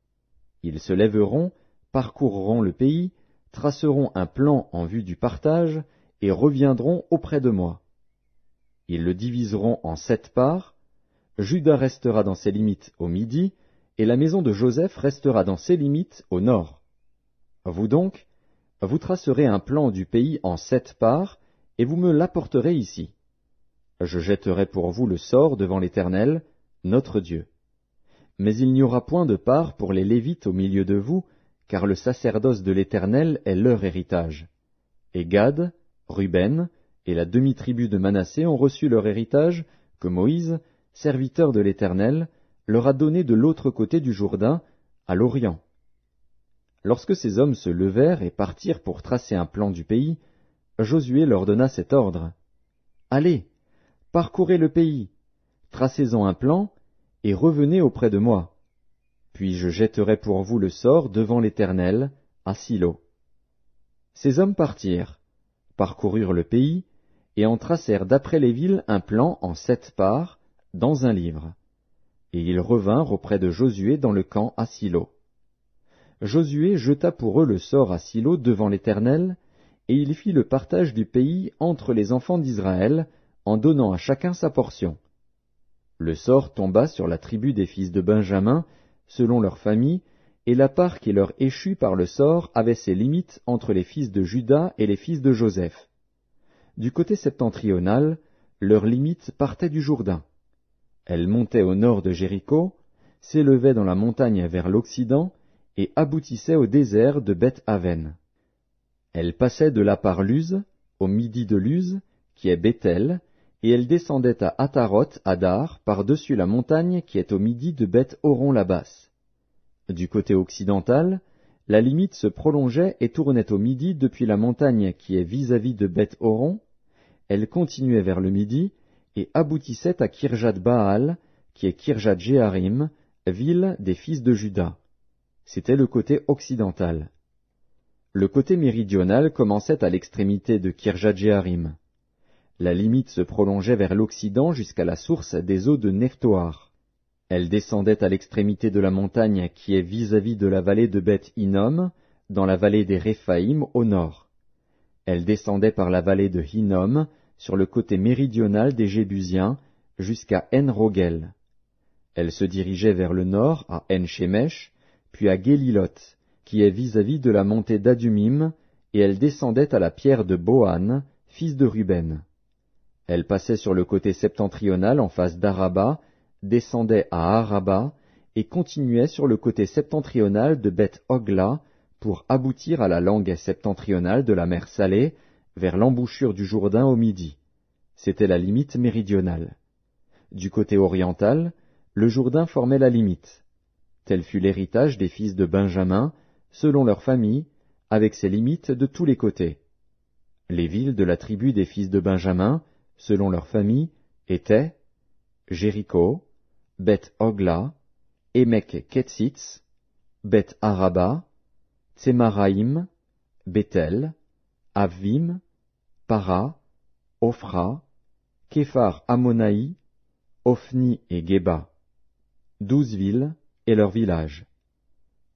Ils se lèveront, parcourront le pays, traceront un plan en vue du partage, et reviendront auprès de moi. Ils le diviseront en 7 parts. Juda restera dans ses limites au midi, et la maison de Joseph restera dans ses limites au nord. Vous donc, vous tracerez un plan du pays en 7 parts, et vous me l'apporterez ici. Je jetterai pour vous le sort devant l'Éternel, notre Dieu. Mais il n'y aura point de part pour les Lévites au milieu de vous, car le sacerdoce de l'Éternel est leur héritage. Et Gad, Ruben et la demi-tribu de Manassé ont reçu leur héritage, que Moïse, serviteur de l'Éternel, leur a donné de l'autre côté du Jourdain, à l'Orient. Lorsque ces hommes se levèrent et partirent pour tracer un plan du pays, Josué leur donna cet ordre. Allez, parcourez le pays, tracez-en un plan, et revenez auprès de moi. Puis je jetterai pour vous le sort devant l'Éternel, à Silo. Ces hommes partirent, parcoururent le pays, et en tracèrent d'après les villes un plan en 7 parts, dans un livre. Et ils revinrent auprès de Josué dans le camp à Silo. Josué jeta pour eux le sort à Silo devant l'Éternel, et il fit le partage du pays entre les enfants d'Israël, en donnant à chacun sa portion. Le sort tomba sur la tribu des fils de Benjamin, selon leur famille, et la part qui leur échut par le sort avait ses limites entre les fils de Juda et les fils de Joseph. Du côté septentrional, leur limite partait du Jourdain. Elle montait au nord de Jéricho, s'élevait dans la montagne vers l'Occident, et aboutissait au désert de Beth-Aven. Elle passait de là par Luz, au midi de Luz, qui est Béthel, et elle descendait à Ataroth Adar par-dessus la montagne qui est au midi de Beth-Horon la basse. Du côté occidental, la limite se prolongeait et tournait au midi depuis la montagne qui est vis-à-vis de Beth-Horon, elle continuait vers le midi et aboutissait à Kirjat-Baal, qui est Kirjat-Jéarim, ville des fils de Juda. C'était le côté occidental. Le côté méridional commençait à l'extrémité de Kirjat-Jéarim. La limite se prolongeait vers l'Occident jusqu'à la source des eaux de Nephtoar. Elle descendait à l'extrémité de la montagne qui est vis-à-vis de la vallée de Beth-Hinnom, dans la vallée des Réphaïm au nord. Elle descendait par la vallée de Hinnom, sur le côté méridional des Jébusiens, jusqu'à En-Rogel. Elle se dirigeait vers le nord à En-Shemesh, puis à Gélilot, qui est vis-à-vis de la montée d'Adumim, et elle descendait à la pierre de Bohan, fils de Ruben. Elle passait sur le côté septentrional en face d'Araba, descendait à Araba, et continuait sur le côté septentrional de Beth-Hogla, pour aboutir à la langue septentrionale de la mer Salée, vers l'embouchure du Jourdain au midi. C'était la limite méridionale. Du côté oriental, le Jourdain formait la limite. Tel fut l'héritage des fils de Benjamin, selon leur famille, avec ses limites de tous les côtés. Les villes de la tribu des fils de Benjamin, selon leur famille, étaient Jéricho, Beth-Hogla, Émek-Kétzitz, Beth-Araba, Tsémaraïm, Béthel, Avvim, Para, Ophra, Képhar Ammonaï, Ophni et Géba. 12 villes et leurs villages.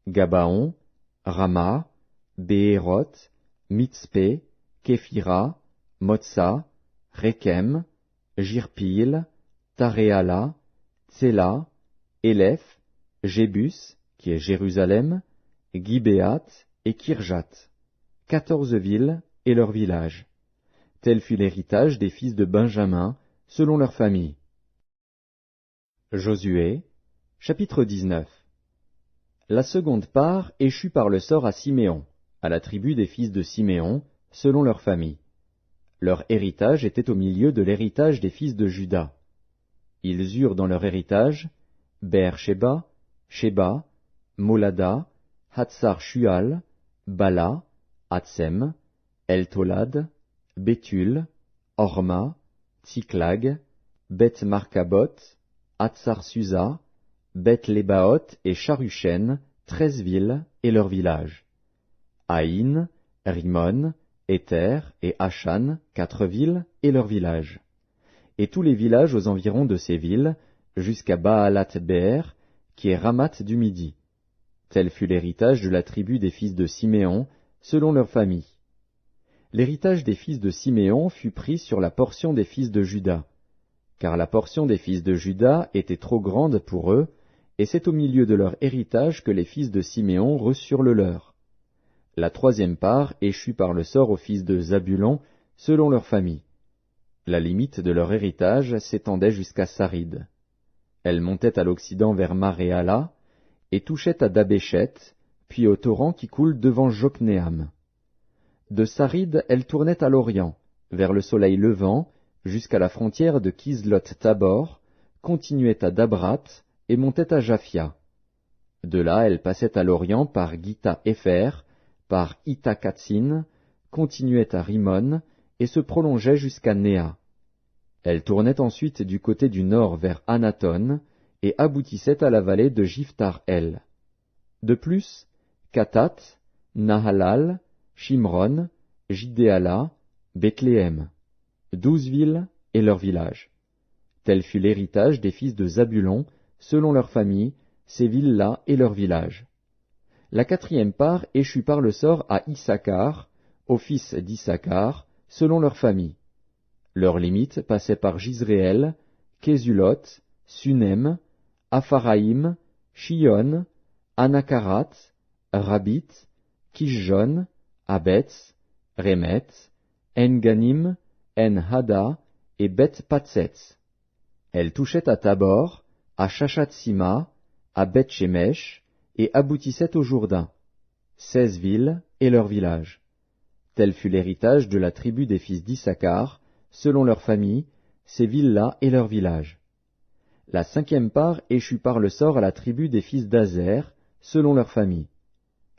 Gabaon, Rama, Béhéroth, Mitzpé, Képhira, Motsa, Rékem, Jirpil, Taréala, Tséla, Élèph, Jébus, qui est Jérusalem, Gibéat et Kirjat. 14 villes et leurs villages. Tel fut l'héritage des fils de Benjamin, selon leurs familles. Josué, chapitre 19. La seconde part échut par le sort à Siméon, à la tribu des fils de Siméon, selon leurs familles. Leur héritage était au milieu de l'héritage des fils de Juda. Ils eurent dans leur héritage Beer-Sheba, Sheba, Molada, Hatsar-Shual, Bala, Hatsem, El-Tolad, Béthul, Horma, Tsiklag, Beth-Markabot, Hatsar-Susa, Beth-Lébaoth et Charushen, 13 villes et leurs villages. Haïn, Rimon, Éther et Achan, 4 villes et leurs villages. Et tous les villages aux environs de ces villes, jusqu'à Baalat-Béer, qui est Ramat du Midi. Tel fut l'héritage de la tribu des fils de Siméon, selon leurs familles. L'héritage des fils de Siméon fut pris sur la portion des fils de Juda, car la portion des fils de Juda était trop grande pour eux, et c'est au milieu de leur héritage que les fils de Siméon reçurent le leur. La troisième part échut par le sort aux fils de Zabulon, selon leur famille. La limite de leur héritage s'étendait jusqu'à Sarid. Elle montait à l'occident vers Maréala, et touchait à Dabéchet, puis au torrent qui coule devant Joknéam. De Sarid, elle tournait à l'orient, vers le soleil levant, jusqu'à la frontière de Kislot-Tabor, continuait à Dabrat et montait à Japhia. De là, elle passait à l'orient par Githa-Épher, par Ita-Katsin, continuait à Rimon et se prolongeait jusqu'à Néa. Elle tournait ensuite du côté du nord vers Anaton et aboutissait à la vallée de Jiftar-El. De plus, Katat, Nahalal, Shimron, Jidéala, Bethléem. 12 villes et leurs villages. Tel fut l'héritage des fils de Zabulon, selon leurs familles, ces villes-là et leurs villages. La quatrième part échut par le sort à Issachar, aux fils d'Issachar, selon leurs familles. Leurs limites passaient par Jizréel, Késulot, Sunem, Apharaïm, Shion, Anakarat, Rabit, Kishjon, Abetz, Remet, En-Ganim, En-Hada et Beth-Patsetz. Elle touchait à Tabor, à Shashatsima, à Beth-Shemesh, et aboutissait au Jourdain. 16 villes et leurs villages. Tel fut l'héritage de la tribu des fils d'Issachar, selon leurs familles, ces villes-là et leurs villages. La cinquième part échut par le sort à la tribu des fils d'Azer, selon leurs familles.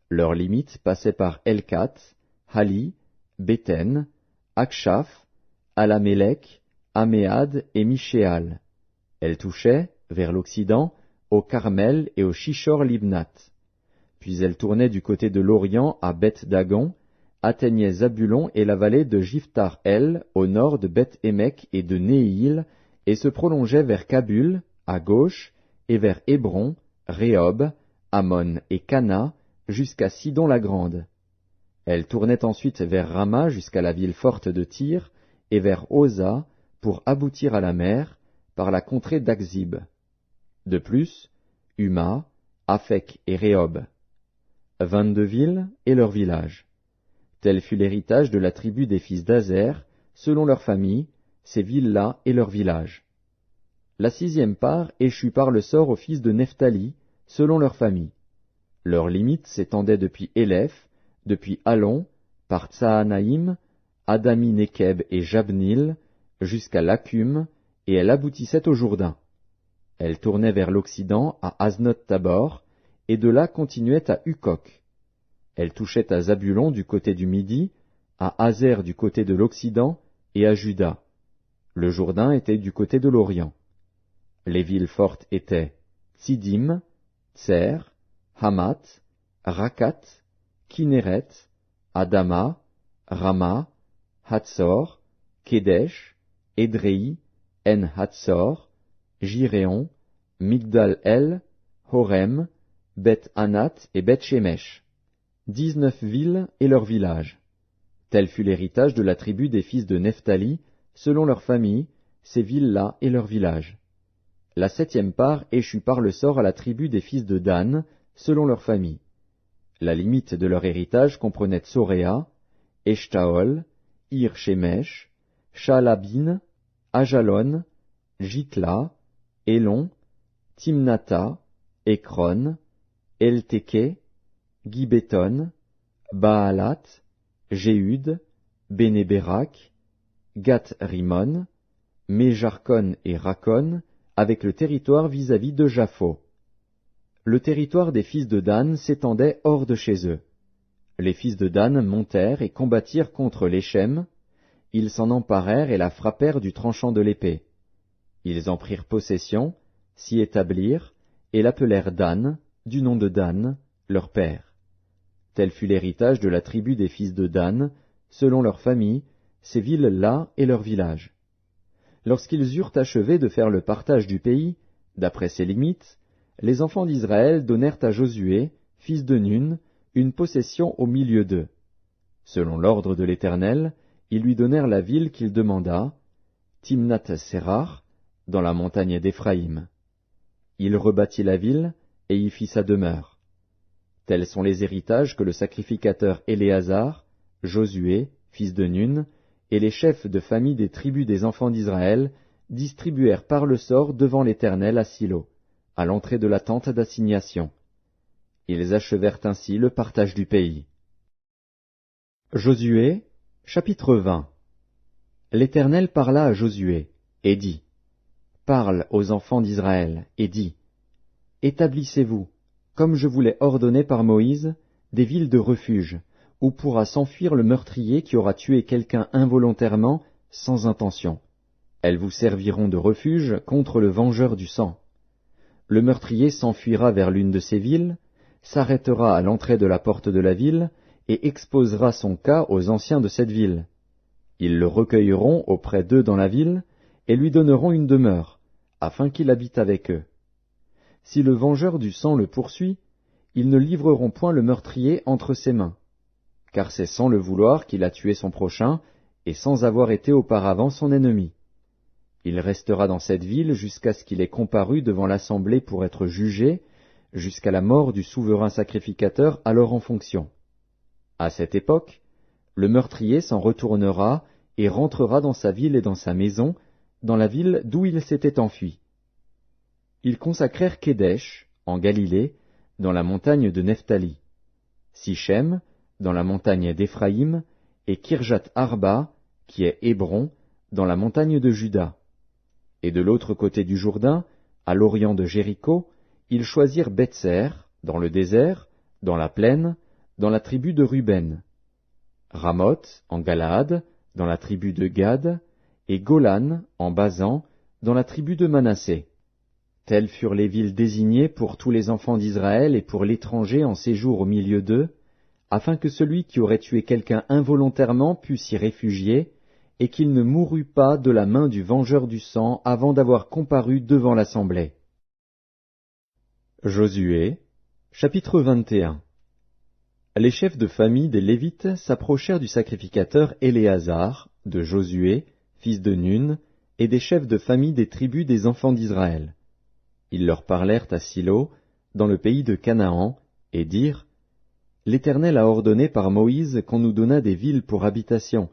Leurs limites passaient par Elkat, Hali, Béten, Akshaf, Alamélec, Améad et Michéal. Elle touchait, vers l'occident, au Carmel et au Shishor-Libnat. Puis elle tournait du côté de l'Orient à Beth-Dagon, atteignait Zabulon et la vallée de Jiftar-El, au nord de Beth-Émec et de Néhil, et se prolongeait vers Kabul, à gauche, et vers Hébron, Rehob, Ammon et Cana, jusqu'à Sidon-la-Grande. Elle tournait ensuite vers Rama jusqu'à la ville forte de Tyr, et vers Oza, pour aboutir à la mer, par la contrée d'Akzib. De plus, Huma, Aphek et Rehob. 22 villes et leurs villages. Tel fut l'héritage de la tribu des fils d'Azer, selon leurs familles, ces villes-là et leurs villages. La sixième part échut par le sort aux fils de Nephtali, selon leurs familles. Leurs limites s'étendaient depuis Élèph, depuis Allon, par Tsahanaïm, Adami-Nekeb et Jabnil, jusqu'à Lacum, et elle aboutissait au Jourdain. Elle tournait vers l'occident à Aznot-Tabor, et de là continuait à Hukok. Elle touchait à Zabulon du côté du midi, à Hazer du côté de l'occident, et à Juda. Le Jourdain était du côté de l'Orient. Les villes fortes étaient Tsidim, Tser, Hamat, Rakat, Kinéret, Adama, Rama, Hatzor, Kedesh, Édréi, En-Hatzor, Jiréon, Migdal-El, Horem, Beth-Anat et Beth-Shemesh. 19 villes et leurs villages. Tel fut l'héritage de la tribu des fils de Nephtali, selon leurs familles, ces villes-là et leurs villages. La 7e part échut par le sort à la tribu des fils de Dan, selon leurs familles. La limite de leur héritage comprenait Tsoréa, Eshtaol, Ir-Shemesh, Shaalabin, Ajalon, Jitla, Elon, Timnata, Ekron, Elteke, Gibéton, Baalat, Jéhud, Bénéberak, Gath-Rimon, Méjarkon et Rakon, avec le territoire vis-à-vis de Japhos. Le territoire des fils de Dan s'étendait hors de chez eux. Les fils de Dan montèrent et combattirent contre l'Échem. Ils s'en emparèrent et la frappèrent du tranchant de l'épée. Ils en prirent possession, s'y établirent, et l'appelèrent Dan, du nom de Dan, leur père. Tel fut l'héritage de la tribu des fils de Dan, selon leurs familles, ces villes-là et leurs villages. Lorsqu'ils eurent achevé de faire le partage du pays, d'après ses limites, les enfants d'Israël donnèrent à Josué, fils de Nun, une possession au milieu d'eux. Selon l'ordre de l'Éternel, ils lui donnèrent la ville qu'il demanda, Timnath-Sérar, dans la montagne d'Éphraïm. Il rebâtit la ville et y fit sa demeure. Tels sont les héritages que le sacrificateur Éléazar, Josué, fils de Nun, et les chefs de famille des tribus des enfants d'Israël distribuèrent par le sort devant l'Éternel à Silo, à l'entrée de la tente d'assignation. Ils achevèrent ainsi le partage du pays. Josué, chapitre 20. L'Éternel parla à Josué, et dit, « Parle aux enfants d'Israël, et dis, « Établissez-vous, comme je vous l'ai ordonné par Moïse, des villes de refuge, où pourra s'enfuir le meurtrier qui aura tué quelqu'un involontairement, sans intention. Elles vous serviront de refuge contre le vengeur du sang. Le meurtrier s'enfuira vers l'une de ces villes, s'arrêtera à l'entrée de la porte de la ville, et exposera son cas aux anciens de cette ville. Ils le recueilleront auprès d'eux dans la ville, et lui donneront une demeure, afin qu'il habite avec eux. Si le vengeur du sang le poursuit, ils ne livreront point le meurtrier entre ses mains, car c'est sans le vouloir qu'il a tué son prochain, et sans avoir été auparavant son ennemi. Il restera dans cette ville jusqu'à ce qu'il ait comparu devant l'assemblée pour être jugé, jusqu'à la mort du souverain sacrificateur alors en fonction. À cette époque, le meurtrier s'en retournera et rentrera dans sa ville et dans sa maison, dans la ville d'où il s'était enfui. Ils consacrèrent Kedesh, en Galilée, dans la montagne de Nephtali, Sichem, dans la montagne d'Éphraïm, et Kirjat Arba, qui est Hébron, dans la montagne de Juda. Et de l'autre côté du Jourdain, à l'orient de Jéricho, ils choisirent Bethser, dans le désert, dans la plaine, dans la tribu de Ruben, Ramoth, en Galaad, dans la tribu de Gad, et Golan, en Basan, dans la tribu de Manassé. Telles furent les villes désignées pour tous les enfants d'Israël et pour l'étranger en séjour au milieu d'eux, afin que celui qui aurait tué quelqu'un involontairement pût s'y réfugier, et qu'il ne mourût pas de la main du vengeur du sang avant d'avoir comparu devant l'assemblée. Josué, chapitre 21. Les chefs de famille des Lévites s'approchèrent du sacrificateur Éléazar, de Josué, fils de Nun, et des chefs de famille des tribus des enfants d'Israël. Ils leur parlèrent à Silo, dans le pays de Canaan, et dirent, « L'Éternel a ordonné par Moïse qu'on nous donnât des villes pour habitation,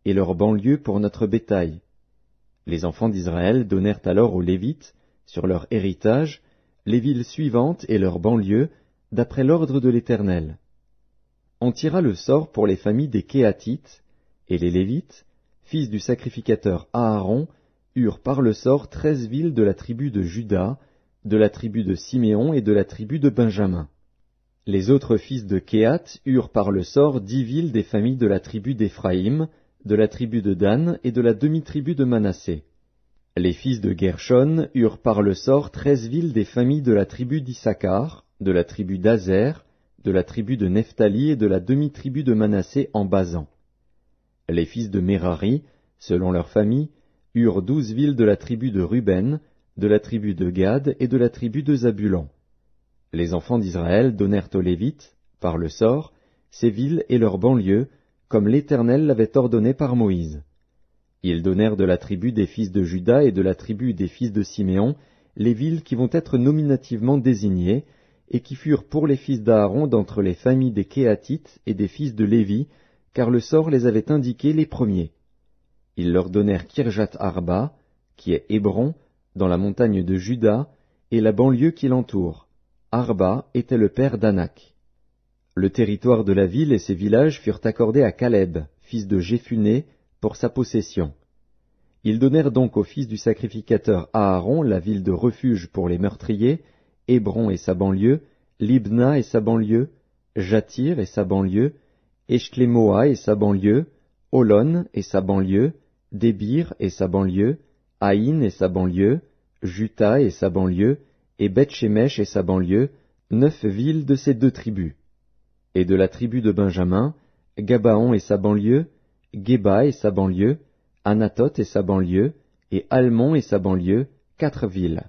et leurs banlieues pour notre bétail. » Les enfants d'Israël donnèrent alors aux Lévites, sur leur héritage, les villes suivantes et leurs banlieues, d'après l'ordre de l'Éternel. On tira le sort pour les familles des Kéatites, et les Lévites, fils du sacrificateur Aaron, eurent par le sort 13 villes de la tribu de Juda, de la tribu de Siméon et de la tribu de Benjamin. Les autres fils de Kéhat eurent par le sort 10 villes des familles de la tribu d'Éphraïm, de la tribu de Dan et de la demi-tribu de Manassé. Les fils de Gershon eurent par le sort 13 villes des familles de la tribu d'Issachar, de la tribu d'Azer, de la tribu de Nephtali et de la demi-tribu de Manassé en Basan. Les fils de Merari, selon leur famille, eurent 12 villes de la tribu de Ruben, de la tribu de Gad et de la tribu de Zabulon. Les enfants d'Israël donnèrent aux Lévites, par le sort, ces villes et leurs banlieues, comme l'Éternel l'avait ordonné par Moïse. Ils donnèrent de la tribu des fils de Juda et de la tribu des fils de Siméon les villes qui vont être nominativement désignées, et qui furent pour les fils d'Aaron d'entre les familles des Kéatites et des fils de Lévi, car le sort les avait indiqués les premiers. Ils leur donnèrent Kirjat Arba, qui est Hébron, dans la montagne de Juda, et la banlieue qui l'entoure. Arba était le père d'Anak. Le territoire de la ville et ses villages furent accordés à Caleb, fils de Jéphuné, pour sa possession. Ils donnèrent donc au fils du sacrificateur Aaron la ville de refuge pour les meurtriers, Hébron et sa banlieue, Libna et sa banlieue, Jatir et sa banlieue, Eshklemoa et sa banlieue, Holon et sa banlieue, Débir et sa banlieue, Haïn et sa banlieue, Juta et sa banlieue, et Beth-Shemesh et sa banlieue, 9 villes de ces 2 tribus. Et de la tribu de Benjamin, Gabaon et sa banlieue, Geba et sa banlieue, Anatoth et sa banlieue, et Almon et sa banlieue, 4 villes.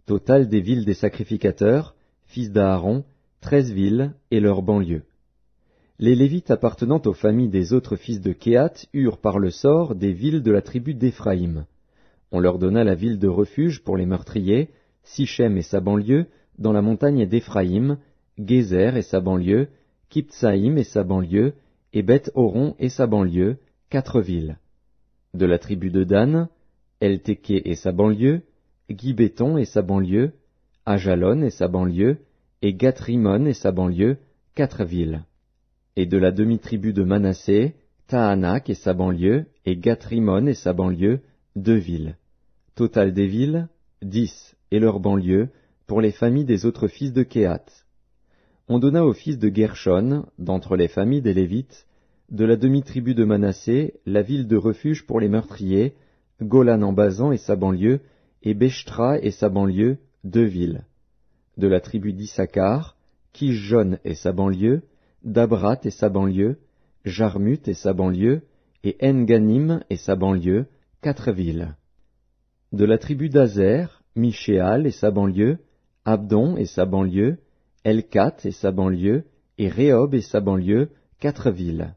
Total des villes des sacrificateurs, fils d'Aaron, 13 villes et leurs banlieues. Les Lévites appartenant aux familles des autres fils de Kéhat eurent par le sort des villes de la tribu d'Éphraïm. On leur donna la ville de refuge pour les meurtriers, Sichem et sa banlieue, dans la montagne d'Éphraïm, Gézer et sa banlieue, Kiptsaïm et sa banlieue, et Beth-Horon et sa banlieue, 4 villes. De la tribu de Dan, El-Téké et sa banlieue, Gibéton et sa banlieue, Ajalon et sa banlieue, et Gath-Rimon et sa banlieue, 4 villes. Et de la demi-tribu de Manassé, Tahanak et sa banlieue, et Gath-Rimon et sa banlieue, 2 villes. Total des villes, 10, et leurs banlieues, pour les familles des autres fils de Kéhat. On donna aux fils de Gershon, d'entre les familles des Lévites, de la demi-tribu de Manassé, la ville de refuge pour les meurtriers, Golan en Basan et sa banlieue, et Béchtra et sa banlieue, 2 villes. De la tribu d'Issachar, Kishjon et sa banlieue, Dabrat et sa banlieue, Jarmut et sa banlieue, et En-Ganim et sa banlieue, 4 villes. De la tribu d'Azer, Michéal et sa banlieue, Abdon et sa banlieue, Elkat et sa banlieue, et Rehob et sa banlieue, 4 villes.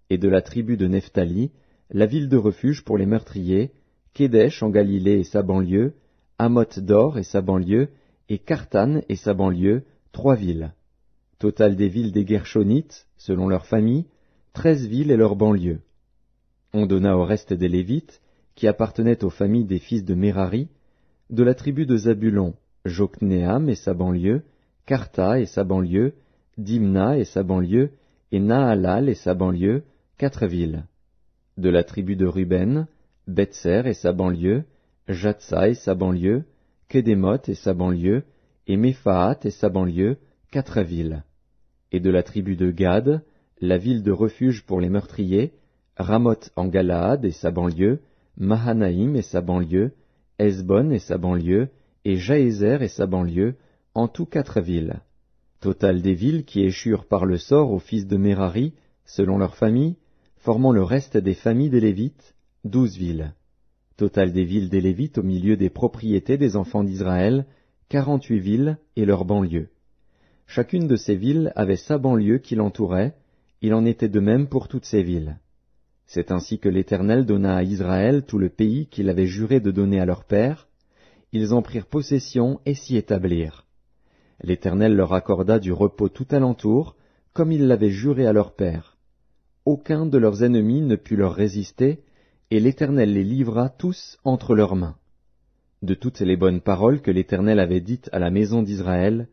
Et de la tribu de Nephtali, la ville de refuge pour les meurtriers, Kédesh en Galilée et sa banlieue, Hamoth Dor et sa banlieue, et Kartan et sa banlieue, 3 villes. Total des villes des Gershonites, selon leur famille, 13 villes et leurs banlieues. On donna au reste des Lévites, qui appartenaient aux familles des fils de Merari, de la tribu de Zabulon, Jokneam et sa banlieue, Karta et sa banlieue, Dimna et sa banlieue, et Nahalal et sa banlieue, 4 villes. De la tribu de Ruben, Betser et sa banlieue, Jatsa et sa banlieue, Kedémoth et sa banlieue, et Méphaat et sa banlieue, 4 villes. Et de la tribu de Gad, la ville de refuge pour les meurtriers, Ramoth en Galaad et sa banlieue, Mahanaïm et sa banlieue, Hesbon et sa banlieue, et Jaézer et sa banlieue, en tout 4 villes. Total des villes qui échurent par le sort aux fils de Merari, selon leur famille, formant le reste des familles des Lévites, 12 villes. Total des villes des Lévites au milieu des propriétés des enfants d'Israël, 48 villes et leurs banlieues. Chacune de ces villes avait sa banlieue qui l'entourait, il en était de même pour toutes ces villes. C'est ainsi que l'Éternel donna à Israël tout le pays qu'il avait juré de donner à leur père. Ils en prirent possession et s'y établirent. L'Éternel leur accorda du repos tout alentour, comme il l'avait juré à leur père. Aucun de leurs ennemis ne put leur résister, et l'Éternel les livra tous entre leurs mains. De toutes les bonnes paroles que l'Éternel avait dites à la maison d'Israël,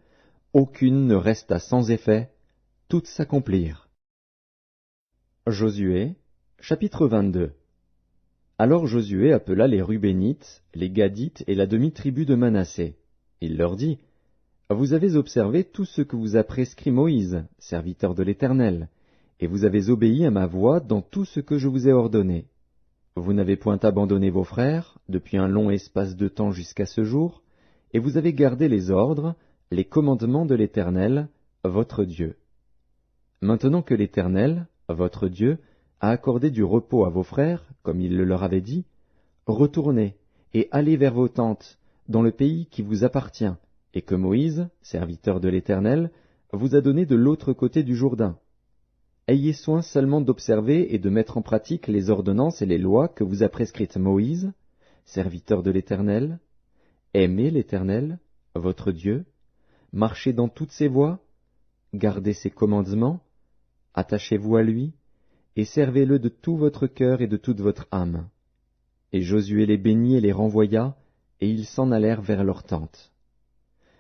aucune ne resta sans effet, toutes s'accomplirent. Josué, chapitre 22. Alors Josué appela les Rubénites, les Gadites et la demi-tribu de Manassé. Il leur dit, « Vous avez observé tout ce que vous a prescrit Moïse, serviteur de l'Éternel, et vous avez obéi à ma voix dans tout ce que je vous ai ordonné. Vous n'avez point abandonné vos frères, depuis un long espace de temps jusqu'à ce jour, et vous avez gardé les ordres, les commandements de l'Éternel, votre Dieu. Maintenant que l'Éternel, votre Dieu, a accordé du repos à vos frères, comme il le leur avait dit, retournez et allez vers vos tentes, dans le pays qui vous appartient, et que Moïse, serviteur de l'Éternel, vous a donné de l'autre côté du Jourdain. Ayez soin seulement d'observer et de mettre en pratique les ordonnances et les lois que vous a prescrites Moïse, serviteur de l'Éternel. Aimez l'Éternel, votre Dieu, marchez dans toutes ses voies, gardez ses commandements, attachez-vous à lui, et servez-le de tout votre cœur et de toute votre âme. Et Josué les bénit et les renvoya, et ils s'en allèrent vers leur tente.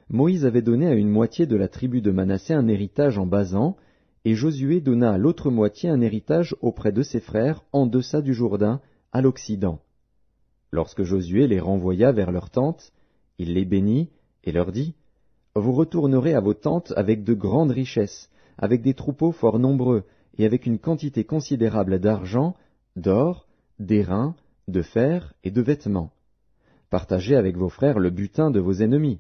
Moïse avait donné à une moitié de la tribu de Manassé un héritage en Basan, et Josué donna à l'autre moitié un héritage auprès de ses frères en deçà du Jourdain, à l'Occident. Lorsque Josué les renvoya vers leur tente, il les bénit et leur dit, « Vous retournerez à vos tentes avec de grandes richesses, avec des troupeaux fort nombreux, et avec une quantité considérable d'argent, d'or, d'airain, de fer et de vêtements. Partagez avec vos frères le butin de vos ennemis. »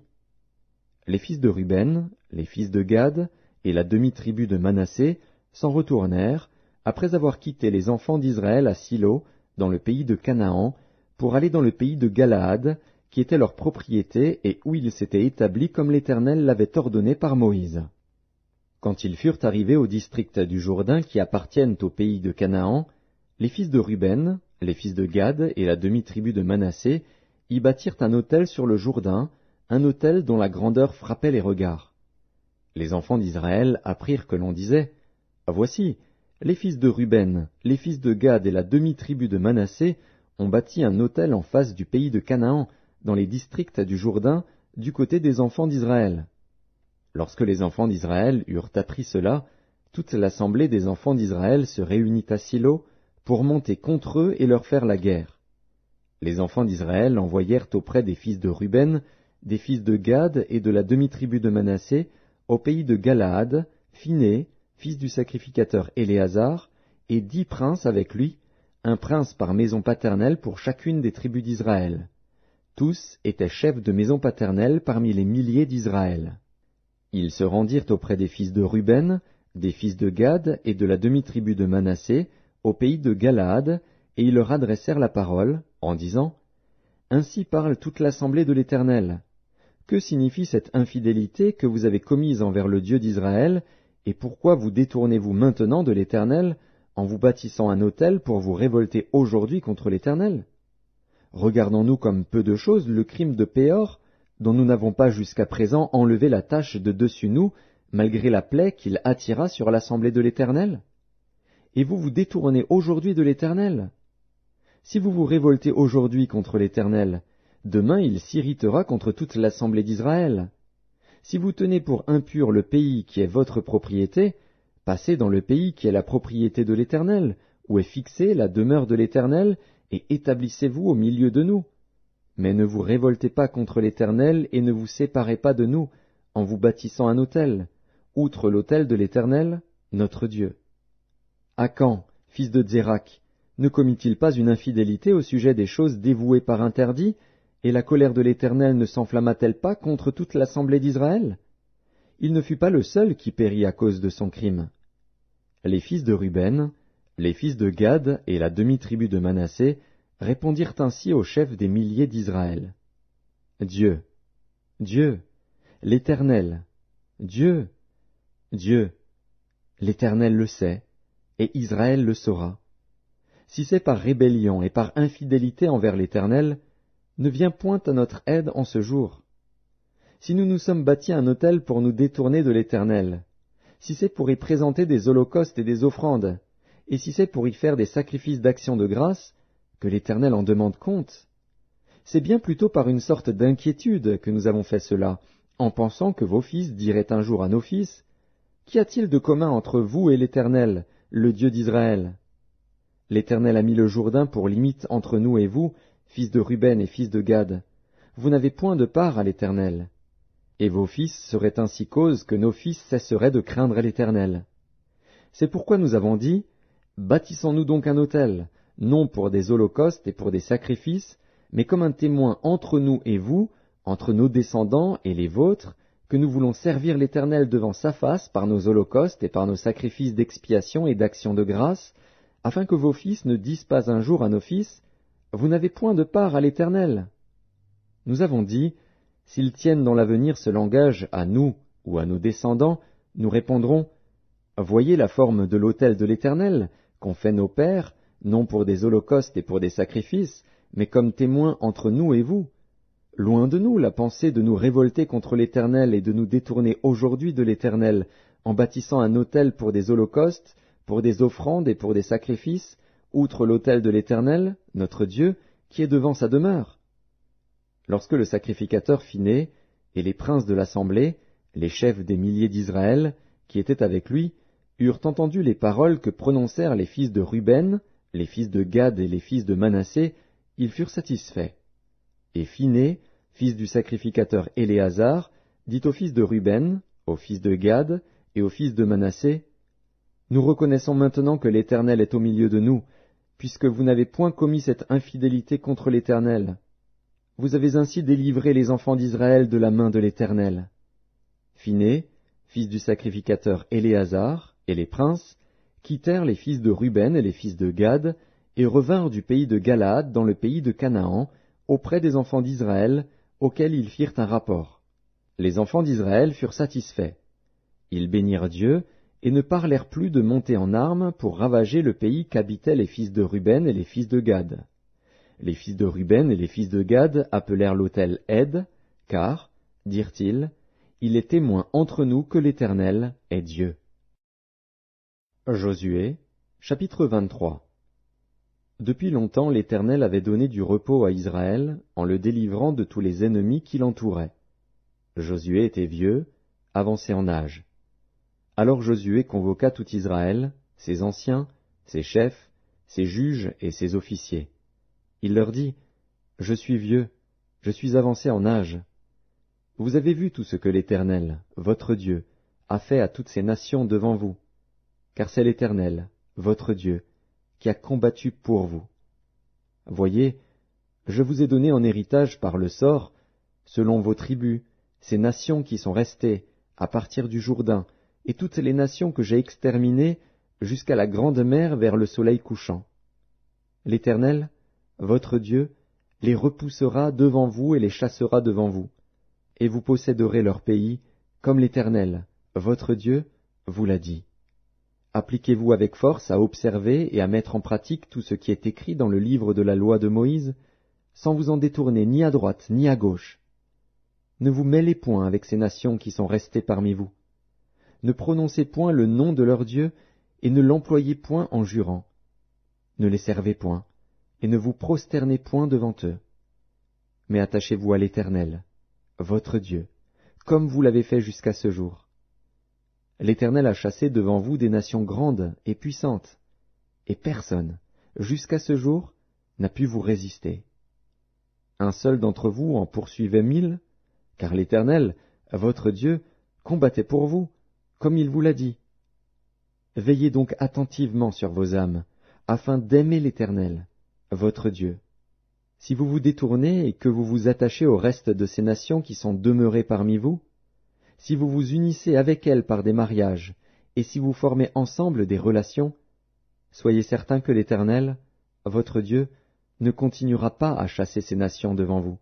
Les fils de Ruben, les fils de Gad et la demi-tribu de Manassé s'en retournèrent, après avoir quitté les enfants d'Israël à Silo, dans le pays de Canaan, pour aller dans le pays de Galaad, qui était leur propriété et où ils s'étaient établis comme l'Éternel l'avait ordonné par Moïse. Quand ils furent arrivés au district du Jourdain qui appartiennent au pays de Canaan, les fils de Ruben, les fils de Gad et la demi-tribu de Manassé y bâtirent un autel sur le Jourdain, un autel dont la grandeur frappait les regards. Les enfants d'Israël apprirent que l'on disait, « Voici, les fils de Ruben, les fils de Gad et la demi-tribu de Manassé ont bâti un autel en face du pays de Canaan, dans les districts du Jourdain, du côté des enfants d'Israël. » Lorsque les enfants d'Israël eurent appris cela, toute l'assemblée des enfants d'Israël se réunit à Silo pour monter contre eux et leur faire la guerre. Les enfants d'Israël envoyèrent auprès des fils de Ruben, des fils de Gad et de la demi-tribu de Manassé, au pays de Galaad, Phiné, fils du sacrificateur Éléazar, et 10 princes avec lui, un prince par maison paternelle pour chacune des tribus d'Israël. Tous étaient chefs de maison paternelle parmi les milliers d'Israël. Ils se rendirent auprès des fils de Ruben, des fils de Gad et de la demi-tribu de Manassé, au pays de Galaad, et ils leur adressèrent la parole, en disant, « Ainsi parle toute l'assemblée de l'Éternel. Que signifie cette infidélité que vous avez commise envers le Dieu d'Israël, et pourquoi vous détournez-vous maintenant de l'Éternel, en vous bâtissant un autel pour vous révolter aujourd'hui contre l'Éternel? Regardons-nous comme peu de choses le crime de Péor, dont nous n'avons pas jusqu'à présent enlevé la tache de dessus nous, malgré la plaie qu'il attira sur l'assemblée de l'Éternel? Et vous vous détournez aujourd'hui de l'Éternel? Si vous vous révoltez aujourd'hui contre l'Éternel, demain il s'irritera contre toute l'assemblée d'Israël. Si vous tenez pour impur le pays qui est votre propriété, passez dans le pays qui est la propriété de l'Éternel, où est fixée la demeure de l'Éternel, et établissez-vous au milieu de nous. Mais ne vous révoltez pas contre l'Éternel et ne vous séparez pas de nous, en vous bâtissant un autel, outre l'autel de l'Éternel, notre Dieu. Akan, fils de Zérak, ne commit-il pas une infidélité au sujet des choses dévouées par interdit, et la colère de l'Éternel ne s'enflamma-t-elle pas contre toute l'assemblée d'Israël? Il ne fut pas le seul qui périt à cause de son crime. Les fils de Ruben, les fils de Gad et la demi-tribu de Manassé répondirent ainsi au chef des milliers d'Israël. Dieu, Dieu, l'Éternel, Dieu, Dieu, l'Éternel le sait, et Israël le saura. Si c'est par rébellion et par infidélité envers l'Éternel, ne viens point à notre aide en ce jour. Si nous nous sommes bâtis un autel pour nous détourner de l'Éternel, si c'est pour y présenter des holocaustes et des offrandes, et si c'est pour y faire des sacrifices d'action de grâce, que l'Éternel en demande compte. C'est bien plutôt par une sorte d'inquiétude que nous avons fait cela, en pensant que vos fils diraient un jour à nos fils, « Qu'y a-t-il de commun entre vous et l'Éternel, le Dieu d'Israël ?» L'Éternel a mis le Jourdain pour limite entre nous et vous, fils de Ruben et fils de Gad. Vous n'avez point de part à l'Éternel. Et vos fils seraient ainsi cause que nos fils cesseraient de craindre l'Éternel. C'est pourquoi nous avons dit, « Bâtissons-nous donc un autel, non pour des holocaustes et pour des sacrifices, mais comme un témoin entre nous et vous, entre nos descendants et les vôtres, que nous voulons servir l'Éternel devant sa face par nos holocaustes et par nos sacrifices d'expiation et d'action de grâce, afin que vos fils ne disent pas un jour à nos fils, « Vous n'avez point de part à l'Éternel ». Nous avons dit, « S'ils tiennent dans l'avenir ce langage à nous ou à nos descendants, nous répondrons, « Voyez la forme de l'autel de l'Éternel, qu'ont fait nos pères, non pour des holocaustes et pour des sacrifices, mais comme témoins entre nous et vous. Loin de nous la pensée de nous révolter contre l'Éternel et de nous détourner aujourd'hui de l'Éternel, en bâtissant un autel pour des holocaustes, pour des offrandes et pour des sacrifices, outre l'autel de l'Éternel, notre Dieu, qui est devant sa demeure. » Lorsque le sacrificateur fit né, et les princes de l'assemblée, les chefs des milliers d'Israël, qui étaient avec lui, eurent entendu les paroles que prononcèrent les fils de Ruben, les fils de Gad et les fils de Manassé, ils furent satisfaits. Et Phiné, fils du sacrificateur Éléazar, dit aux fils de Ruben, aux fils de Gad et aux fils de Manassé, « Nous reconnaissons maintenant que l'Éternel est au milieu de nous, puisque vous n'avez point commis cette infidélité contre l'Éternel. Vous avez ainsi délivré les enfants d'Israël de la main de l'Éternel. » Phiné, fils du sacrificateur Éléazar, et les princes, quittèrent les fils de Ruben et les fils de Gad, et revinrent du pays de Galaad dans le pays de Canaan, auprès des enfants d'Israël, auxquels ils firent un rapport. Les enfants d'Israël furent satisfaits. Ils bénirent Dieu, et ne parlèrent plus de monter en armes pour ravager le pays qu'habitaient les fils de Ruben et les fils de Gad. Les fils de Ruben et les fils de Gad appelèrent l'autel Ed, car, dirent-ils, il est témoin entre nous que l'Éternel est Dieu. Josué, chapitre 23. Depuis longtemps l'Éternel avait donné du repos à Israël en le délivrant de tous les ennemis qui l'entouraient. Josué était vieux, avancé en âge. Alors Josué convoqua tout Israël, ses anciens, ses chefs, ses juges et ses officiers. Il leur dit, « Je suis vieux, je suis avancé en âge. Vous avez vu tout ce que l'Éternel, votre Dieu, a fait à toutes ces nations devant vous, car c'est l'Éternel, votre Dieu, qui a combattu pour vous. Voyez, je vous ai donné en héritage par le sort, selon vos tribus, ces nations qui sont restées à partir du Jourdain, et toutes les nations que j'ai exterminées jusqu'à la grande mer vers le soleil couchant. L'Éternel, votre Dieu, les repoussera devant vous et les chassera devant vous, et vous posséderez leur pays, comme l'Éternel, votre Dieu, vous l'a dit. Appliquez-vous avec force à observer et à mettre en pratique tout ce qui est écrit dans le livre de la loi de Moïse, sans vous en détourner ni à droite ni à gauche. Ne vous mêlez point avec ces nations qui sont restées parmi vous. Ne prononcez point le nom de leur Dieu, et ne l'employez point en jurant. Ne les servez point, et ne vous prosternez point devant eux. Mais attachez-vous à l'Éternel, votre Dieu, comme vous l'avez fait jusqu'à ce jour. L'Éternel a chassé devant vous des nations grandes et puissantes, et personne, jusqu'à ce jour, n'a pu vous résister. Un seul d'entre vous en poursuivait 1000, car l'Éternel, votre Dieu, combattait pour vous, comme il vous l'a dit. Veillez donc attentivement sur vos âmes, afin d'aimer l'Éternel, votre Dieu. Si vous vous détournez et que vous vous attachez au reste de ces nations qui sont demeurées parmi vous, si vous vous unissez avec elles par des mariages, et si vous formez ensemble des relations, soyez certains que l'Éternel, votre Dieu, ne continuera pas à chasser ces nations devant vous.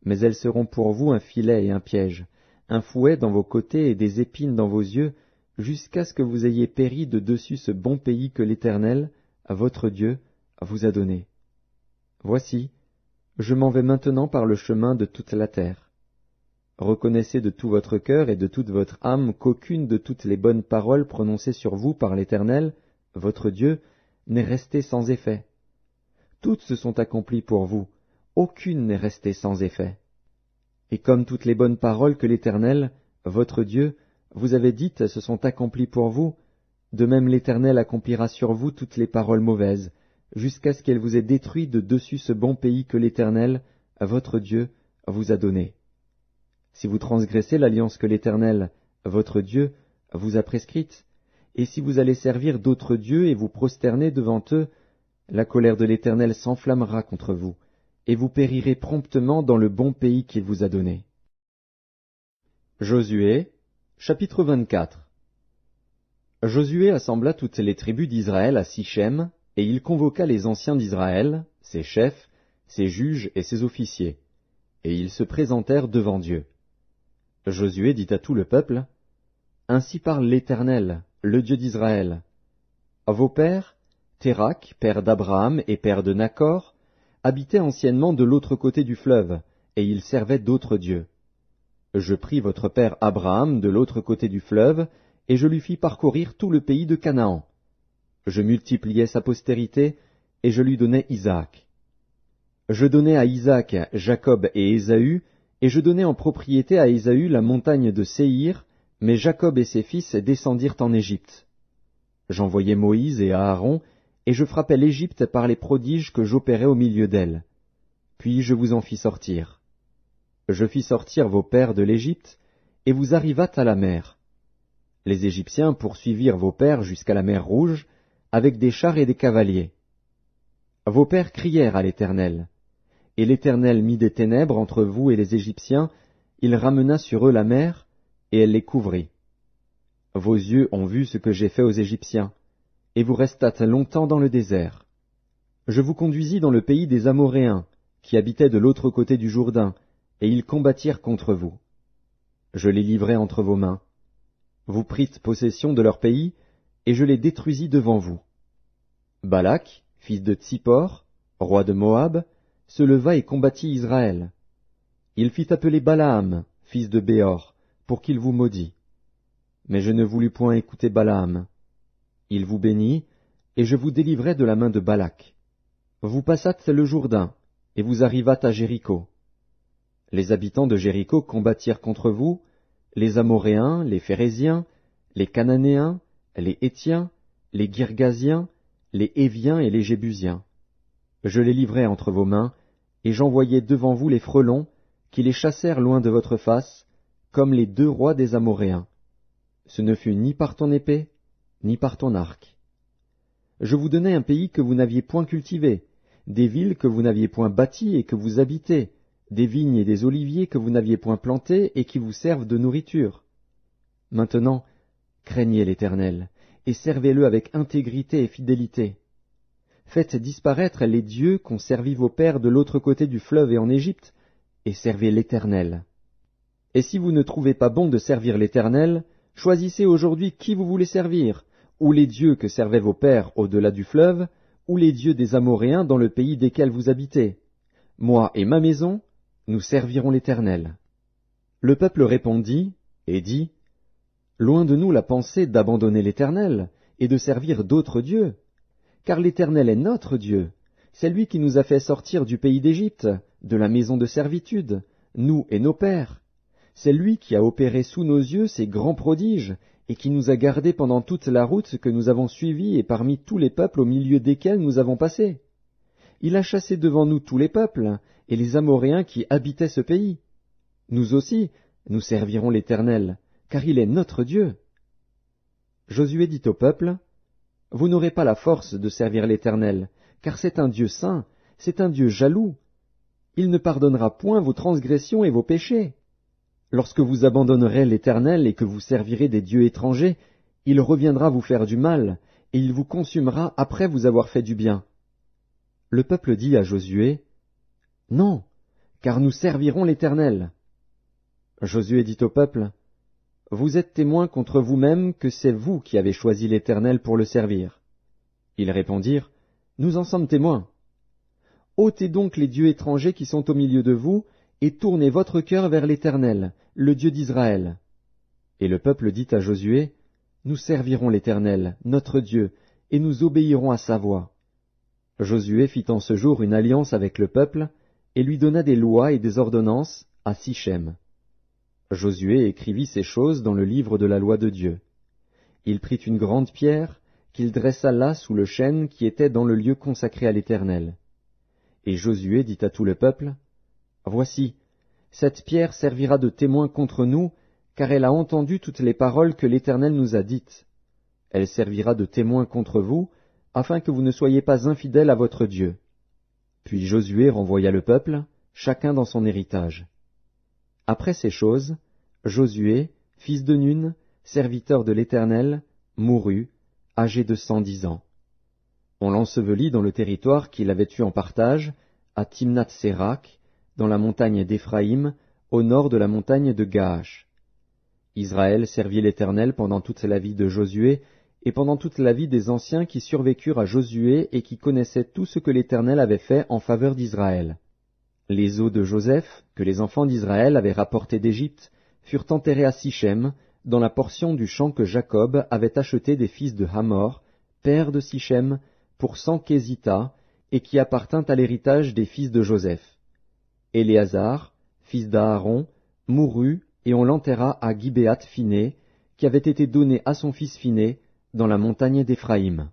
Mais elles seront pour vous un filet et un piège, un fouet dans vos côtés et des épines dans vos yeux, jusqu'à ce que vous ayez péri de dessus ce bon pays que l'Éternel, votre Dieu, vous a donné. Voici, je m'en vais maintenant par le chemin de toute la terre. Reconnaissez de tout votre cœur et de toute votre âme qu'aucune de toutes les bonnes paroles prononcées sur vous par l'Éternel, votre Dieu, n'est restée sans effet. Toutes se sont accomplies pour vous, aucune n'est restée sans effet. Et comme toutes les bonnes paroles que l'Éternel, votre Dieu, vous avez dites se sont accomplies pour vous, de même l'Éternel accomplira sur vous toutes les paroles mauvaises, jusqu'à ce qu'elle vous ait détruit de dessus ce bon pays que l'Éternel, votre Dieu, vous a donné. Si vous transgressez l'alliance que l'Éternel, votre Dieu, vous a prescrite, et si vous allez servir d'autres dieux et vous prosterner devant eux, la colère de l'Éternel s'enflammera contre vous, et vous périrez promptement dans le bon pays qu'il vous a donné. Josué, chapitre 24. Josué assembla toutes les tribus d'Israël à Sichem, et il convoqua les anciens d'Israël, ses chefs, ses juges et ses officiers, et ils se présentèrent devant Dieu. Josué dit à tout le peuple, « Ainsi parle l'Éternel, le Dieu d'Israël. Vos pères, Térakh, père d'Abraham et père de Nachor, habitaient anciennement de l'autre côté du fleuve, et ils servaient d'autres dieux. Je pris votre père Abraham de l'autre côté du fleuve, et je lui fis parcourir tout le pays de Canaan. Je multipliai sa postérité, et je lui donnai Isaac. Je donnai à Isaac Jacob et Ésaü, et je donnai en propriété à Ésaü la montagne de Séhir, mais Jacob et ses fils descendirent en Égypte. J'envoyai Moïse et Aaron, et je frappai l'Égypte par les prodiges que j'opérais au milieu d'elle. Puis je vous en fis sortir. Je fis sortir vos pères de l'Égypte, et vous arrivâtes à la mer. Les Égyptiens poursuivirent vos pères jusqu'à la mer Rouge, avec des chars et des cavaliers. Vos pères crièrent à l'Éternel, et l'Éternel mit des ténèbres entre vous et les Égyptiens, il ramena sur eux la mer, et elle les couvrit. Vos yeux ont vu ce que j'ai fait aux Égyptiens, et vous restâtes longtemps dans le désert. Je vous conduisis dans le pays des Amoréens, qui habitaient de l'autre côté du Jourdain, et ils combattirent contre vous. Je les livrai entre vos mains. Vous prîtes possession de leur pays, et je les détruisis devant vous. Balak, fils de Tsippor, roi de Moab, se leva et combattit Israël. Il fit appeler Balaam, fils de Béor, pour qu'il vous maudît. Mais je ne voulus point écouter Balaam. Il vous bénit, et je vous délivrai de la main de Balak. Vous passâtes le Jourdain, et vous arrivâtes à Jéricho. Les habitants de Jéricho combattirent contre vous, les Amoréens, les Phéréziens, les Cananéens, les Hétiens, les Girgasiens, les Héviens et les Jébusiens. Je les livrai entre vos mains, et j'envoyai devant vous les frelons, qui les chassèrent loin de votre face, comme les 2 rois des Amoréens. Ce ne fut ni par ton épée, ni par ton arc. Je vous donnai un pays que vous n'aviez point cultivé, des villes que vous n'aviez point bâties et que vous habitez, des vignes et des oliviers que vous n'aviez point plantés et qui vous servent de nourriture. Maintenant, craignez l'Éternel, et servez-le avec intégrité et fidélité. Faites disparaître les dieux qu'ont servis vos pères de l'autre côté du fleuve et en Égypte, et servez l'Éternel. Et si vous ne trouvez pas bon de servir l'Éternel, choisissez aujourd'hui qui vous voulez servir, ou les dieux que servaient vos pères au-delà du fleuve, ou les dieux des Amoréens dans le pays desquels vous habitez. Moi et ma maison, nous servirons l'Éternel. Le peuple répondit et dit, Loin de nous la pensée d'abandonner l'Éternel et de servir d'autres dieux, car l'Éternel est notre Dieu, c'est lui qui nous a fait sortir du pays d'Égypte, de la maison de servitude, nous et nos pères. C'est lui qui a opéré sous nos yeux ces grands prodiges, et qui nous a gardés pendant toute la route que nous avons suivie et parmi tous les peuples au milieu desquels nous avons passé. Il a chassé devant nous tous les peuples, et les Amoréens qui habitaient ce pays. Nous aussi, nous servirons l'Éternel, car il est notre Dieu. Josué dit au peuple, Vous n'aurez pas la force de servir l'Éternel, car c'est un Dieu saint, c'est un Dieu jaloux. Il ne pardonnera point vos transgressions et vos péchés. Lorsque vous abandonnerez l'Éternel et que vous servirez des dieux étrangers, il reviendra vous faire du mal, et il vous consumera après vous avoir fait du bien. Le peuple dit à Josué, Non, car nous servirons l'Éternel. Josué dit au peuple, Vous êtes témoins contre vous-même que c'est vous qui avez choisi l'Éternel pour le servir. Ils répondirent, Nous en sommes témoins. Ôtez donc les dieux étrangers qui sont au milieu de vous, et tournez votre cœur vers l'Éternel, le Dieu d'Israël. Et le peuple dit à Josué, Nous servirons l'Éternel, notre Dieu, et nous obéirons à sa voix. Josué fit en ce jour une alliance avec le peuple, et lui donna des lois et des ordonnances à Sichem. Josué écrivit ces choses dans le livre de la loi de Dieu. Il prit une grande pierre, qu'il dressa là sous le chêne qui était dans le lieu consacré à l'Éternel. Et Josué dit à tout le peuple, Voici, cette pierre servira de témoin contre nous, car elle a entendu toutes les paroles que l'Éternel nous a dites. Elle servira de témoin contre vous, afin que vous ne soyez pas infidèles à votre Dieu. Puis Josué renvoya le peuple, chacun dans son héritage. Après ces choses, Josué, fils de Nun, serviteur de l'Éternel, mourut, âgé de 110 ans. On l'ensevelit dans le territoire qu'il avait eu en partage, à Timnath-Sérak, dans la montagne d'Éphraïm, au nord de la montagne de Gaash. Israël servit l'Éternel pendant toute la vie de Josué, et pendant toute la vie des anciens qui survécurent à Josué et qui connaissaient tout ce que l'Éternel avait fait en faveur d'Israël. Les os de Joseph, que les enfants d'Israël avaient rapportés d'Égypte, furent enterrés à Sichem, dans la portion du champ que Jacob avait acheté des fils de Hamor, père de Sichem, pour 100 késitas, et qui appartint à l'héritage des fils de Joseph. Éléazar, fils d'Aaron, mourut, et on l'enterra à Gibéath Phiné, qui avait été donné à son fils Phiné, dans la montagne d'Éphraïm.